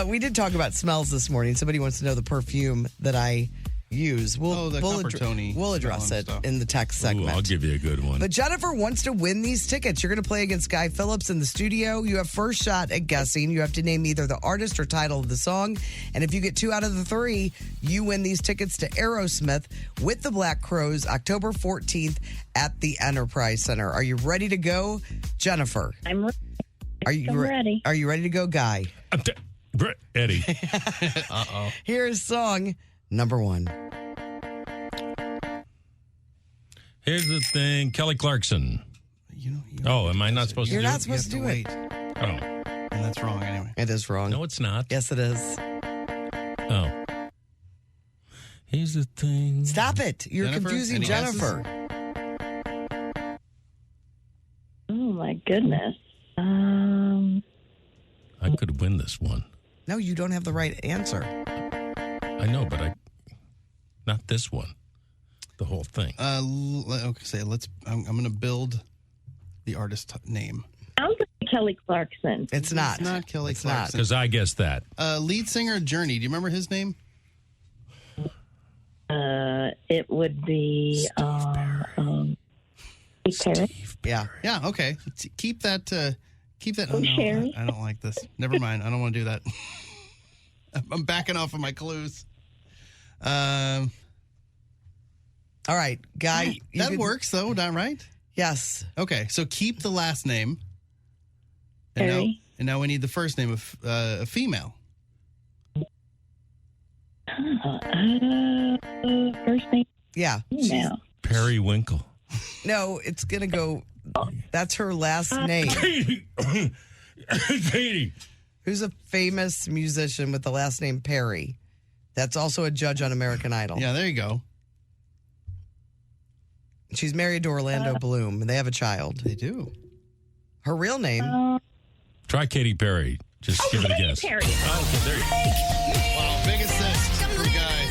we did talk about smells this morning. Somebody wants to know the perfume that I use. We'll Coppertone we'll address it in the text segment. Ooh, I'll give you a good one. But Jennifer wants to win these tickets. You're going to play against Guy Phillips in the studio. You have first shot at guessing. You have to name either the artist or title of the song. And if you get 2 out of the 3, you win these tickets to Aerosmith with the Black Crowes October 14th at the Enterprise Center. Are you ready to go, Jennifer? I'm ready. I'm ready. Are you ready to go, Guy? Eddie. Uh-oh. Here's song number 1. Here's the thing. Kelly Clarkson. Am I not supposed to do it? You're not supposed to do it. Oh. And that's wrong anyway. It is wrong. No, it's not. Yes, it is. Oh. Here's the thing. Stop it. You're Jennifer, confusing any Jennifer. Oh, my goodness. I could win this one. No, you don't have the right answer. I know, but not this one. The whole thing. I'm going to build the artist name. Sounds like Kelly Clarkson. It's not. It's not Kelly Clarkson. Because I guessed that. Lead singer Journey. Do you remember his name? It would be Steve Perry. Yeah. Yeah. Okay. Keep that. Oh, no, Sherry. I don't like this. Never mind. I don't want to do that. I'm backing off of my clues. All right, Guy. That works, though, not right? Yes. Okay, so keep the last name. And now we need the first name of a female. First name. Yeah. Female. Periwinkle. No, it's going to go. That's her last name. Katie. Who's a famous musician with the last name Perry? That's also a judge on American Idol. Yeah, there you go. She's married to Orlando Bloom, and they have a child. They do. Her real name? Try Katy Perry. Just give it a guess. Perry. Oh, okay, there you go. Wow, big assist for Guy.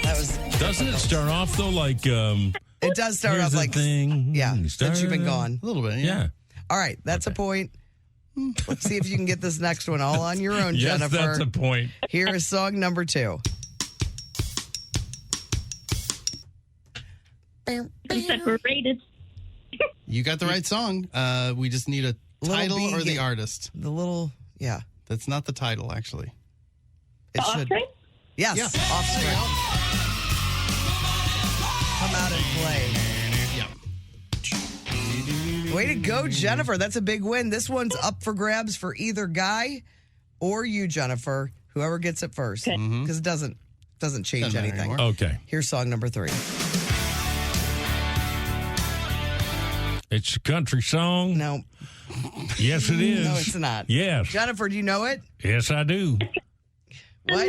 That was. Doesn't it start off, though, like... it does start here's off the like... thing. Yeah, since you've been gone. A little bit, Yeah. All right, that's a point. Let's see if you can get this next one all on your own, Yes, Jennifer. that's a point. Here is song number 2. Separated. You got the right song. We just need a Little title B or the get- artist. The little, yeah. That's not the title, actually. It should. Offspring? Yes, Yeah. Offspring. Come out and play. Way to go, Jennifer. That's a big win. This one's up for grabs for either Guy or you, Jennifer. Whoever gets it first. Because it doesn't change Doesn't matter anything. anymore. Okay. Here's song number 3. It's a country song. No. Yes, it is. No, it's not. Yes. Jennifer, do you know it? Yes, I do. What?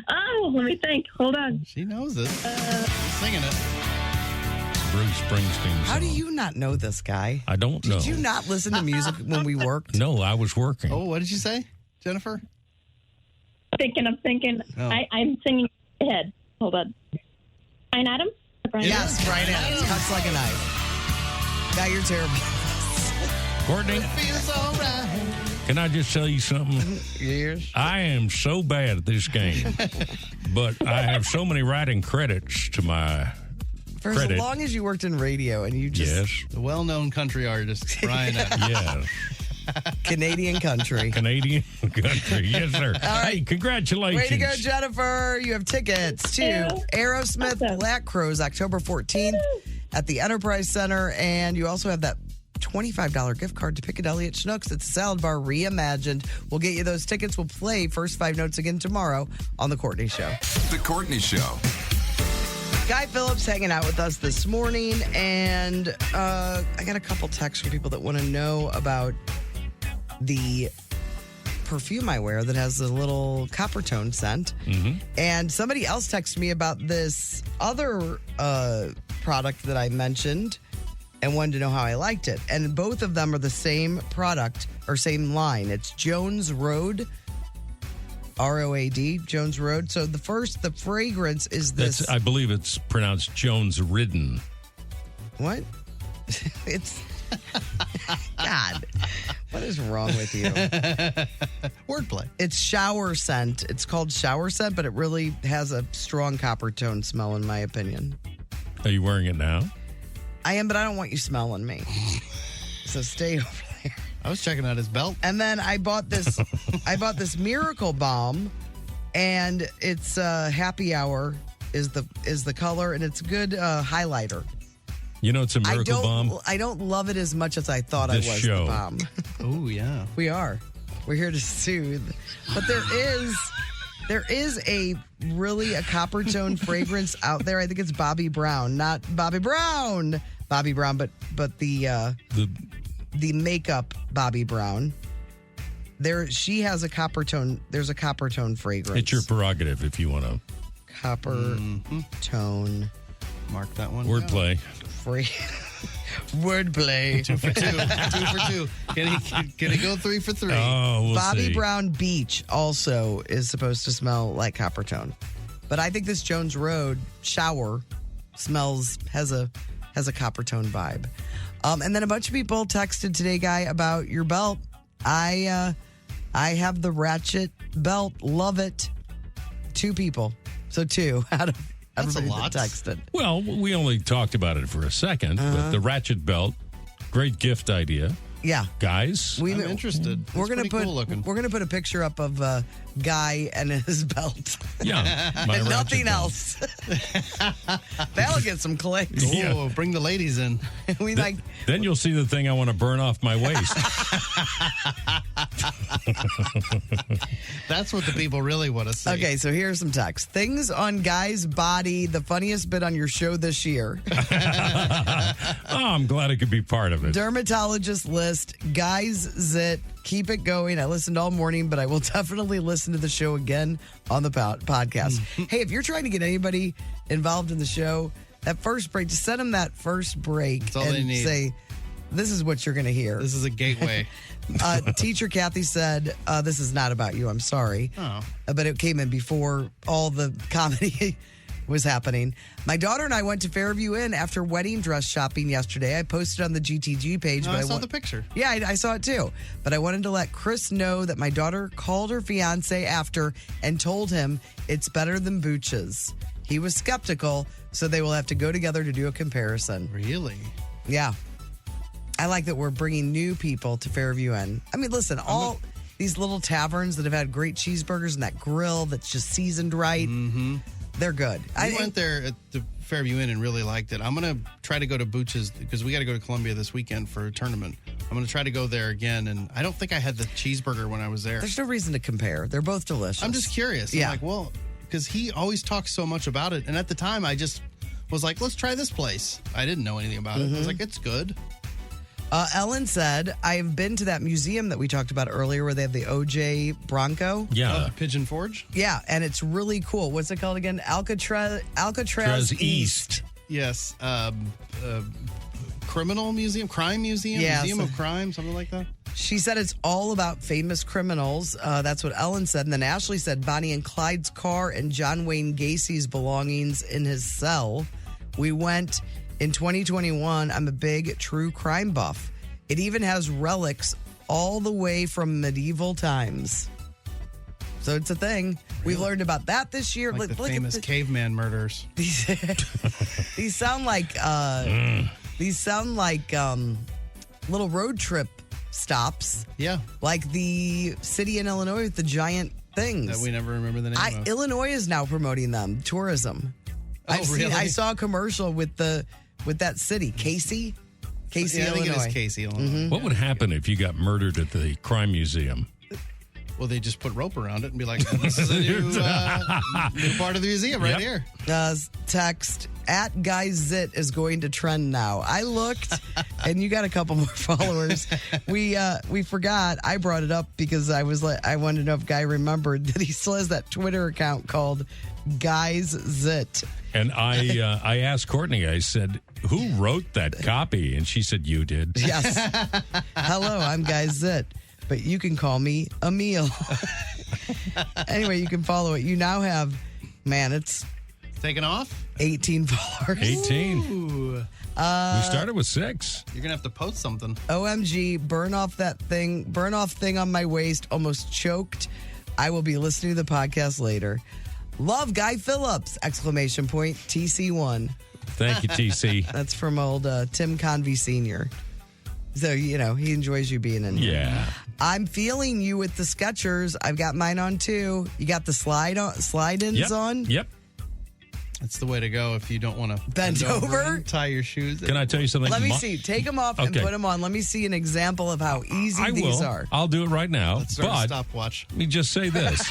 Oh, let me think. Hold on. She knows it. She's singing it. Bruce Springsteen. How do song. you not know this guy? I don't know. Did you not listen to music when we worked? No, I was working. Oh, what did you say, Jennifer? I'm thinking. Oh. I'm singing ahead. Hold on. Brian Adams? Yes, Brian Adams. Cuts like a knife. Guy, you're terrible. Courtney, Feels all right. can I just tell you something? Years. I am so bad at this game, but I have so many writing credits to my For credit. as long as you worked in radio and you just Yes. The well-known country artist, Brian Adams. Yes. Canadian country. Canadian country. Yes, sir. All right. Hey, congratulations. Way to go, Jennifer. You have tickets to Aerosmith Black Crowes October 14th at the Enterprise Center. And you also have that $25 gift card to Piccadilly at Schnucks. It's a salad bar reimagined. We'll get you those tickets. We'll play First 5 Notes again tomorrow on The Courtney Show. The Courtney Show. Guy Phillips hanging out with us this morning. And I got a couple texts from people that want to know about the perfume I wear that has a little copper tone scent. And somebody else texted me about this other product that I mentioned and wanted to know how I liked it. And both of them are the same product or same line. It's Jones Road, ROAD, Jones Road. So the fragrance is this. That's, I believe it's pronounced Jones Ridden. What? It's God, what is wrong with you? Wordplay. It's shower scent. It's called shower scent, but it really has a strong copper tone smell, in my opinion. Are you wearing it now? I am, but I don't want you smelling me. So stay over there. I was checking out his belt. And then I bought this. I bought this Miracle Balm, and it's Happy Hour is the color, and it's a good highlighter. You know, it's a Miracle Bomb. I don't love it as much as I thought This I was. show. The bomb. Oh yeah, we are. We're here to soothe, but there is a copper tone fragrance out there. I think it's Bobbi Brown, not Bobby Brown, but the makeup Bobbi Brown. She has a copper tone. There's a copper tone fragrance. It's your prerogative if you want to. Copper tone. Mark that one. Wordplay. Wordplay. 2 for 2. 2 for 2. Can he go 3 for 3? Oh, we'll Bobbi see. Brown Beach also is supposed to smell like copper tone, but I think this Jones Road shower has a copper tone vibe. And then a bunch of people texted today, Guy, about your belt. I have the Ratchet belt. Love it. 2 people. So 2 out of everybody that texted. Well, we only talked about it for a second, but the Ratchet belt, great gift idea. Yeah. Guys, I'm interested. We're gonna put cool looking. we're gonna put a picture up of Guy and his belt. Yeah, my and Ratchet nothing belt. else. That'll get some clicks. Oh, bring the ladies in. We Then you'll see the thing I want to burn off my waist. That's what the people really want to see. Okay, so here's some text. Things on Guy's body, the funniest bit on your show this year. I'm glad I could be part of it. Dermatologist list, Guy's Zit, keep it going. I listened all morning, but I will definitely listen to the show again on the podcast. Hey, if you're trying to get anybody involved in the show, that first break, just send them that first break all they and need. say, this is what you're going to hear. This is a gateway. Teacher Kathy said, this is not about you. I'm sorry. Oh. But it came in before all the comedy was happening. My daughter and I went to Fairview Inn after wedding dress shopping yesterday. I posted on the GTG page. No, but I saw the picture. Yeah, I saw it too. But I wanted to let Chris know that my daughter called her fiance after and told him it's better than Booch's. He was skeptical, so they will have to go together to do a comparison. Really? Yeah. I like that we're bringing new people to Fairview Inn. I mean, listen, all these little taverns that have had great cheeseburgers and that grill that's just seasoned right, they're good. I went there at the Fairview Inn and really liked it. I'm going to try to go to Booch's because we got to go to Columbia this weekend for a tournament. I'm going to try to go there again, and I don't think I had the cheeseburger when I was there. There's no reason to compare. They're both delicious. I'm just curious. Yeah. I'm like, well, because he always talks so much about it, and at the time I just was like, let's try this place. I didn't know anything about it. I was like, it's good. Ellen said, I've been to that museum that we talked about earlier where they have the OJ Bronco. Yeah. Pigeon Forge? Yeah, and it's really cool. What's it called again? Alcatraz East. Yes. Criminal Museum? Crime Museum? Yes. Museum of Crime? Something like that? She said it's all about famous criminals. That's what Ellen said. And then Ashley said Bonnie and Clyde's car and John Wayne Gacy's belongings in his cell. We went in 2021. I'm a big true crime buff. It even has relics all the way from medieval times. So it's a thing. We learned about that this year. Like the Look famous at caveman murders. these sound like little road trip stops. Yeah. Like the city in Illinois with the giant things. That we never remember the name of. Illinois is now promoting them. Tourism. Oh, really? I saw a commercial with that city. Casey, Yeah, I think Illinois. it is Casey, Illinois. What would happen if you got murdered at the crime museum? Well, they just put rope around it and be like, this is a new part of the museum right here. Text at Guy Zit is going to trend now. I looked, and you got a couple more followers. We forgot. I brought it up because I wanted to know if Guy remembered that he still has that Twitter account called Guy's Zit. And I asked Courtney, I said, who wrote that copy? And she said, you did. Yes. Hello, I'm Guy Zit, but you can call me Emil. Anyway, you can follow it. You now have, man, it's Taking off? 18 followers. 18. Ooh. We started with 6. You're going to have to post something. OMG, burn off thing on my waist, almost choked. I will be listening to the podcast later. Love Guy Phillips! Exclamation point. TC1. Thank you, TC. That's from old Tim Convey Sr. So, he enjoys you being in here. Yeah. I'm feeling you with the Skechers. I've got mine on too. You got the slide-ins on? Yep. That's the way to go if you don't want to Bend over? and tie your shoes. Can I tell you something? Let me see. Take them off and Okay. put them on. Let me see an example of how easy these are. I'll do it right now. Let's start a but stopwatch. let me just say this.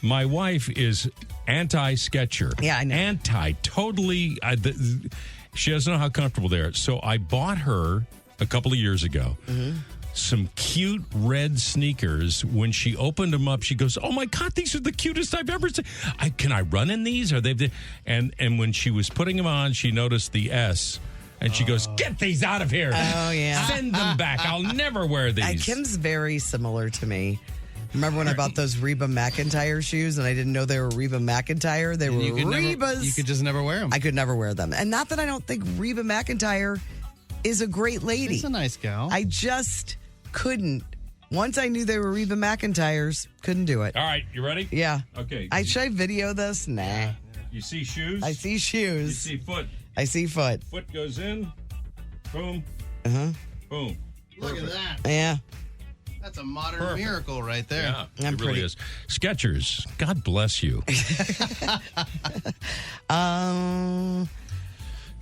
My wife is anti-Sketcher. Yeah, I know. Totally. She doesn't know how comfortable they are. So I bought her a couple of years ago some cute red sneakers. When she opened them up, she goes, "Oh my God, these are the cutest I've ever seen. Can I run in these? Are they?" And when she was putting them on, she noticed the S. And she goes, "Get these out of here. Oh, yeah. Send them back. I'll never wear these." Kim's very similar to me. Remember when I bought those Reba McEntire shoes and I didn't know they were Reba McEntire? They were Rebas. You could just never wear them. I could never wear them. And not that I don't think Reba McEntire is a great lady. She's a nice gal. I just couldn't. Once I knew they were Reba McEntires, couldn't do it. All right, you ready? Yeah. Okay. Should I video this? Nah. You see shoes? I see You shoes. see foot. I see foot. Foot goes in. Boom. Uh-huh. Boom. Look at that. Yeah. That's a modern miracle right there. Yeah, I'm it really pretty- is. Skechers, God bless you.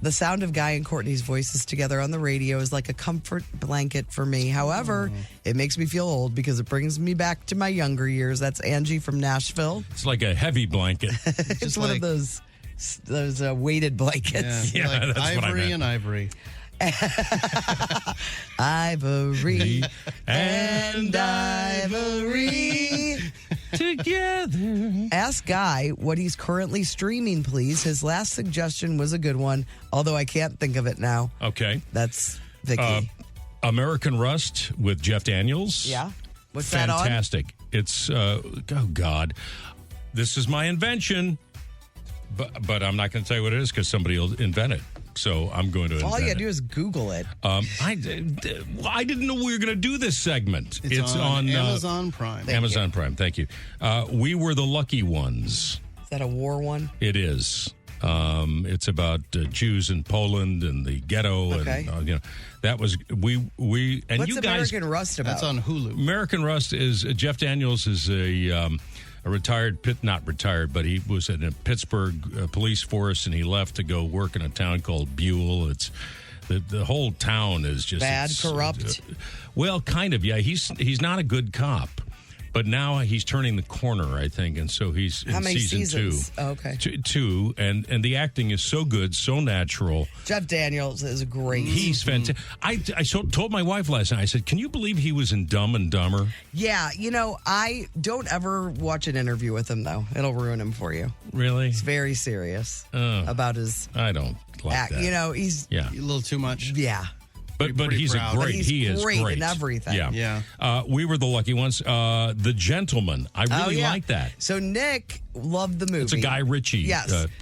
The sound of Guy and Courtney's voices together on the radio is like a comfort blanket for me. However, it makes me feel old because it brings me back to my younger years. That's Angie from Nashville. It's like a heavy blanket. It's one of those weighted blankets. Yeah, like that's what I ivory meant. and ivory. Ivory and ivory together. Ask Guy what he's currently streaming, please. His last suggestion was a good one, although I can't think of it now. Okay. That's Vicky. American Rust with Jeff Daniels. Yeah. What's that on? Fantastic. It's, oh God. This is my invention, but I'm not going to tell you what it is because somebody will invent it. So I'm going to invent All you it. gotta do is Google it. I didn't know we were going to do this segment. It's on Amazon Prime. Amazon Prime. Thank you. We Were the Lucky Ones. Is that a war one? It is. It's about Jews in Poland and the ghetto, Okay. and that was we and What's you guys. American Rust about? That's on Hulu. American Rust is Jeff Daniels is a retired not retired, but he was in a Pittsburgh police force, and he left to go work in a town called Buell. It's the whole town is just Bad, corrupt. Well, kind of. Yeah, he's not a good cop. But now he's turning the corner, I think, and so he's How in many season seasons? 2. Oh, okay. Two, and the acting is so good, so natural. Jeff Daniels is great. He's fantastic. I told my wife last night, I said, "Can you believe he was in Dumb and Dumber?" Yeah, I don't ever watch an interview with him, though. It'll ruin him for you. Really? He's very serious about his I don't like act. that. He's Yeah. A little too much. yeah. But pretty he's proud. a But great. he's He is great great in everything. Yeah. Yeah. We Were the Lucky Ones. The Gentleman. I really like that. So Nick loved the movie. It's a Guy Ritchie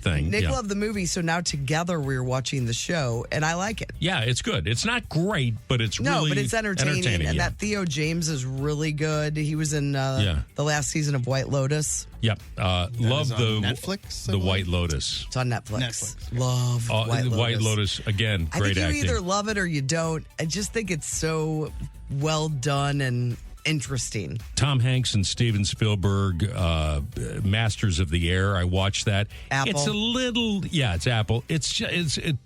thing. Nick yeah. loved the movie, so now together we're watching the show, and I like it. Yeah, it's good. It's not great, but it's No, really but it's entertaining, and yeah. that Theo James is really good. He was in the last season of White Lotus. Yep. Love is on the Netflix, I The believe? White Lotus. It's on Netflix. Love White Lotus again. I Great think you acting. either love it or you don't. I just think it's so well done and interesting. Tom Hanks and Steven Spielberg, Masters of the Air. I watched that. Apple. It's a little, it's Apple. It's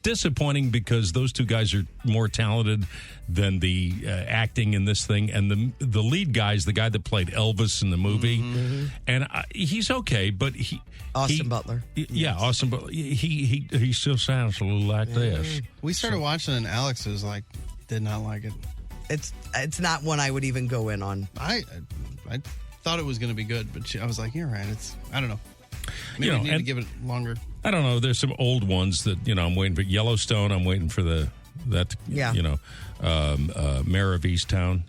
disappointing because those two guys are more talented than the acting in this thing. And the lead guy is the guy that played Elvis in the movie, and he's okay, but Austin Butler. Yeah, Austin Butler. He still sounds a little like this. We started watching, and Alex was like, did not like it. It's not one I would even go in on. I thought it was going to be good, but I was like, you're right. I don't know. Maybe I need to give it longer. I don't know. There's some old ones that I'm waiting for. Yellowstone. I'm waiting for Mayor of Easttown.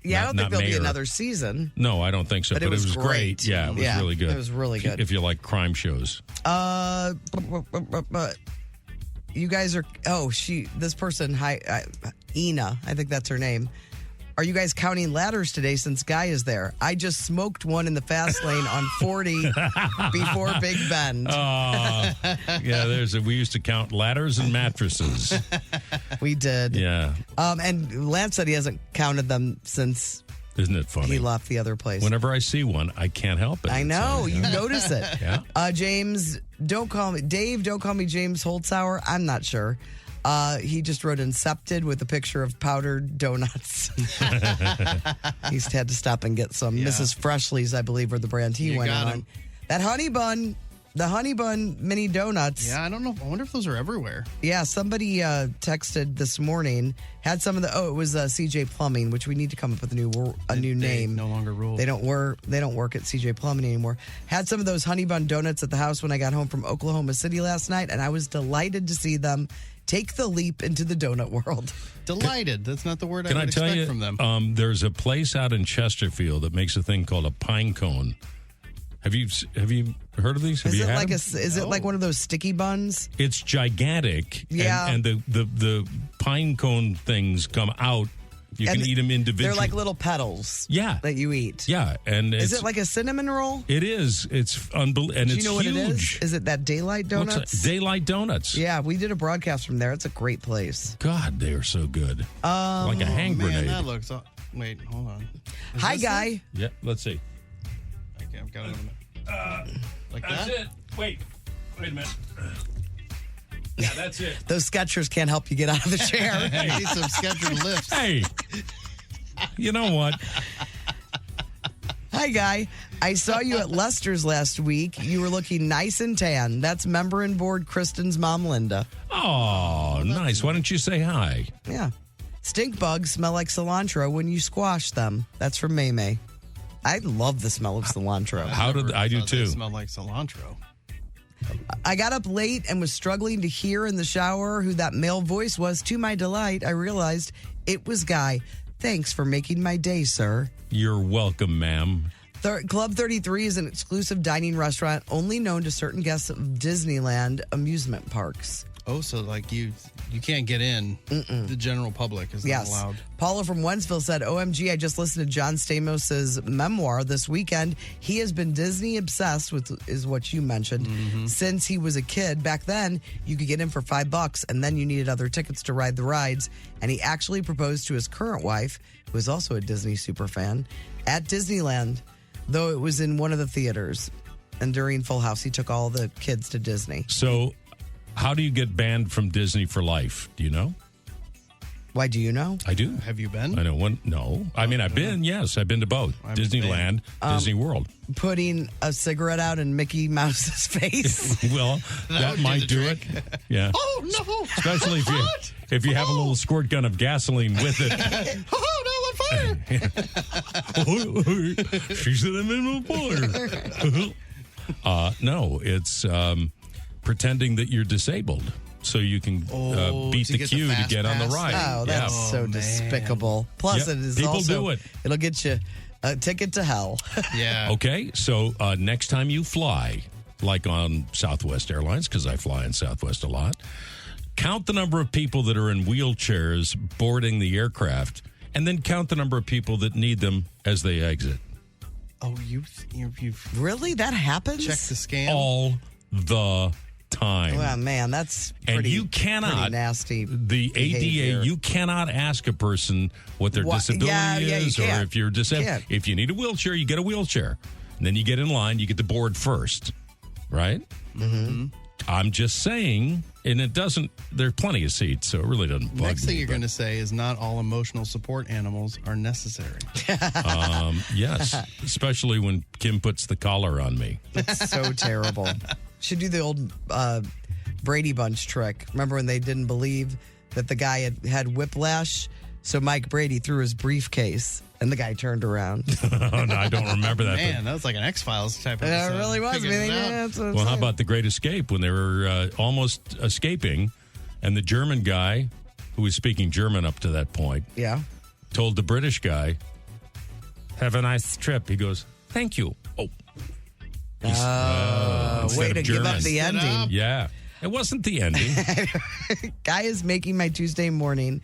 Yeah, I don't think there'll be Mayor. another season. No, I don't think so. But But, it was great. great. Yeah, it was Yeah, really good. it was really good. If you like crime shows. But you guys are. This person. Ina. I think that's her name. Are you guys counting ladders today since Guy is there? I just smoked one in the fast lane on 40 before Big Bend. We used to count ladders and mattresses. We did. Yeah. And Lance said he hasn't counted them since Isn't it funny? he left the other place. Whenever I see one, I can't help it. I know. You notice it. Yeah. James, don't call me. Dave, don't call me James Holtzauer. I'm not sure. He just wrote Incepted with a picture of powdered donuts. He's had to stop and get some. Yeah. Mrs. Freshley's, I believe, were the brand he You went got on. him. That honey bun, the honey bun mini donuts. Yeah, I don't know. I wonder if those are everywhere. Yeah, somebody texted this morning, had some of the, it was CJ Plumbing, which we need to come up with a new name. No longer rule. They don't work at CJ Plumbing anymore. Had some of those honey bun donuts at the house when I got home from Oklahoma City last night, and I was delighted to see them take the leap into the donut world. Delighted. That's not the word I Can would I tell expect you, from them. there's a place out in Chesterfield that makes a thing called a pine cone. Have you heard of these? Have Is you it had like them? it like one of those sticky buns? It's gigantic. Yeah. And the pine cone things come out. You And can eat them individually. They're like little petals. Yeah. That you eat. Yeah. And Is it like a cinnamon roll? It is. It's unbelievable. And Do you it's know what huge. it is? Is it that Daylight What's Donuts? that? Daylight Donuts. Yeah, we did a broadcast from there. It's a great place. God, they are so good. Like a hand Man, grenade. that looks. Wait, hold on. Is Hi, this Guy. it? Yeah, let's see. Okay, I've got it. Like That's that? it. Wait a minute. Yeah, that's it. Those Skechers can't help you get out of the chair. I need some Skechers lifts. Hey, you know what? Hi, Guy. I saw you at Lester's last week. You were looking nice and tan. That's member and board Kristen's mom, Linda. Oh, nice. Why don't you say hi? Yeah. Stink bugs smell like cilantro when you squash them. That's from May May. I love the smell of cilantro. How did I do thought they too? Smell like cilantro. I got up late and was struggling to hear in the shower who that male voice was. To my delight, I realized it was Guy. Thanks for making my day, sir. You're welcome, ma'am. Club 33 is an exclusive dining restaurant only known to certain guests of Disneyland amusement parks. Oh, so like you can't get in. The general public is not Yes. allowed. Paula from Wentzville said, OMG, I just listened to John Stamos' memoir this weekend. He has been Disney obsessed with, is what you mentioned, since he was a kid. Back then, you could get in for $5 and then you needed other tickets to ride the rides. And he actually proposed to his current wife, who is also a Disney superfan, at Disneyland, though it was in one of the theaters. And during Full House, he took all the kids to Disney. So, how do you get banned from Disney for life? Do you know? Why, do you know? I do. Have you been? I know one. No, I mean I've been. Yes, I've been to both Disneyland, Disney World. Putting a cigarette out in Mickey Mouse's face. Well, that would do might the do trick. it. Yeah. Oh, no. Especially if you have a little squirt gun of gasoline with it. Oh, no, on fire. She said I'm in a fire. No, it's pretending that you're disabled so you can beat to the get the queue to fast get on the pass? ride. Oh, that's Yeah. so despicable. Plus, Yep. it is People also, do it. It'll get you a ticket to hell. Yeah. Okay, so next time you fly, like on Southwest Airlines, because I fly in Southwest a lot, count the number of people that are in wheelchairs boarding the aircraft, and then count the number of people that need them as they exit. Oh, you've Really? That happens? checked the scam? All the time. Well, man, that's And pretty, you cannot, pretty nasty. the behavior. ADA, you cannot ask a person what their What- disability yeah, you is, or can't. if you're disabled. Can't. If you need a wheelchair, you get a wheelchair. And then you get in line, you get the board first, right? Mm-hmm. I'm just saying, and it doesn't, there are plenty of seats, so it really doesn't bug Next thing me, you're but- going to say is not all emotional support animals are necessary. Yes, especially when Kim puts the collar on me. That's so terrible. Should do the old Brady Bunch trick. Remember when they didn't believe that the guy had whiplash? So Mike Brady threw his briefcase, and the guy turned around. Oh, no, I don't remember that. Man, that was like an X-Files type of It really was. I mean, yeah, that's what I'm Well, how saying. about the Great Escape when they were almost escaping, and the German guy, who was speaking German up to that point, Yeah. told the British guy, have a nice trip. He goes, thank you. Oh. Instead way of to give up German. the ending. Yeah. It wasn't the ending. Guy is making my Tuesday morning.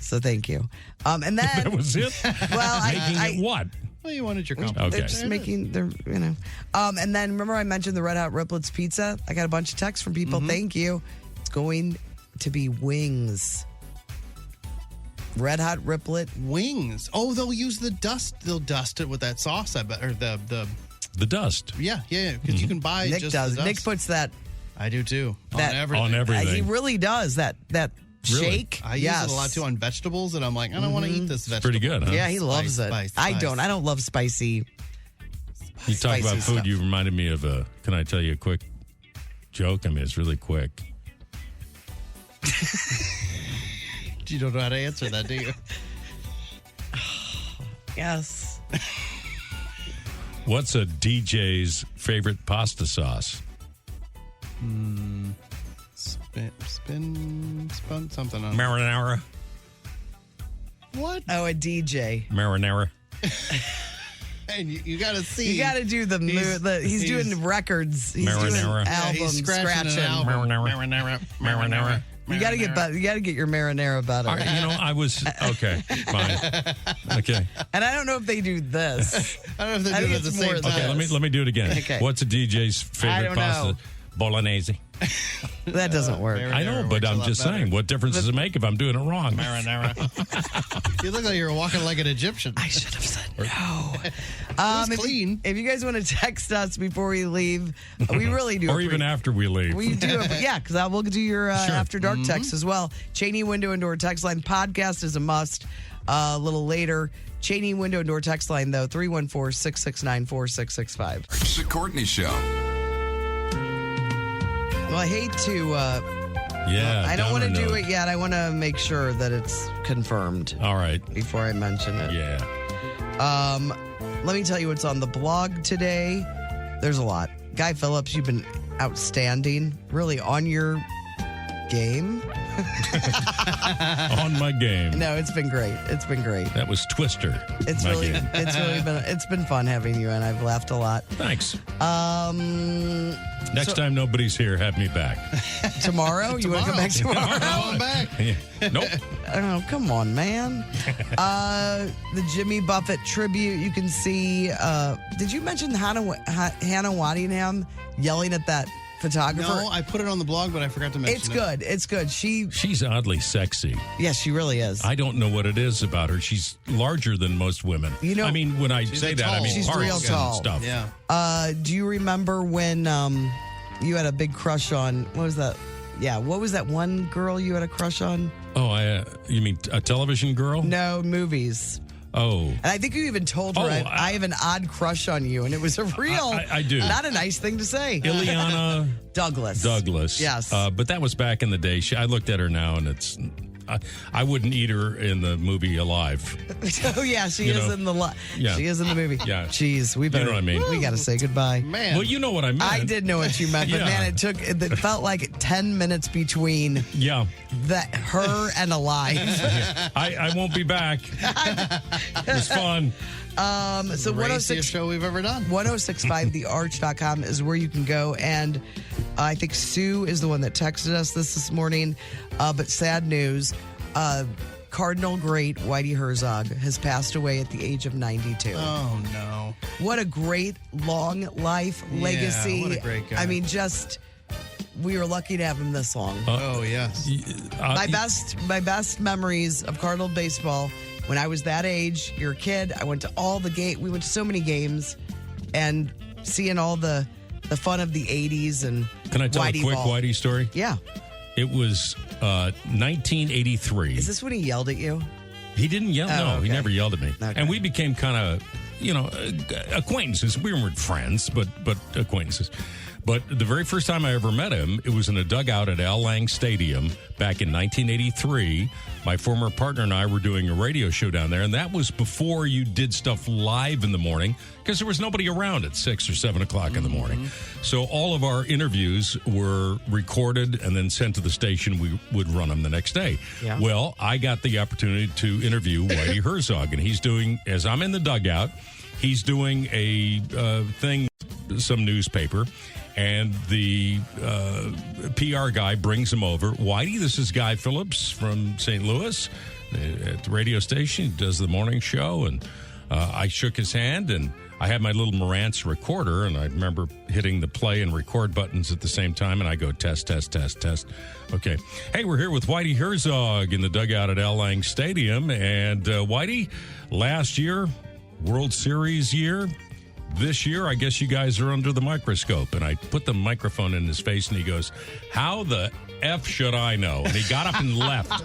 So thank you. And then That was it? Well, Making it what? Well, you wanted your compliment. Okay. They're just making their, and then remember I mentioned the Red Hot Riplets pizza? I got a bunch of texts from people. Thank you. It's going to be wings. Red Hot Riplet. Wings. Oh, they'll use the dust. They'll dust it with that sauce, I bet. Or the dust. Yeah. Because you can buy Nick just does. the dust. Nick puts that. I do too. That- On everything. He really does. That Really? shake. I use it a lot too on vegetables, and I'm like, I don't want to eat this vegetable. Pretty good, huh? Yeah, he loves it. Spice. I don't. I don't love spicy. You talk about spicy food, stuff. you reminded me of can I tell you a quick joke? I mean, it's really quick. You don't know how to answer that, do you? Yes. What's a DJ's favorite pasta sauce? Spin something on Marinara. What? Oh, a DJ. Marinara. And you got to see. You got to do he's doing records. He's doing Marinara. albums, he's scratching. An album. Marinara. You got to get better. You got to get your marinara better. All right, I was okay. Fine. Okay. And I don't know if they do this. I don't know if they do think it at the it's same more time. Okay, let me do it again. Okay. What's a DJ's I favorite don't pasta? know. Bolognese. That doesn't work. I know, Marinara but works a I'm lot just better. saying, what difference does it make if I'm doing it wrong? Marinara. You look like you're walking like an Egyptian. I should have said no. It's clean. If you guys want to text us before we leave, we really do. Or even after we leave. We do, yeah, because we'll do your after dark text as well. Cheney Window and Door text line podcast is a must. A little later, Cheney Window and Door text line though 314-669-4665. The Courtney Show. Well, I hate to. Yeah. I don't want to downer do note. it yet. I want to make sure that it's confirmed All right. before I mention it. Yeah. Let me tell you what's on the blog today. There's a lot. Guy Phillips, you've been outstanding. Really on your game. On my game. No, it's been great. It's been great. That was Twister. It's my really, game. it's been fun having you, and I've laughed a lot. Thanks. So- Next time nobody's here, have me back. Tomorrow? You want to come back tomorrow? I'm back. Yeah. Nope. Oh, come on, man. The Jimmy Buffett tribute, you can see. Did you mention Hannah Waddingham yelling at that photographer? No, I put it on the blog, but I forgot to mention It's it. good. It's good. She's oddly sexy. Yes, she really is. I don't know what it is about her. She's larger than most women. You know- I mean, when I say that, I tall. mean She's parts real and tall. stuff. Yeah. Do you remember when you had a big crush on, what was that? Yeah, what was that one girl you had a crush on? Oh, you mean a television girl? No, movies. Oh. And I think you even told her, Oh, I have an odd crush on you. And it was a real, I do. not a nice thing to say. Ileana Douglas. Yes. But that was back in the day. I looked at her now, and it's. I wouldn't eat her in the movie alive. Oh, yeah, she You is know, in the yeah. She is in the movie. Yeah. Jeez, we better. You know what I mean? We got to say goodbye. Man. Well, you know what I meant. I did know what you meant, but Yeah. man, it felt like 10 minutes between Yeah. her and alive. I won't be back. It was fun. So Raciest show we've ever done. 1065thearch.com is where you can go. And I think Sue is the one that texted us this morning. But sad news, Cardinal great Whitey Herzog has passed away at the age of 92. Oh, no. What a great long life legacy. what a great guy. I mean, we were lucky to have him this long. Oh, yes. My best memories of Cardinal baseball when I was that age. You're a kid. I went to all the we went to so many games, and seeing all the fun of the 80s and Can I tell Whitey a quick ball. Whitey story? Yeah. It was 1983. Is this when he yelled at you? He didn't yell. Oh, No, okay. he never yelled at me. Okay. And we became kind of, acquaintances. We weren't friends, but acquaintances. But the very first time I ever met him, it was in a dugout at Al Lang Stadium back in 1983. My former partner and I were doing a radio show down there, and that was before you did stuff live in the morning because there was nobody around at 6 or 7 o'clock in the morning. So all of our interviews were recorded and then sent to the station. We would run them the next day. Yeah. Well, I got the opportunity to interview Whitey Herzog, and he's doing, as I'm in the dugout, he's doing a thing, some newspaper, and the PR guy brings him over. Whitey, this is Guy Phillips from St. Louis at the radio station. He does the morning show, and I shook his hand, and I had my little Marantz recorder, and I remember hitting the play and record buttons at the same time, and I go, test, test, test, test. Okay. Hey, we're here with Whitey Herzog in the dugout at Al Lang Stadium, and Whitey, last year, World Series year, this year, I guess you guys are under the microscope. And I put the microphone in his face, and he goes, how the F should I know? And he got up and left.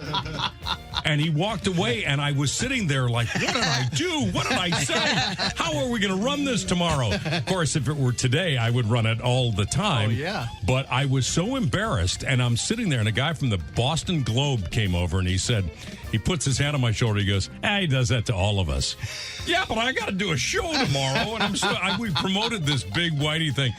And he walked away, and I was sitting there like, what did I do? What did I say? How are we going to run this tomorrow? Of course, if it were today, I would run it all the time. Oh, yeah. But I was so embarrassed, and I'm sitting there, and a guy from the Boston Globe came over, and he said, he puts his hand on my shoulder. He goes, he does that to all of us. Yeah, but I got to do a show tomorrow, and we promoted this big Whitey thing.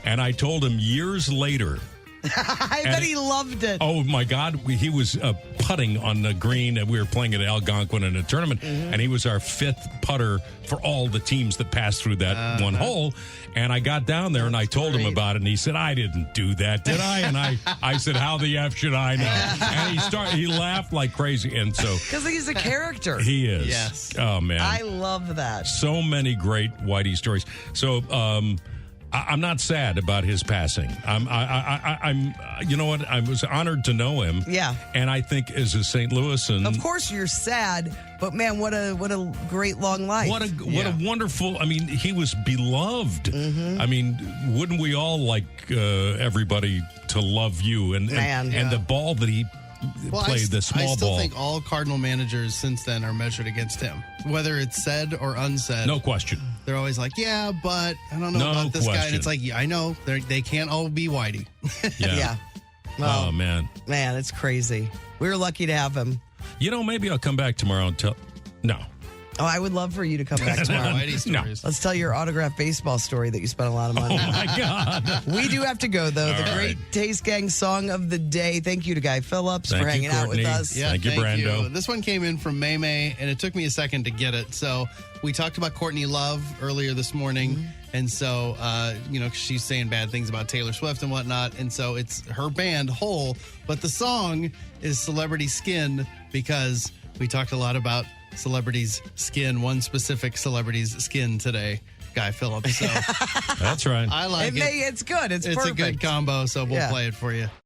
And I told him years later. I bet he loved it. Oh, my God. He was putting on the green, and we were playing at Algonquin in a tournament, and he was our fifth putter for all the teams that passed through that one hole. And I got down there, and I told him about it, and he said, I didn't do that, did I? And I said, how the F should I know? And he laughed like crazy. And so... Because he's a character. He is. Yes. Oh, man. I love that. So many great Whitey stories. So, I'm not sad about his passing. I'm. You know what? I was honored to know him. Yeah. And I think as a St. Louisan, of course you're sad, but man, what a great long life. What a wonderful. I mean, he was beloved. I mean, wouldn't we all like everybody to love you? And the ball that he played, the small ball. I still think all Cardinal managers since then are measured against him, whether it's said or unsaid. No question. They're always like, yeah, but I don't know about this guy. And it's like, yeah, I know. They can't all be Whitey. Yeah. Well, oh, man. Man, it's crazy. We were lucky to have him. You know, maybe I'll come back tomorrow and tell... No. Oh, I would love for you to come back tomorrow. No. Let's tell your autographed baseball story that you spent a lot of money on. Oh, my God. We do have to go, though. The Great Taste Gang Song of the Day. Thank you to Guy Phillips for hanging out with us. Yeah, thank you, Brando. This one came in from May May, and it took me a second to get it. So we talked about Courtney Love earlier this morning. And so, she's saying bad things about Taylor Swift and whatnot. And so it's her band, Hole. But the song is Celebrity Skin because we talked a lot about celebrities' skin, one specific celebrity's skin today, Guy Phillips. So that's right. I like it. It's good. It's perfect. a good combo, so we'll play it for you.